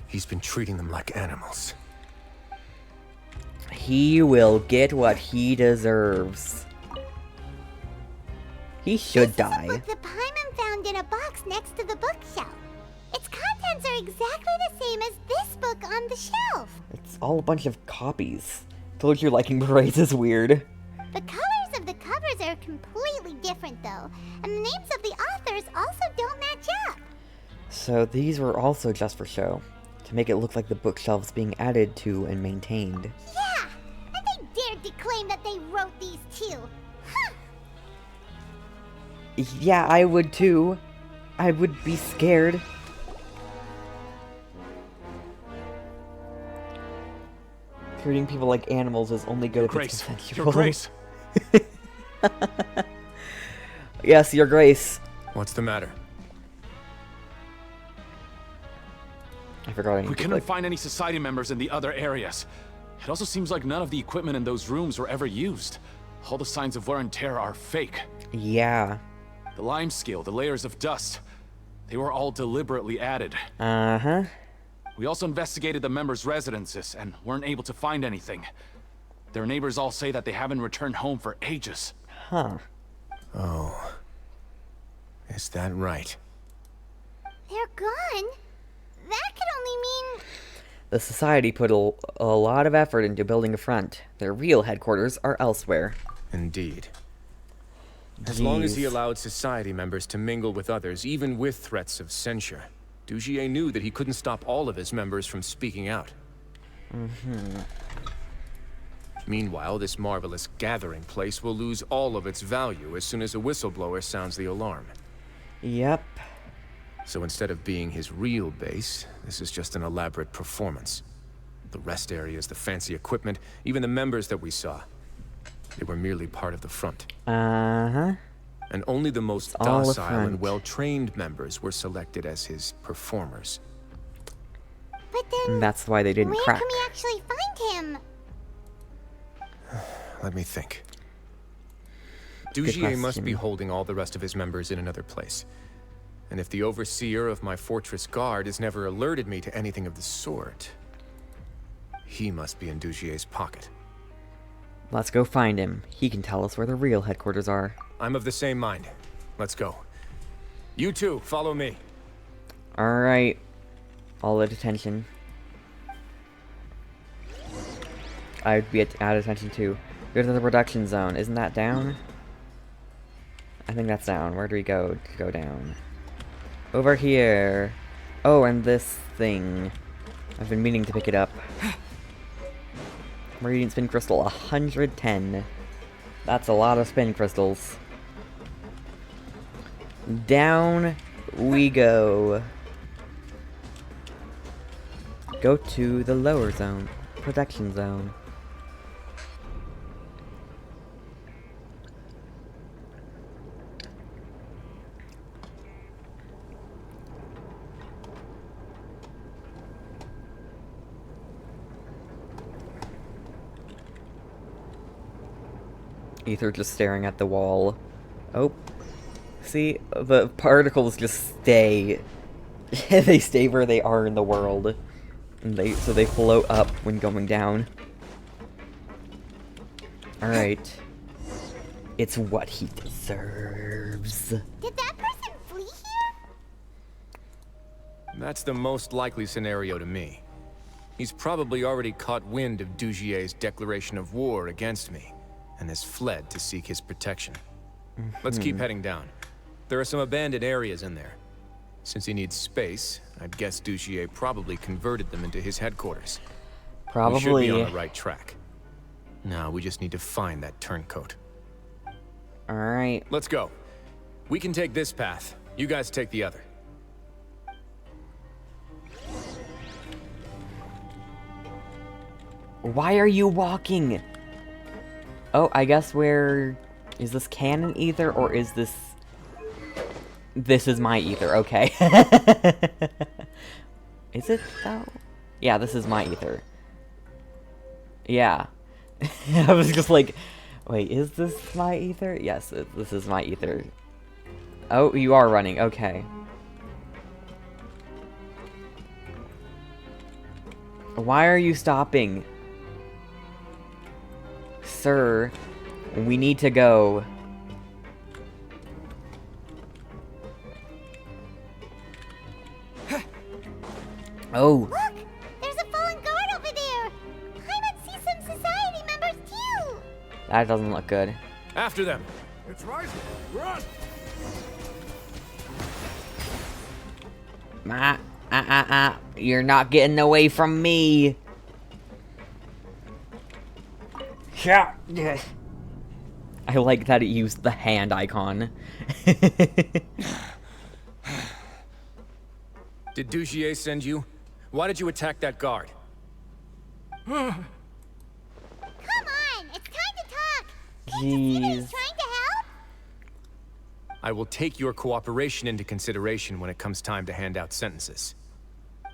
he's been treating them like animals. He will get what he deserves. He should die. This is a book that Paimon found in a box next to the bookshelf. Its contents are exactly the same as this book on the shelf. It's all a bunch of copies. Told you liking berets is weird. The colors of the covers are completely different though, and the names of the authors also don't match up. So these were also just for show, to make it look like the bookshelf's being added to and maintained. Yeah, and they dared to claim that they wrote these too. Huh. Yeah, I would too. I would be scared. Treating people like animals is only good if it's consensual. Your Grace. Yes, Your Grace. What's the matter? I forgot We couldn't find any Society members in the other areas. It also seems like none of the equipment in those rooms were ever used. All the signs of wear and tear are fake. Yeah. The lime scale, the layers of dust, they were all deliberately added. Uh-huh. We also investigated the members' residences and weren't able to find anything. Their neighbors all say that they haven't returned home for ages. Huh. Oh. Is that right? They're gone? That could only mean... The Society put a lot of effort into building a front. Their real headquarters are elsewhere. Indeed. As long as he Jeez. allowed Society members to mingle with others, even with threats of censure, Dugier knew that he couldn't stop all of his members from speaking out. Meanwhile, this marvelous gathering place will lose all of its value as soon as a whistleblower sounds the alarm. Yep. So instead of being his real base, this is just an elaborate performance. The rest areas, the fancy equipment, even the members that we saw. They were merely part of the front. Uh-huh. And only the most all the docile and front. well-trained members were selected as his performers. But then, And that's why they didn't where crack. can we actually find him? Let me think. Good Dugier must be question. holding all the rest of his members in another place. And if the overseer of my fortress guard has never alerted me to anything of the sort, he must be in Dugier's pocket. Let's go find him. He can tell us where the real headquarters are. I'm of the same mind. Let's go. You two, follow me. Alright. All at attention. I'd be at attention too. Go to the production zone. Isn't that down? I think that's down. Where do we go to go down? Over here. Oh, and this thing. I've been meaning to pick it up. Radiant spin crystal, 110. That's a lot of spin crystals. Down we go. Go to the lower zone. Production zone. Ether just staring at the wall. Oh. See, the particles just stay. They stay where they are in the world. And so they float up when going down. Alright. It's what he deserves. Did that person flee here? That's the most likely scenario to me. He's probably already caught wind of Dugier's declaration of war against me, and has fled to seek his protection. Let's keep heading down. There are some abandoned areas in there. Since he needs space, I'd guess Dugier probably converted them into his headquarters. Probably. We should be on the right track. Now we just need to find that turncoat. Alright. Let's go. We can take this path. You guys take the other. Why are you walking? Oh, I guess where... Is this canon ether, or is this... This is my ether, okay. Is it, though? Yeah, this is my ether. Yeah. I was just like, wait, is this my ether? Yes, this is my ether. Oh, you are running, okay. Why are you stopping? Sir, we need to go. Oh. Look! There's a fallen guard over there! I would see some society members too! That doesn't look good. After them! It's rising! Run! You're not getting away from me! Yeah. I like that it used the hand icon. Did Dugier send you? Why did you attack that guard? Come on! It's time to talk! Jeez. Trying to help? I will take your cooperation into consideration when it comes time to hand out sentences.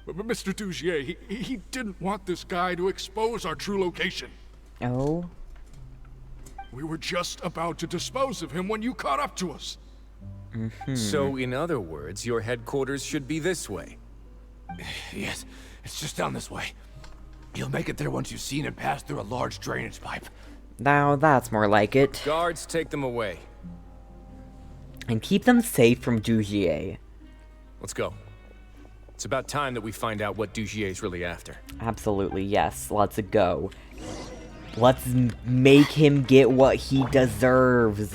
But Mr. Dugier, he didn't want this guy to expose our true location. Oh? We were just about to dispose of him when you caught up to us. So, in other words, your headquarters should be this way. Yes, it's just down this way. You'll make it there once you've seen it pass through a large drainage pipe. Now that's more like it. Guards, take them away. And keep them safe from Dugier. Let's go. It's about time that we find out what Dugier's really after. Absolutely, yes. Let's go. Let's make him get what he deserves.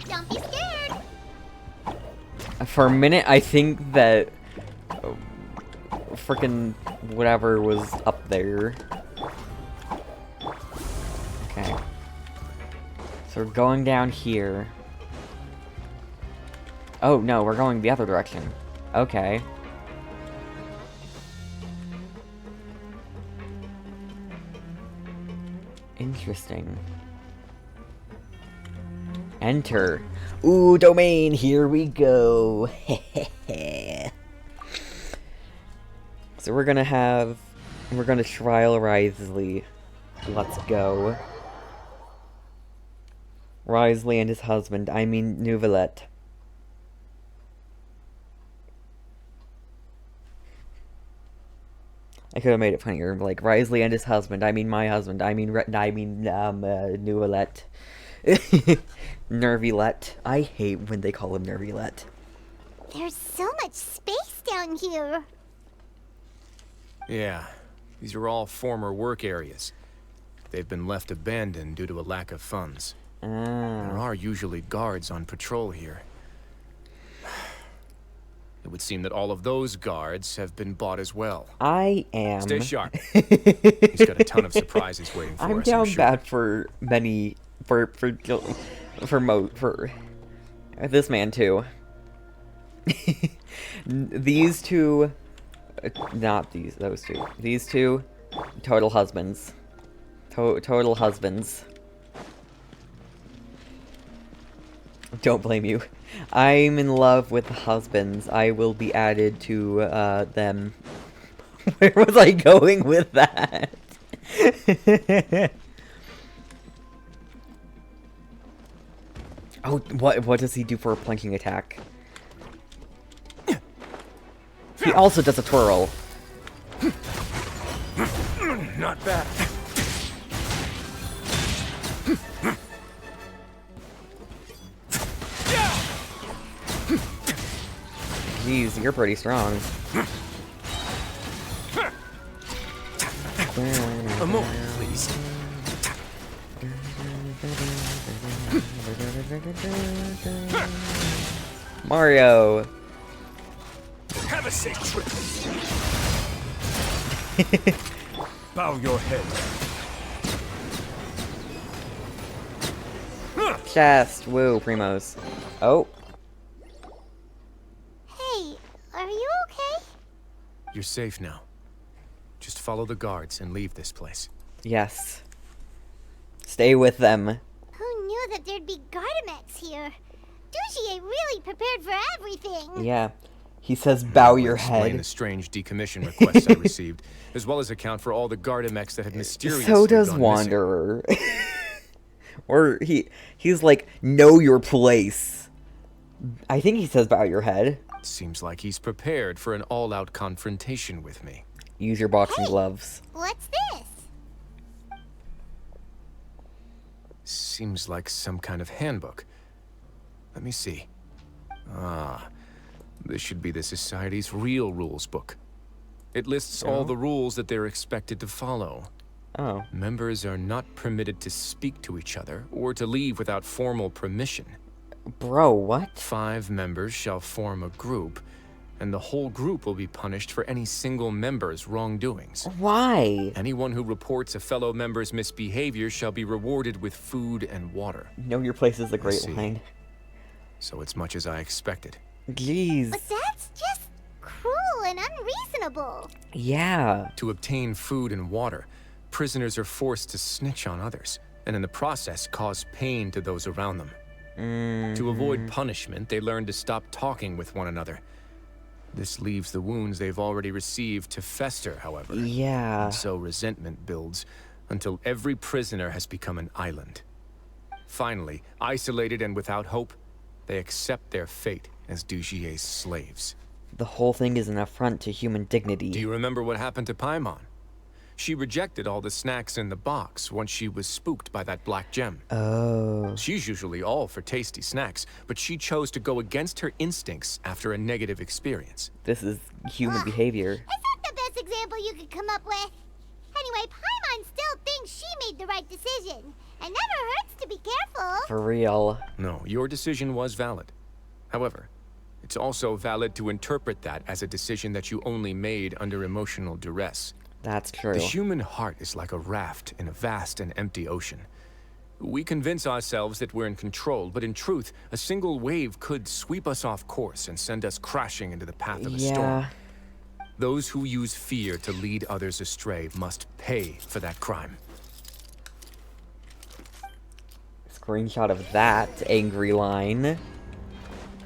Don't be scared! For a minute, I think that frickin' whatever was up there. Okay. So we're going down here. Oh, no, we're going the other direction. Okay. Interesting. Enter. Ooh, domain, here we go. So we're gonna trial Wriothesley. Let's go. Wriothesley and his husband, I mean Nouvelette. I could have made it funnier, like Wriothesley and his husband, I mean my husband, I mean Nouvelette. Nervilette. I hate when they call him Nervilette. There's so much space down here. Yeah, these are all former work areas. They've been left abandoned due to a lack of funds. There are usually guards on patrol here. It would seem that all of those guards have been bought as well. I am. Stay sharp. He's got a ton of surprises waiting for us. I'm down sure. bad for many for this man too. These two, not those two. These two, total husbands. Total husbands. Don't blame you. I'm in love with the husbands. I will be added to them. Where was I going with that? Oh, what does he do for a planking attack? He also does a twirl. Not bad. Jeez, you're pretty strong. A moment, please. Mario. Have a safe trip. Bow your head. Chest. Woo, Primos. Oh. Hey, are you okay? You're safe now. Just follow the guards and leave this place. Yes. Stay with them. Who knew that there'd be Gardamex here? Dugier really prepared for everything. Yeah. He says bow your Explain head. the strange decommission requests I received, as well as account for all the Gardamex that had mysteriously So does gone Wanderer. Or he's like, know your place. I think he says bow your head. Seems like he's prepared for an all-out confrontation with me. Use your boxing gloves. What's this? Seems like some kind of handbook. Let me see. Ah, this should be the Society's real rules book. It lists all the rules that they're expected to follow. Oh. Members are not permitted to speak to each other or to leave without formal permission. Bro, what? 5 members shall form a group, and the whole group will be punished for any single member's wrongdoings. Why? Anyone who reports a fellow member's misbehavior shall be rewarded with food and water. Know your place is a great line. So it's much as I expected. Jeez. But that's just cruel and unreasonable. Yeah. To obtain food and water, prisoners are forced to snitch on others, and in the process cause pain to those around them. To avoid punishment, they learn to stop talking with one another. This leaves the wounds they've already received to fester, however. Yeah. And so resentment builds until every prisoner has become an island. Finally, isolated and without hope, they accept their fate as Dugier's slaves. The whole thing is an affront to human dignity. Do you remember what happened to Paimon? She rejected all the snacks in the box once she was spooked by that black gem. Oh. She's usually all for tasty snacks, but she chose to go against her instincts after a negative experience. This is human behavior. Is that the best example you could come up with? Anyway, Paimon still thinks she made the right decision. It never hurts to be careful. For real. No, your decision was valid. However, it's also valid to interpret that as a decision that you only made under emotional duress. That's true. The human heart is like a raft in a vast and empty ocean. We convince ourselves that we're in control, but in truth, a single wave could sweep us off course and send us crashing into the path of a storm. Those who use fear to lead others astray must pay for that crime. Screenshot of that angry line.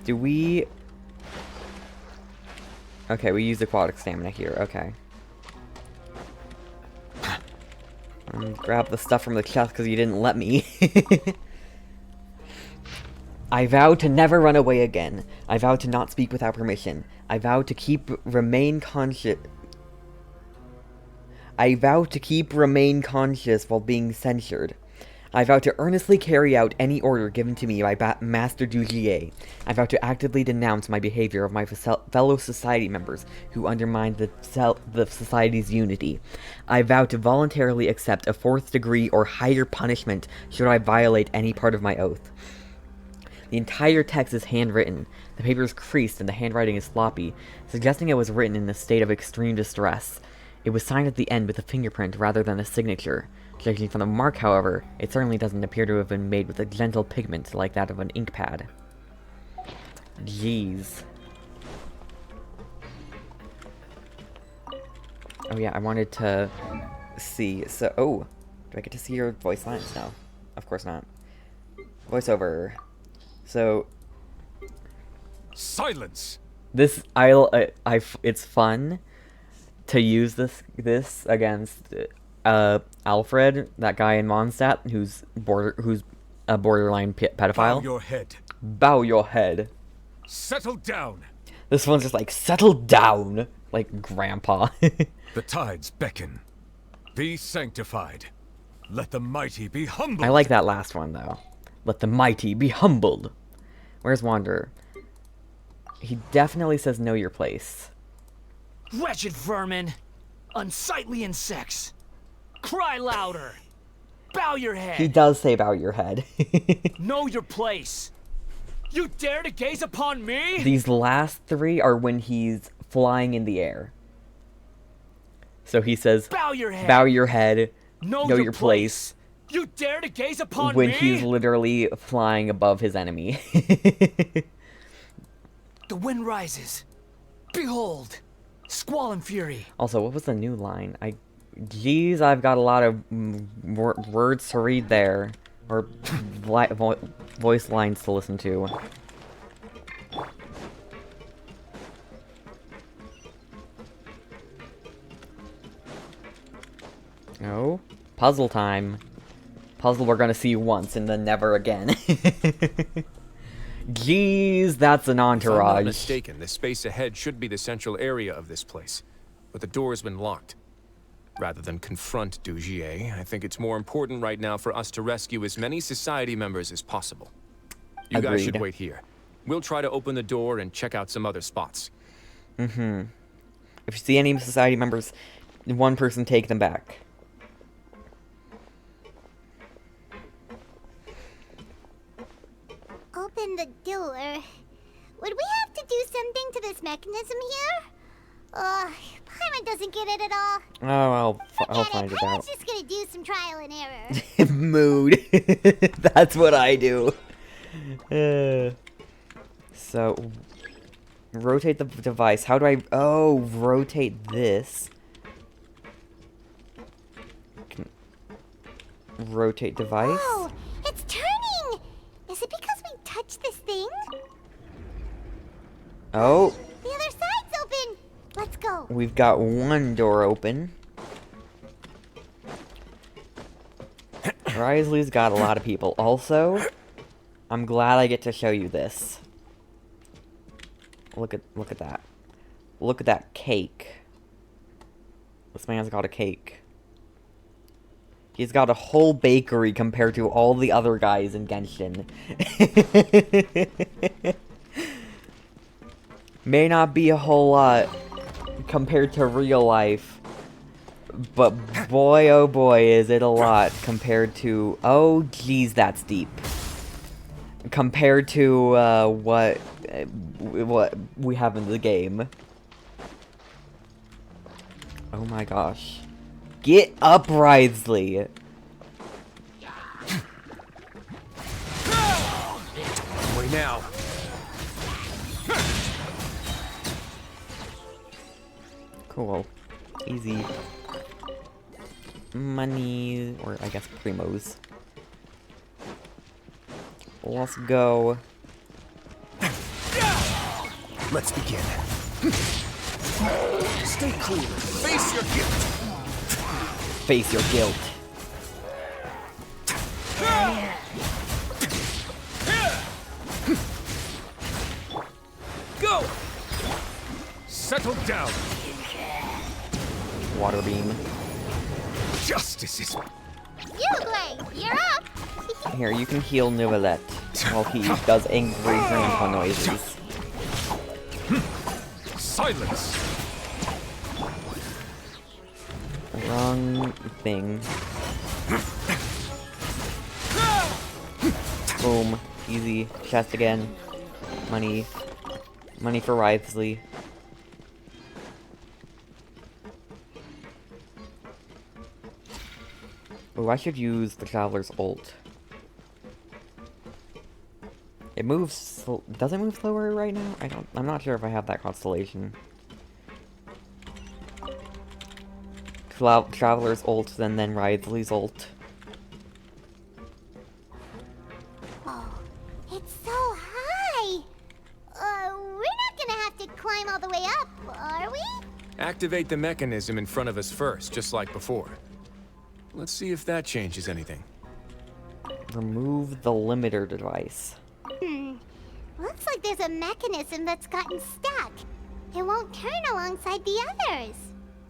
Do we... Okay, we use aquatic stamina here, okay. Grab the stuff from the chest because you didn't let me. I vow to never run away again. I vow to not speak without permission. I vow to remain conscious while being censured. I vow to earnestly carry out any order given to me by Master Dugier. I vow to actively denounce my behavior of my fellow society members who undermine the society's unity. I vow to voluntarily accept a 4th degree or higher punishment should I violate any part of my oath. The entire text is handwritten. The paper is creased and the handwriting is sloppy, suggesting it was written in a state of extreme distress. It was signed at the end with a fingerprint rather than a signature. Judging from the mark, however, it certainly doesn't appear to have been made with a gentle pigment like that of an ink pad. Jeez. Oh yeah, I wanted to see, so, oh, do I get to see your voice lines? No, of course not. Voiceover. So... Silence! This, it's fun to use this against, Alfred, that guy in Mondstadt, who's a borderline pedophile. Bow your head. Bow your head. Settle down. This one's just like, settle down, like grandpa. The tides beckon. Be sanctified. Let the mighty be humbled. I like that last one though. Let the mighty be humbled. Where's Wanderer? He definitely says know your place. Wretched vermin! Unsightly insects! Cry louder! Bow your head! He does say bow your head. Know your place! You dare to gaze upon me? These last 3 are when he's flying in the air. So he says, bow your head, know your place. You dare to gaze upon when me? he's literally flying above his enemy. The wind rises. Behold, squall and fury. Also, what was the new line? Geez, I've got a lot of words to read there. Or voice lines to listen to. Oh, puzzle time. Puzzle we're gonna see once and then never again. Jeez, that's an entourage. If I'm not mistaken, the space ahead should be the central area of this place, but the door has been locked. Rather than confront Dugier, I think it's more important right now for us to rescue as many society members as possible. You guys should wait here. We'll try to open the door and check out some other spots. If you see any society members, one person take them back. Open the door. Would we have to do something to this mechanism here? Paimon doesn't get it at all. Oh, I'll find it out. Paimon's just gonna do some trial and error. Mood. That's what I do. So, rotate the device. How do I... Oh, rotate this. Rotate device. Oh, it's turning! Is it because we touched this thing? Oh. The other side's open! Let's go. We've got one door open. Wriothesley's got a lot of people. Also, I'm glad I get to show you this. Look at that. Look at that cake. This man's got a cake. He's got a whole bakery compared to all the other guys in Genshin. May not be a whole lot compared to real life, but boy oh boy is it a lot compared to... Oh geez, that's deep. Compared to what we have in the game. Oh my gosh. Get up, Wriothesley! now. Cool. Easy. Money, or I guess primos. Let's go. Let's begin. Stay cool. Face your guilt. Face your guilt. Go! Settle down. Water beam. Justice is... You're up! Here, you can heal Novelette while he does angry grandpa noises. Silence! Wrong thing. Boom. Easy. Chest again. Money. Money for Wriothesley. Oh, I should use the Traveler's ult. It moves... Does it move slower right now? I'm not sure if I have that constellation. Traveler's ult, and then Wriothesley's ult. Oh, it's so high! We're not gonna have to climb all the way up, are we? Activate the mechanism in front of us first, just like before. Let's see if that changes anything. Remove the limiter device. Looks like there's a mechanism that's gotten stuck. It won't turn alongside the others.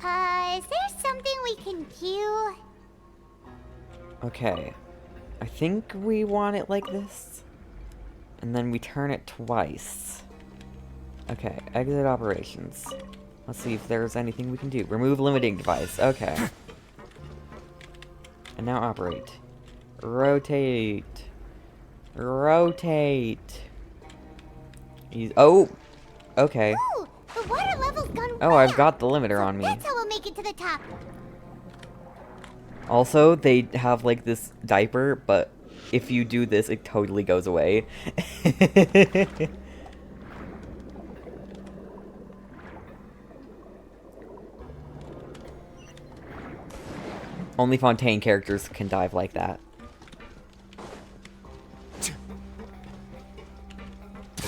Is there something we can do? Okay. I think we want it like this. And then we turn it twice. Okay, exit operations. Let's see if there's anything we can do. Remove limiting device. Okay. And now operate. Rotate. Rotate. Oh! Okay. Ooh, the water level's gone Oh, way I've got the up. limiter on me. That's how we'll make it to the top. Also, they have like this diaper, but if you do this, it totally goes away. Only Fontaine characters can dive like that.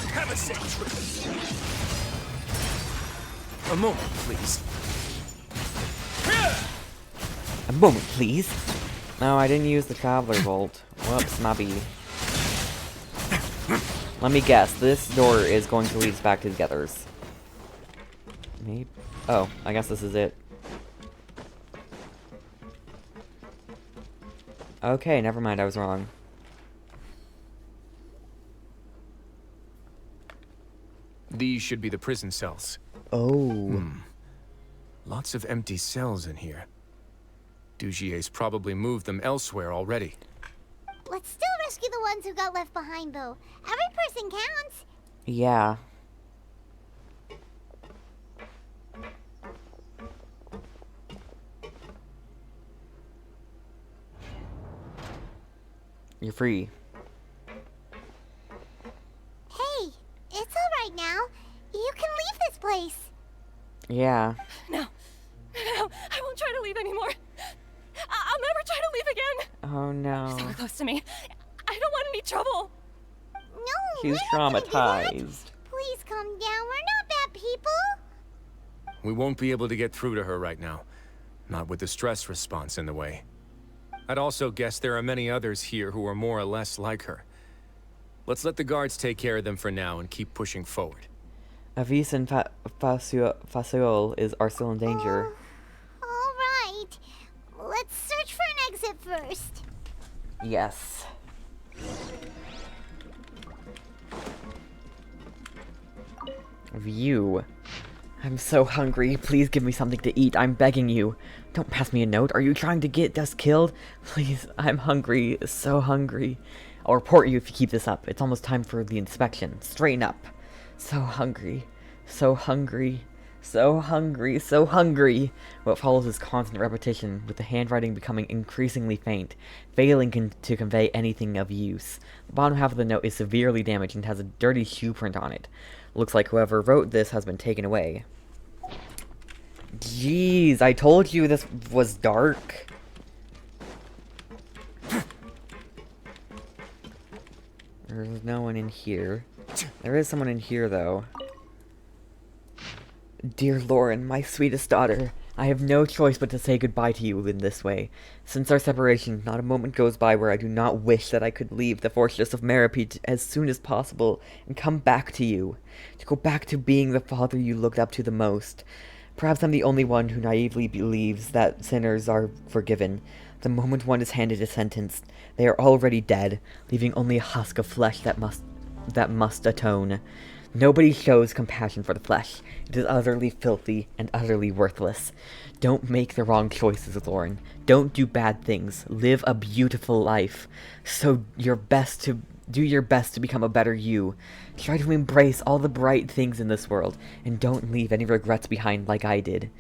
Have a safe trip. A moment, please. A moment, please. No, I didn't use the Traveler's Vault. Whoops, snobby. Let me guess, this door is going to lead us back to the Gethers. Maybe. Oh, I guess this is it. Okay, never mind, I was wrong. These should be the prison cells. Oh. Lots of empty cells in here. Dugier's probably moved them elsewhere already. Let's still rescue the ones who got left behind, though. Every person counts. Yeah. You're free. Hey, it's alright now. You can leave this place. Yeah. No, I won't try to leave anymore. I'll never try to leave again. Oh no. So close to me. I don't want any trouble. No, She's we're not gonna do that. traumatized. Please calm down. We're not bad people. We won't be able to get through to her right now. Not with the stress response in the way. I'd also guess there are many others here who are more or less like her. Let's let the guards take care of them for now and keep pushing forward. Avis and Faciol are still in danger. Alright. Let's search for an exit first. Yes. View. I'm so hungry. Please give me something to eat. I'm begging you. Don't pass me a note. Are you trying to get us killed? Please, I'm hungry. So hungry. I'll report you if you keep this up. It's almost time for the inspection. Straighten up. So hungry. So hungry. So hungry, so hungry. What follows is constant repetition, with the handwriting becoming increasingly faint, failing to convey anything of use. The bottom half of the note is severely damaged and has a dirty shoe print on it. Looks like whoever wrote this has been taken away. Jeez, I told you this was dark. There's no one in here. There is someone in here, though. Dear Lauren, my sweetest daughter, I have no choice but to say goodbye to you in this way. Since our separation, not a moment goes by where I do not wish that I could leave the fortress of Meripede as soon as possible and come back to you. To go back to being the father you looked up to the most. Perhaps I'm the only one who naively believes that sinners are forgiven. The moment one is handed a sentence, they are already dead, leaving only a husk of flesh that must atone. Nobody shows compassion for the flesh. It is utterly filthy and utterly worthless. Don't make the wrong choices, Lauren. Don't do bad things. Live a beautiful life. Do your best to become a better you. Try to embrace all the bright things in this world, and don't leave any regrets behind like I did.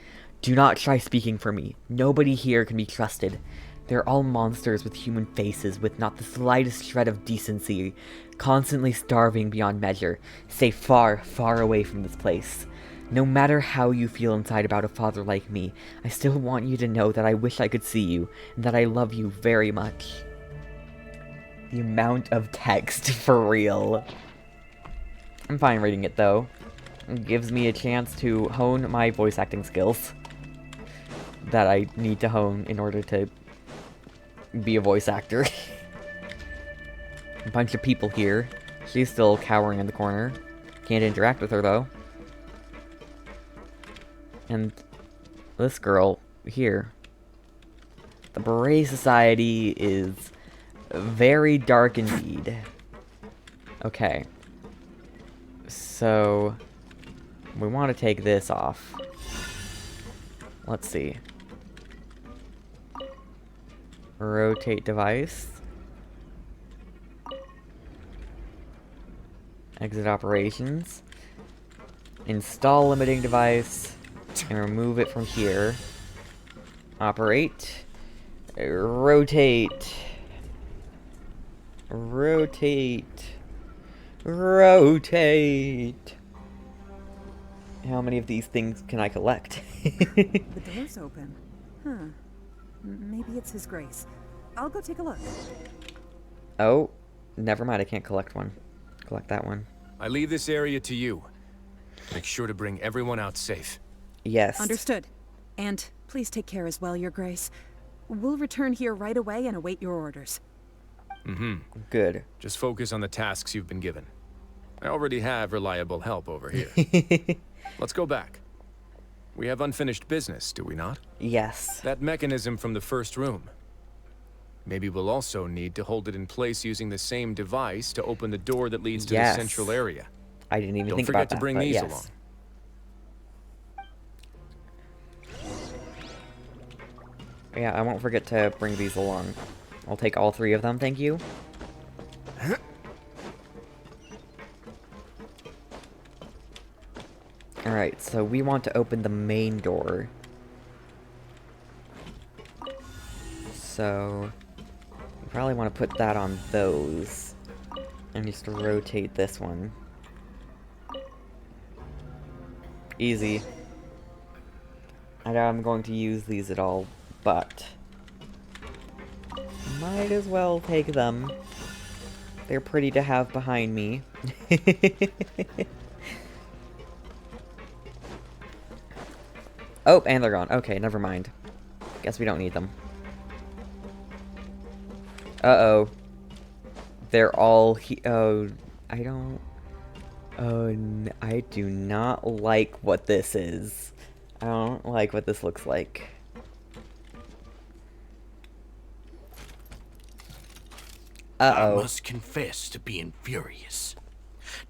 Do not try speaking for me. Nobody here can be trusted. They're all monsters with human faces, with not the slightest shred of decency, constantly starving beyond measure. Stay far, far away from this place. No matter how you feel inside about a father like me, I still want you to know that I wish I could see you, and that I love you very much. The amount of text, for real. I'm fine reading it, though. It gives me a chance to hone my voice acting skills that I need to hone in order to be a voice actor. A bunch of people here. She's still cowering in the corner. Can't interact with her, though. And this girl here. The Beret Society is very dark indeed. Okay. So we want to take this off. Let's see. Rotate device. Exit operations. Install limiting device. And remove it from here. Operate. Rotate. Rotate. Rotate. How many of these things can I collect? The door's open. Huh. Maybe it's His Grace. I'll go take a look. Oh, never mind. I can't collect one. Collect that one. I leave this area to you. Make sure to bring everyone out safe. Yes. Understood. And please take care as well, Your Grace. We'll return here right away and await your orders. Mm-hmm. Good. Just focus on the tasks you've been given. I already have reliable help over here. Let's go back. We have unfinished business, do we not? Yes. That mechanism from the first room. Maybe we'll also need to hold it in place using the same device to open the door that leads to the central area. I didn't even Don't think forget about to that, bring but these yes. along. Yeah, I won't forget to bring these along. I'll take all 3 of them, thank you. Alright, so we want to open the main door. So we probably want to put that on those. And just rotate this one. Easy. I doubt I'm going to use these at all, but might as well take them. They're pretty to have behind me. Oh, and they're gone. Okay, never mind. Guess we don't need them. Uh-oh. They're all oh, I don't... Oh, I do not like what this is. I don't like what this looks like. Uh-oh. I must confess to being furious.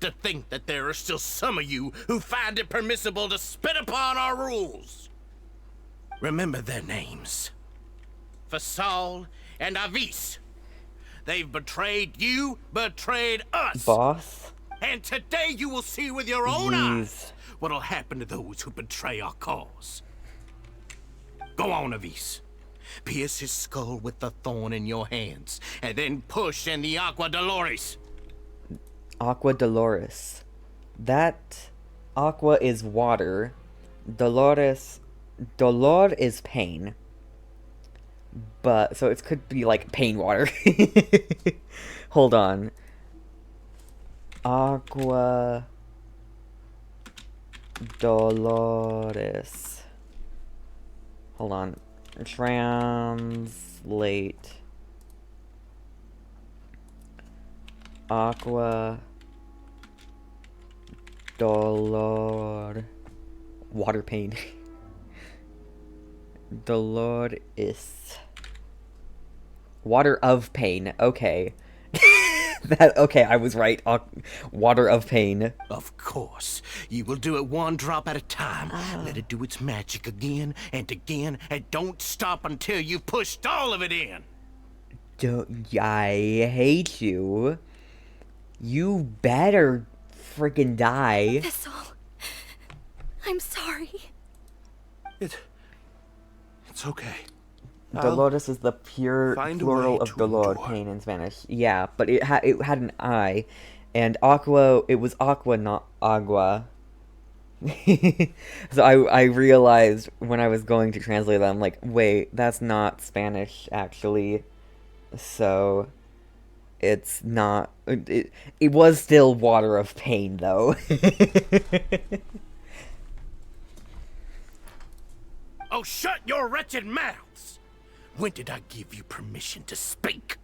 To think that there are still some of you who find it permissible to spit upon our rules. Remember their names. Fasal and Avis. They've betrayed you, betrayed us. Boss? And today you will see with your own eyes what'll happen to those who betray our cause. Go on, Avis. Pierce his skull with the thorn in your hands, and then push in the Aqua Dolores. Aqua Dolores. That aqua is water. Dolores. Dolor is pain. But, so it could be like pain water. Hold on. Aqua Dolores. Hold on. Translate. Aqua Dolor. Water pain. Dolores. Water of pain. Okay. Okay, I was right. Water of pain. Of course. You will do it one drop at a time. Let it do its magic again and again, and don't stop until you've pushed all of it in. I hate you. You better freaking die. Thistle. I'm sorry. It's okay. Dolores is the pure plural of dolor, pain in Spanish. Yeah, but it had an I, and aqua, it was aqua, not agua. So I realized when I was going to translate that, I'm like, wait, that's not Spanish, actually. So, it's not, it was still water of pain, though. Oh, shut your wretched mouths! When did I give you permission to speak?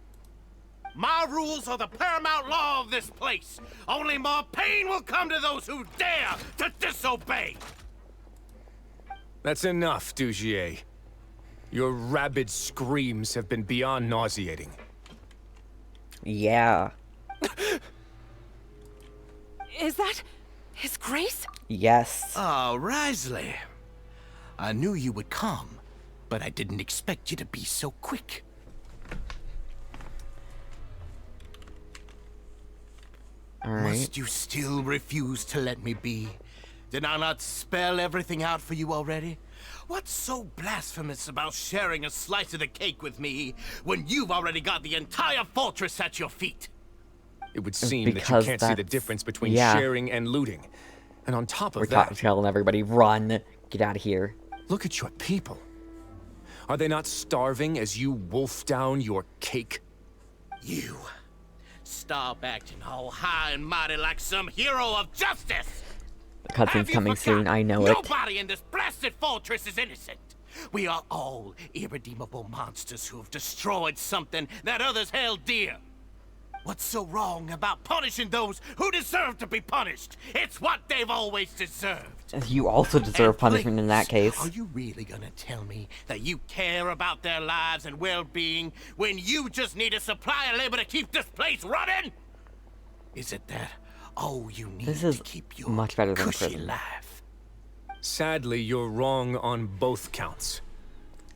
My rules are the paramount law of this place. Only more pain will come to those who dare to disobey. That's enough, Dugier. Your rabid screams have been beyond nauseating. Yeah. Is that His Grace? Yes. Oh, Wriothesley. I knew you would come, but I didn't expect you to be so quick. All right. Must you still refuse to let me be? Did I not spell everything out for you already? What's so blasphemous about sharing a slice of the cake with me when you've already got the entire fortress at your feet? It would seem that you can't see the difference between sharing and looting. And on top of that, we're telling everybody, run, get out of here. Look at your people. Are they not starving as you wolf down your cake? You. Stop acting all high and mighty like some hero of justice! The cutscene's coming soon, I know it. Nobody in this blasted fortress is innocent. We are all irredeemable monsters who have destroyed something that others held dear. What's so wrong about punishing those who deserve to be punished? It's what they've always deserved. You also deserve punishment in that case. Are you really gonna tell me that you care about their lives and well-being when you just need a supply of labor to keep this place running? Is it that all you need to keep your much better than cushy prison. life? Sadly, you're wrong on both counts.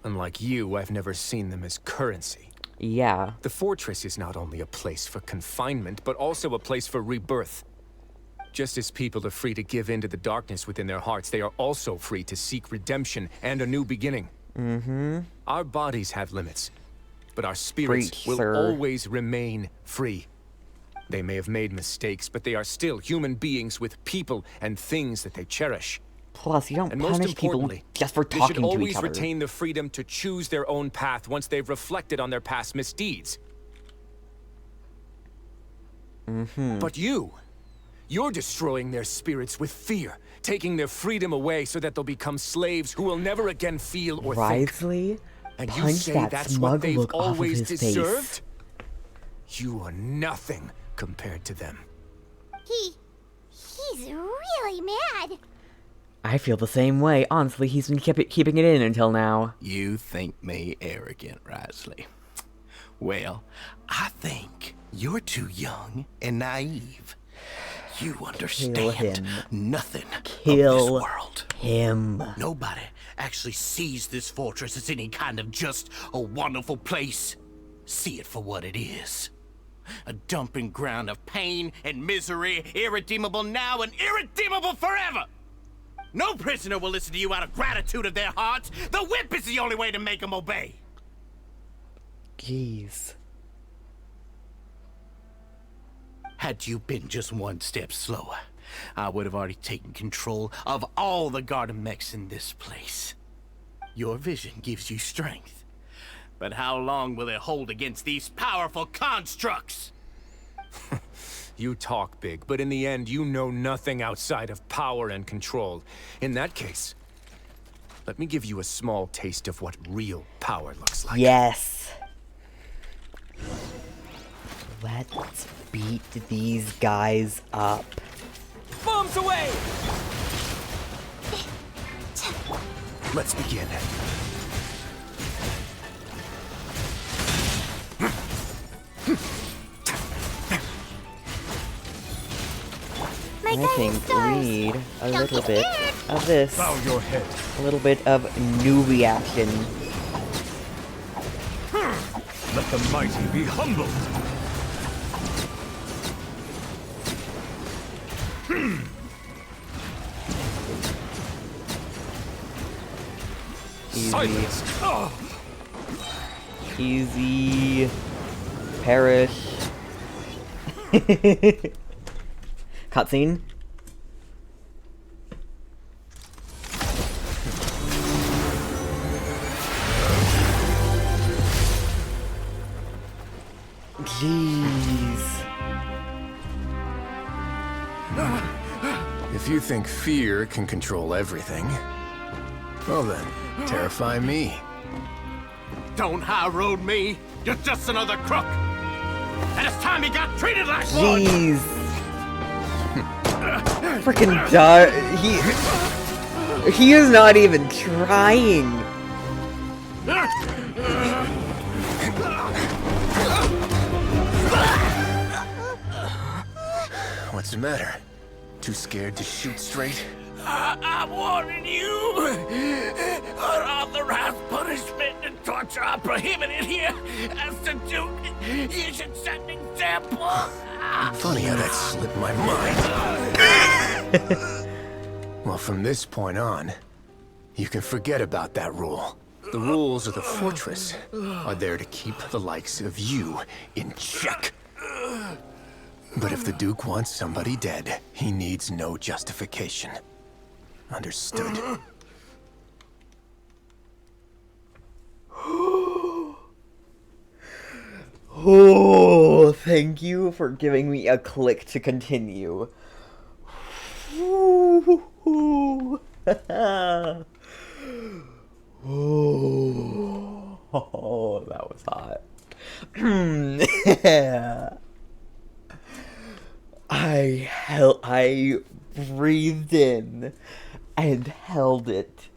Unlike you, I've never seen them as currency. Yeah. The fortress is not only a place for confinement, but also a place for rebirth. Just as people are free to give in to the darkness within their hearts, they are also free to seek redemption and a new beginning. Mm-hmm. Our bodies have limits, but our spirits will always remain free. They may have made mistakes, but they are still human beings with people and things that they cherish. Plus, you don't And most punish people importantly, just for they talking should to always each other. retain the freedom to choose their own path once they've reflected on their past misdeeds. Mm-hmm. But you're destroying their spirits with fear, taking their freedom away so that they'll become slaves who will never again feel or Wriothesley, think. And you punch say that that's what smug they've look off of always his deserved? face. You are nothing compared to them. He's really mad. I feel the same way. Honestly, he's been keeping it in until now. You think me arrogant, Wriothesley. Well, I think you're too young and naive. You understand nothing of this world. Him. Nobody actually sees this fortress as any kind of just a wonderful place. See it for what it is. A dumping ground of pain and misery, irredeemable now and irredeemable forever. No prisoner will listen to you out of gratitude of their hearts. The whip is the only way to make them obey. Jeez. Had you been just one step slower, I would have already taken control of all the garden mechs in this place. Your vision gives you strength. But how long will it hold against these powerful constructs? You talk big, but in the end, you know nothing outside of power and control. In that case, let me give you a small taste of what real power looks like. Yes. Let's beat these guys up. Bombs away! Let's begin. I think we need a little bit of this. Bow your head. A little bit of new reaction. Let the mighty be humbled. Easy. Silence. Oh. Easy. Perish. Cutscene. Jeez. If you think fear can control everything, well then, terrify me. Don't high road me. You're just another crook. And it's time you got treated like one. Jeez. Freaking dog. He is not even trying. What's the matter? Too scared to shoot straight? I'm warning you. Unauthorized punishment and torture are prohibited here. As the Duke, you should set an example. Funny how that slipped my mind. Well, from this point on, you can forget about that rule. The rules of the fortress are there to keep the likes of you in check. But if the Duke wants somebody dead, he needs no justification. Understood. Oh, thank you for giving me a click to continue. Oh, that was hot. I breathed in and held it.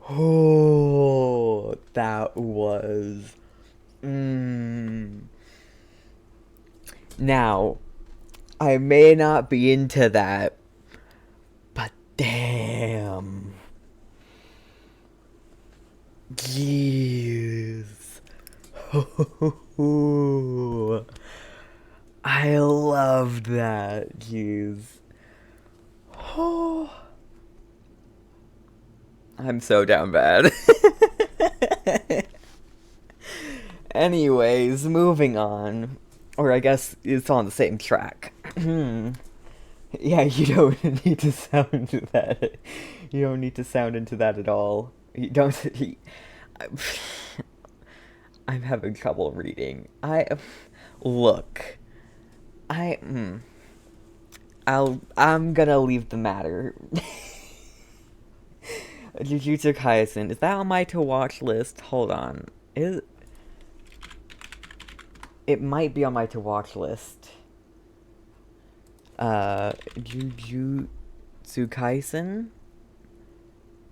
Oh, that was... Now, I may not be into that, but damn. Jeez. I loved that. Jeez. Oh. I'm so down bad. Anyways, moving on. Or I guess it's on the same track. Yeah, you don't need to sound into that. You don't need to sound into that at all. You don't... I'm having trouble reading. Look. I'm gonna leave the matter. Jujutsu Kaisen. Is that on my to-watch list? Hold on. It might be on my to-watch list. Jujutsu Kaisen?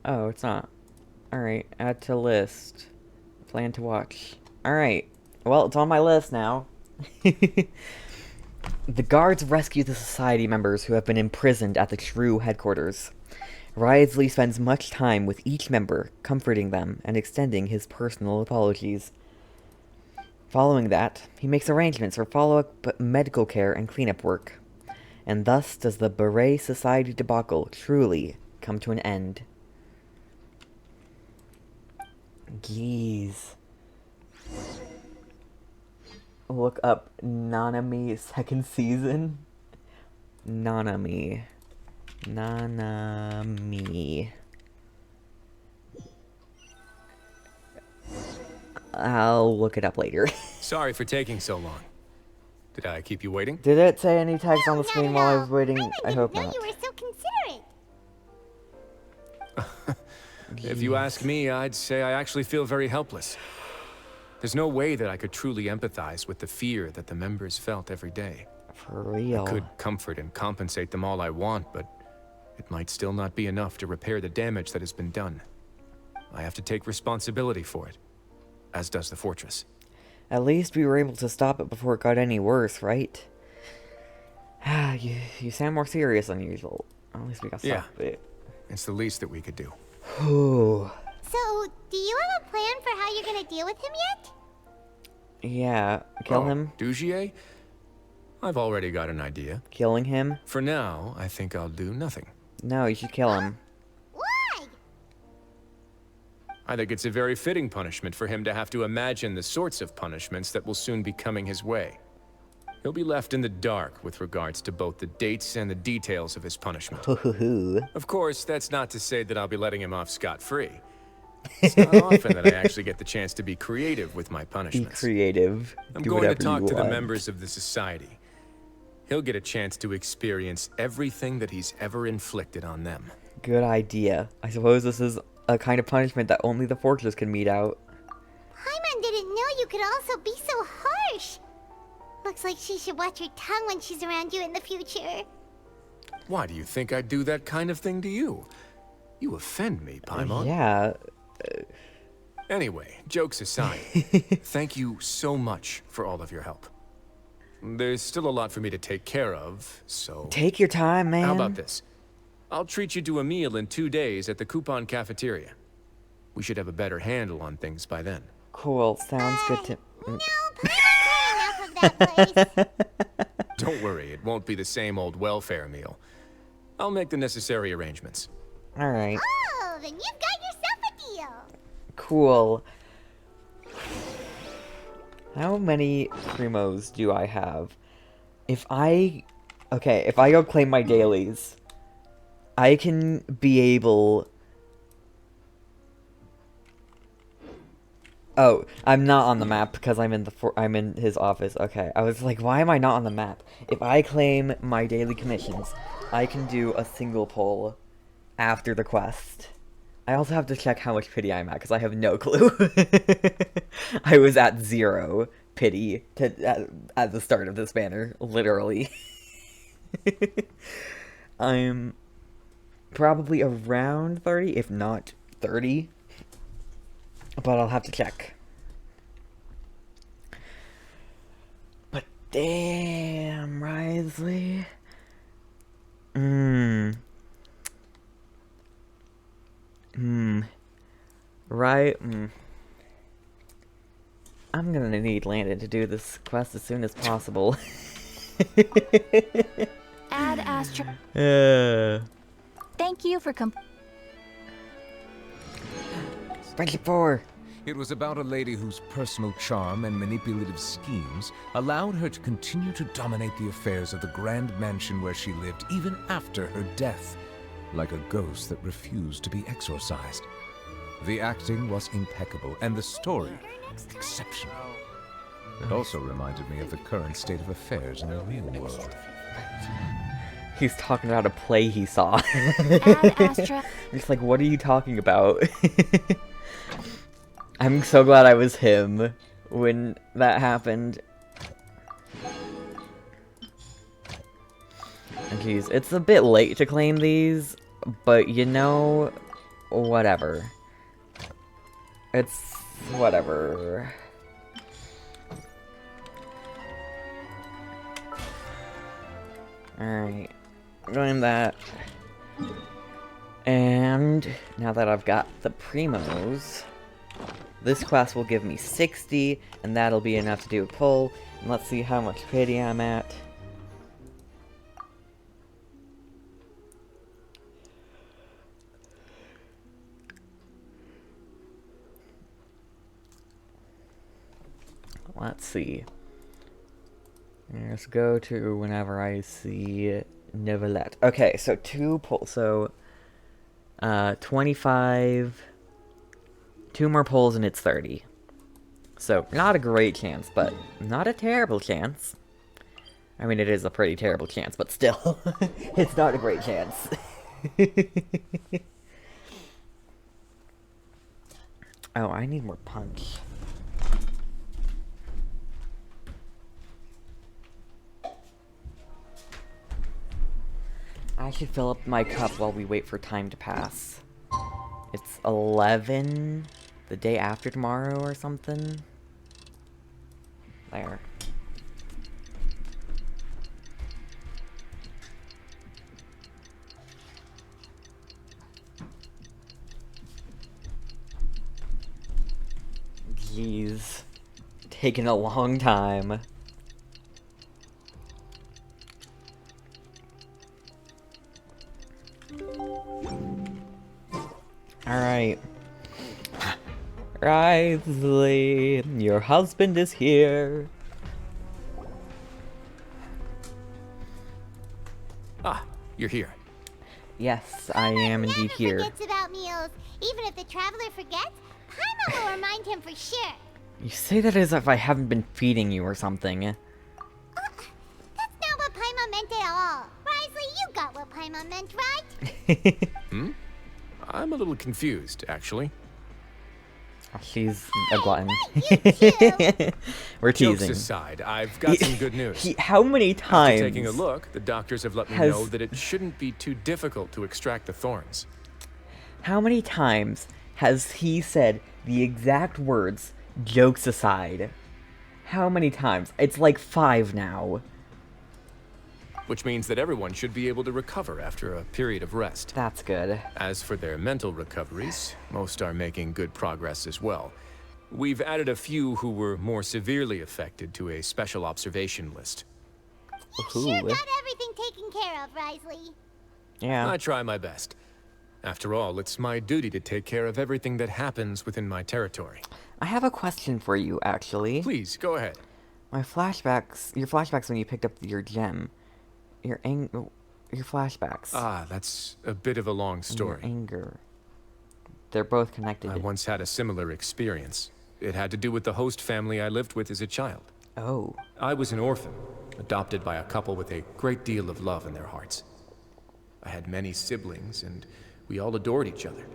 Oh, it's not. Alright, add to list. Plan to watch. Alright. Well, it's on my list now. The guards rescue the society members who have been imprisoned at the Shrew headquarters. Wriothesley spends much time with each member, comforting them and extending his personal apologies. Following that, he makes arrangements for follow-up medical care and cleanup work. And thus does the Beret Society debacle truly come to an end. Geez. Look up Nanami second season. Nanami. I'll look it up later. Sorry for taking so long. Did I keep you waiting? Did it say any text on the screen while I was waiting? I hope not. You were so considerate. If you ask me, I'd say I actually feel very helpless. There's no way that I could truly empathize with the fear that the members felt every day. For real. I could comfort and compensate them all I want, but it might still not be enough to repair the damage that has been done. I have to take responsibility for it, as does the fortress. At least we were able to stop it before it got any worse, right? You sound more serious than usual. At least we got stopped it. It's the least that we could do. Ooh. So, do you have a plan for how you're gonna deal with him yet? Yeah, kill him. Dugier? I've already got an idea. Killing him? For now, I think I'll do nothing. No, you should kill him. Why? I think it's a very fitting punishment for him to have to imagine the sorts of punishments that will soon be coming his way. He'll be left in the dark with regards to both the dates and the details of his punishment. Of course, that's not to say that I'll be letting him off scot-free. It's not often that I actually get the chance to be creative with my punishments. Be creative. I'm Do going to whatever talk you to the want. members of the society. He'll get a chance to experience everything that he's ever inflicted on them. Good idea. I suppose this is a kind of punishment that only the fortress can mete out. Paimon didn't know you could also be so harsh. Looks like she should watch her tongue when she's around you in the future. Why do you think I'd do that kind of thing to you? You offend me, Paimon. Yeah. Anyway, jokes aside, thank you so much for all of your help. There's still a lot for me to take care of, so... Take your time, man. How about this? I'll treat you to a meal in 2 days at the Coupon Cafeteria. We should have a better handle on things by then. Cool, sounds good to... No, Paimon's had enough of that place. Don't worry, it won't be the same old welfare meal. I'll make the necessary arrangements. Alright. Oh, then you've got yourself a deal. Cool. How many primos do I have? If I go claim my dailies, I can be able... Oh, I'm not on the map because I'm in his office. Okay, I was like, why am I not on the map? If I claim my daily commissions, I can do a single pull after the quest. I also have to check how much pity I'm at because I have no clue. I was at 0 pity at the start of this banner, literally. I'm probably around 30, if not 30. But I'll have to check. But damn, Wriothesley. Right. I'm gonna need Landon to do this quest as soon as possible. Ad Astra. Thank you for Friendship 4. It was about a lady whose personal charm and manipulative schemes allowed her to continue to dominate the affairs of the grand mansion where she lived even after her death, like a ghost that refused to be exorcised. The acting was impeccable, and the story exceptional. It also reminded me of the current state of affairs in the real world. He's talking about a play he saw. Ad Astra. Just like, what are you talking about? I'm so glad I was him when that happened. Jeez, it's a bit late to claim these, but you know, whatever. It's whatever. Alright, going that. And now that I've got the primos, this class will give me 60, and that'll be enough to do a pull. And let's see how much pity I'm at. let's see. Let's go to whenever I see Nivelette. Okay, so 2 pulls. So, 25. 2 more pulls and it's 30. So, not a great chance, but not a terrible chance. I mean, it is a pretty terrible chance, but still, it's not a great chance. Oh, I need more punch. I should fill up my cup while we wait for time to pass. It's 11 the day after tomorrow or something. There. Jeez. Taking a long time. Alright. Wriothesley, your husband is here. Ah, you're here. Yes, I am indeed here. Forgets about meals. Even if the traveler forgets, Paimon will remind him for sure. You say that as if I haven't been feeding you or something. That's not what Paimon meant at all. Wriothesley, you got what Paimon meant, right? Hmm? I'm a little confused, actually. She's a glutton. We're teasing. Jokes aside, I've got some good news. How many times? After taking a look, the doctors have let me know that it shouldn't be too difficult to extract the thorns. How many times has he said the exact words, jokes aside? How many times? It's like 5 now. Which means that everyone should be able to recover after a period of rest. That's good. As for their mental recoveries, most are making good progress as well. We've added a few who were more severely affected to a special observation list. Sure got everything taken care of, Wriothesley. Yeah. I try my best. After all, it's my duty to take care of everything that happens within my territory. I have a question for you, actually. Please, go ahead. Your flashbacks when you picked up your gem. Your flashbacks. Ah, that's a bit of a long story. Your anger. They're both connected. I once had a similar experience. It had to do with the host family I lived with as a child. Oh. I was an orphan, adopted by a couple with a great deal of love in their hearts. I had many siblings, and we all adored each other.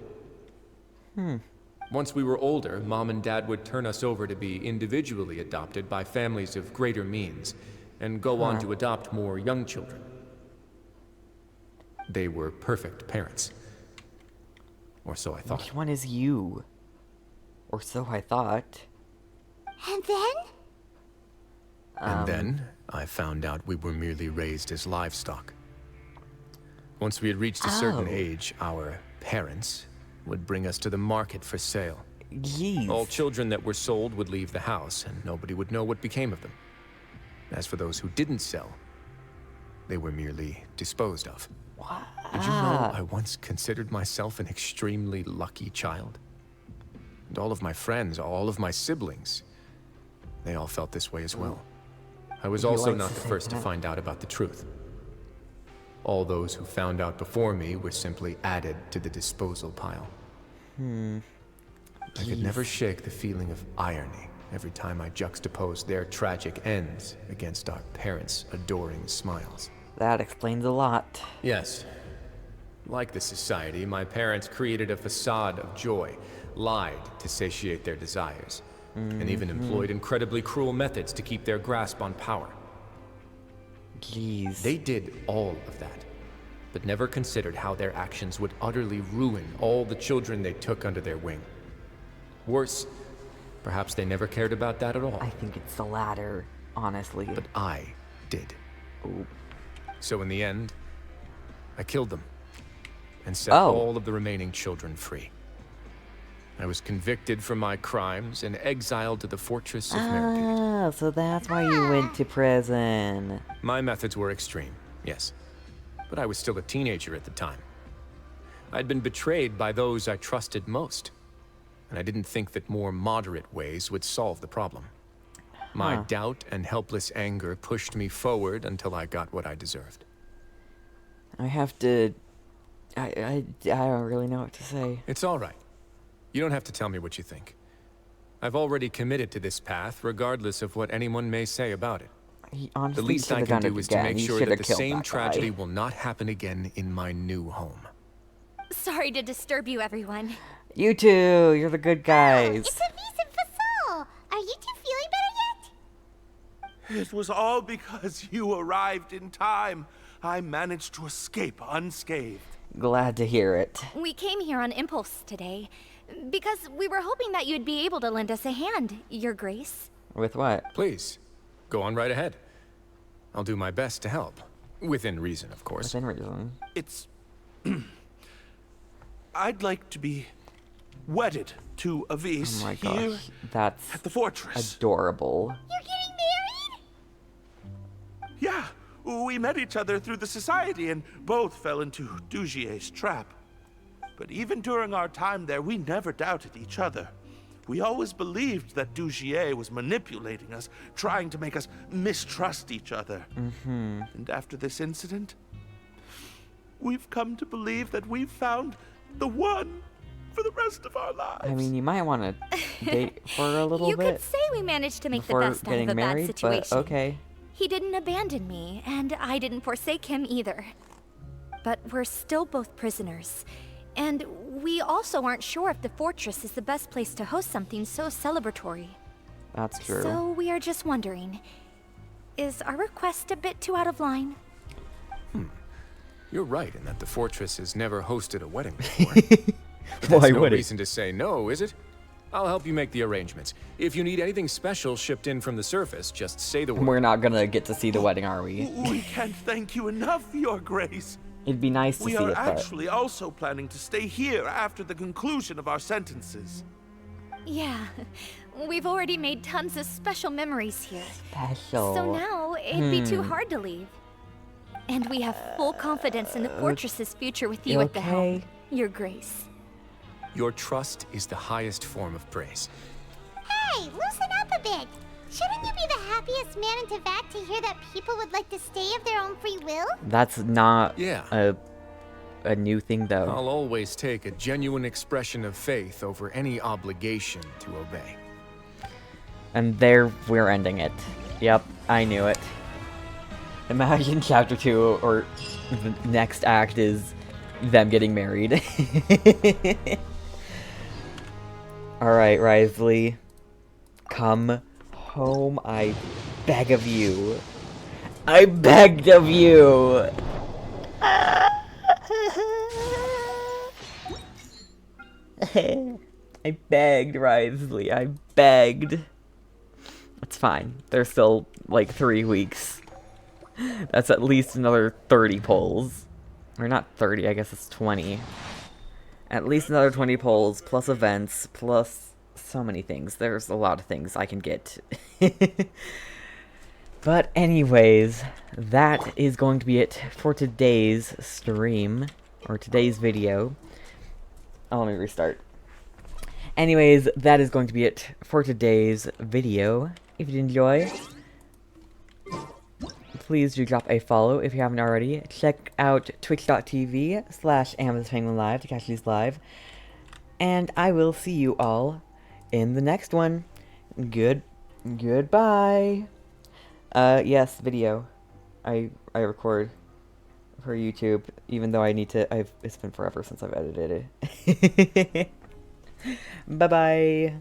Once we were older, Mom and Dad would turn us over to be individually adopted by families of greater means, and go on to adopt more young children. They were perfect parents. Or so I thought. Which one is you? Or so I thought. And then? And then, I found out we were merely raised as livestock. Once we had reached a certain age, our parents would bring us to the market for sale. Jeez. All children that were sold would leave the house, and nobody would know what became of them. As for those who didn't sell, they were merely disposed of. What? Did you know I once considered myself an extremely lucky child? And all of my friends, all of my siblings, they all felt this way as well. I was also not the first to find out about the truth. All those who found out before me were simply added to the disposal pile. I could never shake the feeling of irony every time I juxtaposed their tragic ends against our parents' adoring smiles. That explains a lot. Yes. Like the society, my parents created a facade of joy, lied to satiate their desires, and even employed incredibly cruel methods to keep their grasp on power. Jeez. They did all of that, but never considered how their actions would utterly ruin all the children they took under their wing. Worse, perhaps they never cared about that at all. I think it's the latter, honestly. But I did. Ooh. So in the end, I killed them and set all of the remaining children free. I was convicted for my crimes and exiled to the fortress of Meripede. Ah, so that's why you went to prison. My methods were extreme, yes. But I was still a teenager at the time. I'd been betrayed by those I trusted most, and I didn't think that more moderate ways would solve the problem. My doubt and helpless anger pushed me forward until I got what I deserved. I have to... I don't really know what to say. It's all right. You don't have to tell me what you think. I've already committed to this path, regardless of what anyone may say about it. Honestly, the least I should've can done it do is to again. make He sure should've that the killed same that tragedy guy. will not happen again in my new home. Sorry to disturb you, everyone. You two, you're the good guys. It's a vis and facade. Are you two feeling better yet? It was all because you arrived in time. I managed to escape unscathed. Glad to hear it. We came here on impulse today, because we were hoping that you'd be able to lend us a hand, Your Grace. With what? Please, go on right ahead. I'll do my best to help. Within reason, of course. Within reason. It's... I'd like to be wedded to Avis Oh my here gosh, that's at the fortress. adorable. You're getting married? Yeah, we met each other through the society and both fell into Dugier's trap. But even during our time there, we never doubted each other. We always believed that Dugier was manipulating us, trying to make us mistrust each other. And after this incident, we've come to believe that we've found the one for the rest of our lives. I mean, you might want to date for a little You bit. could say we managed to make the before best out of getting a bad married, situation. but okay. He didn't abandon me, and I didn't forsake him either. But we're still both prisoners. And we also aren't sure if the fortress is the best place to host something so celebratory. That's true. So we are just wondering, is our request a bit too out of line? You're right in that the fortress has never hosted a wedding before. But Why that's no would it? reason to say no, is it? I'll help you make the arrangements. If you need anything special shipped in from the surface, just say the word. We're not gonna get to see the wedding, are we? We can't thank you enough, Your Grace. It'd be nice to We see are it, but actually also planning to stay here after the conclusion of our sentences. Yeah, we've already made tons of special memories here. special. So now it'd be too hard to leave. And we have full confidence in the fortress's future with you you at the helm, okay? Your Grace. Your trust is the highest form of praise. Hey, loosen up a bit. Shouldn't you be the happiest man in Teyvat to hear that people would like to stay of their own free will? That's not Yeah. a new thing, though. I'll always take a genuine expression of faith over any obligation to obey. And there, we're ending it. Yep, I knew it. Imagine chapter 2, or the next act is them getting married. Alright, Wriothesley. Come home, I beg of you. I begged of you! I begged, Wriothesley. I begged. It's fine. There's still, like, 3 weeks. That's at least another 30 polls. Or not 30, I guess it's 20. At least another 20 polls, plus events, plus so many things. There's a lot of things I can get. But anyways, that is going to be it for today's stream. Or today's video. Oh, let me restart. Anyways, that is going to be it for today's video. If you enjoy, please do drop a follow if you haven't already. Check out twitch.tv/AmazonPenguinLive to catch these live. And I will see you all in the next one. Goodbye. Yes, video. I record for YouTube, even though I need to. It's been forever since I've edited it. Bye bye.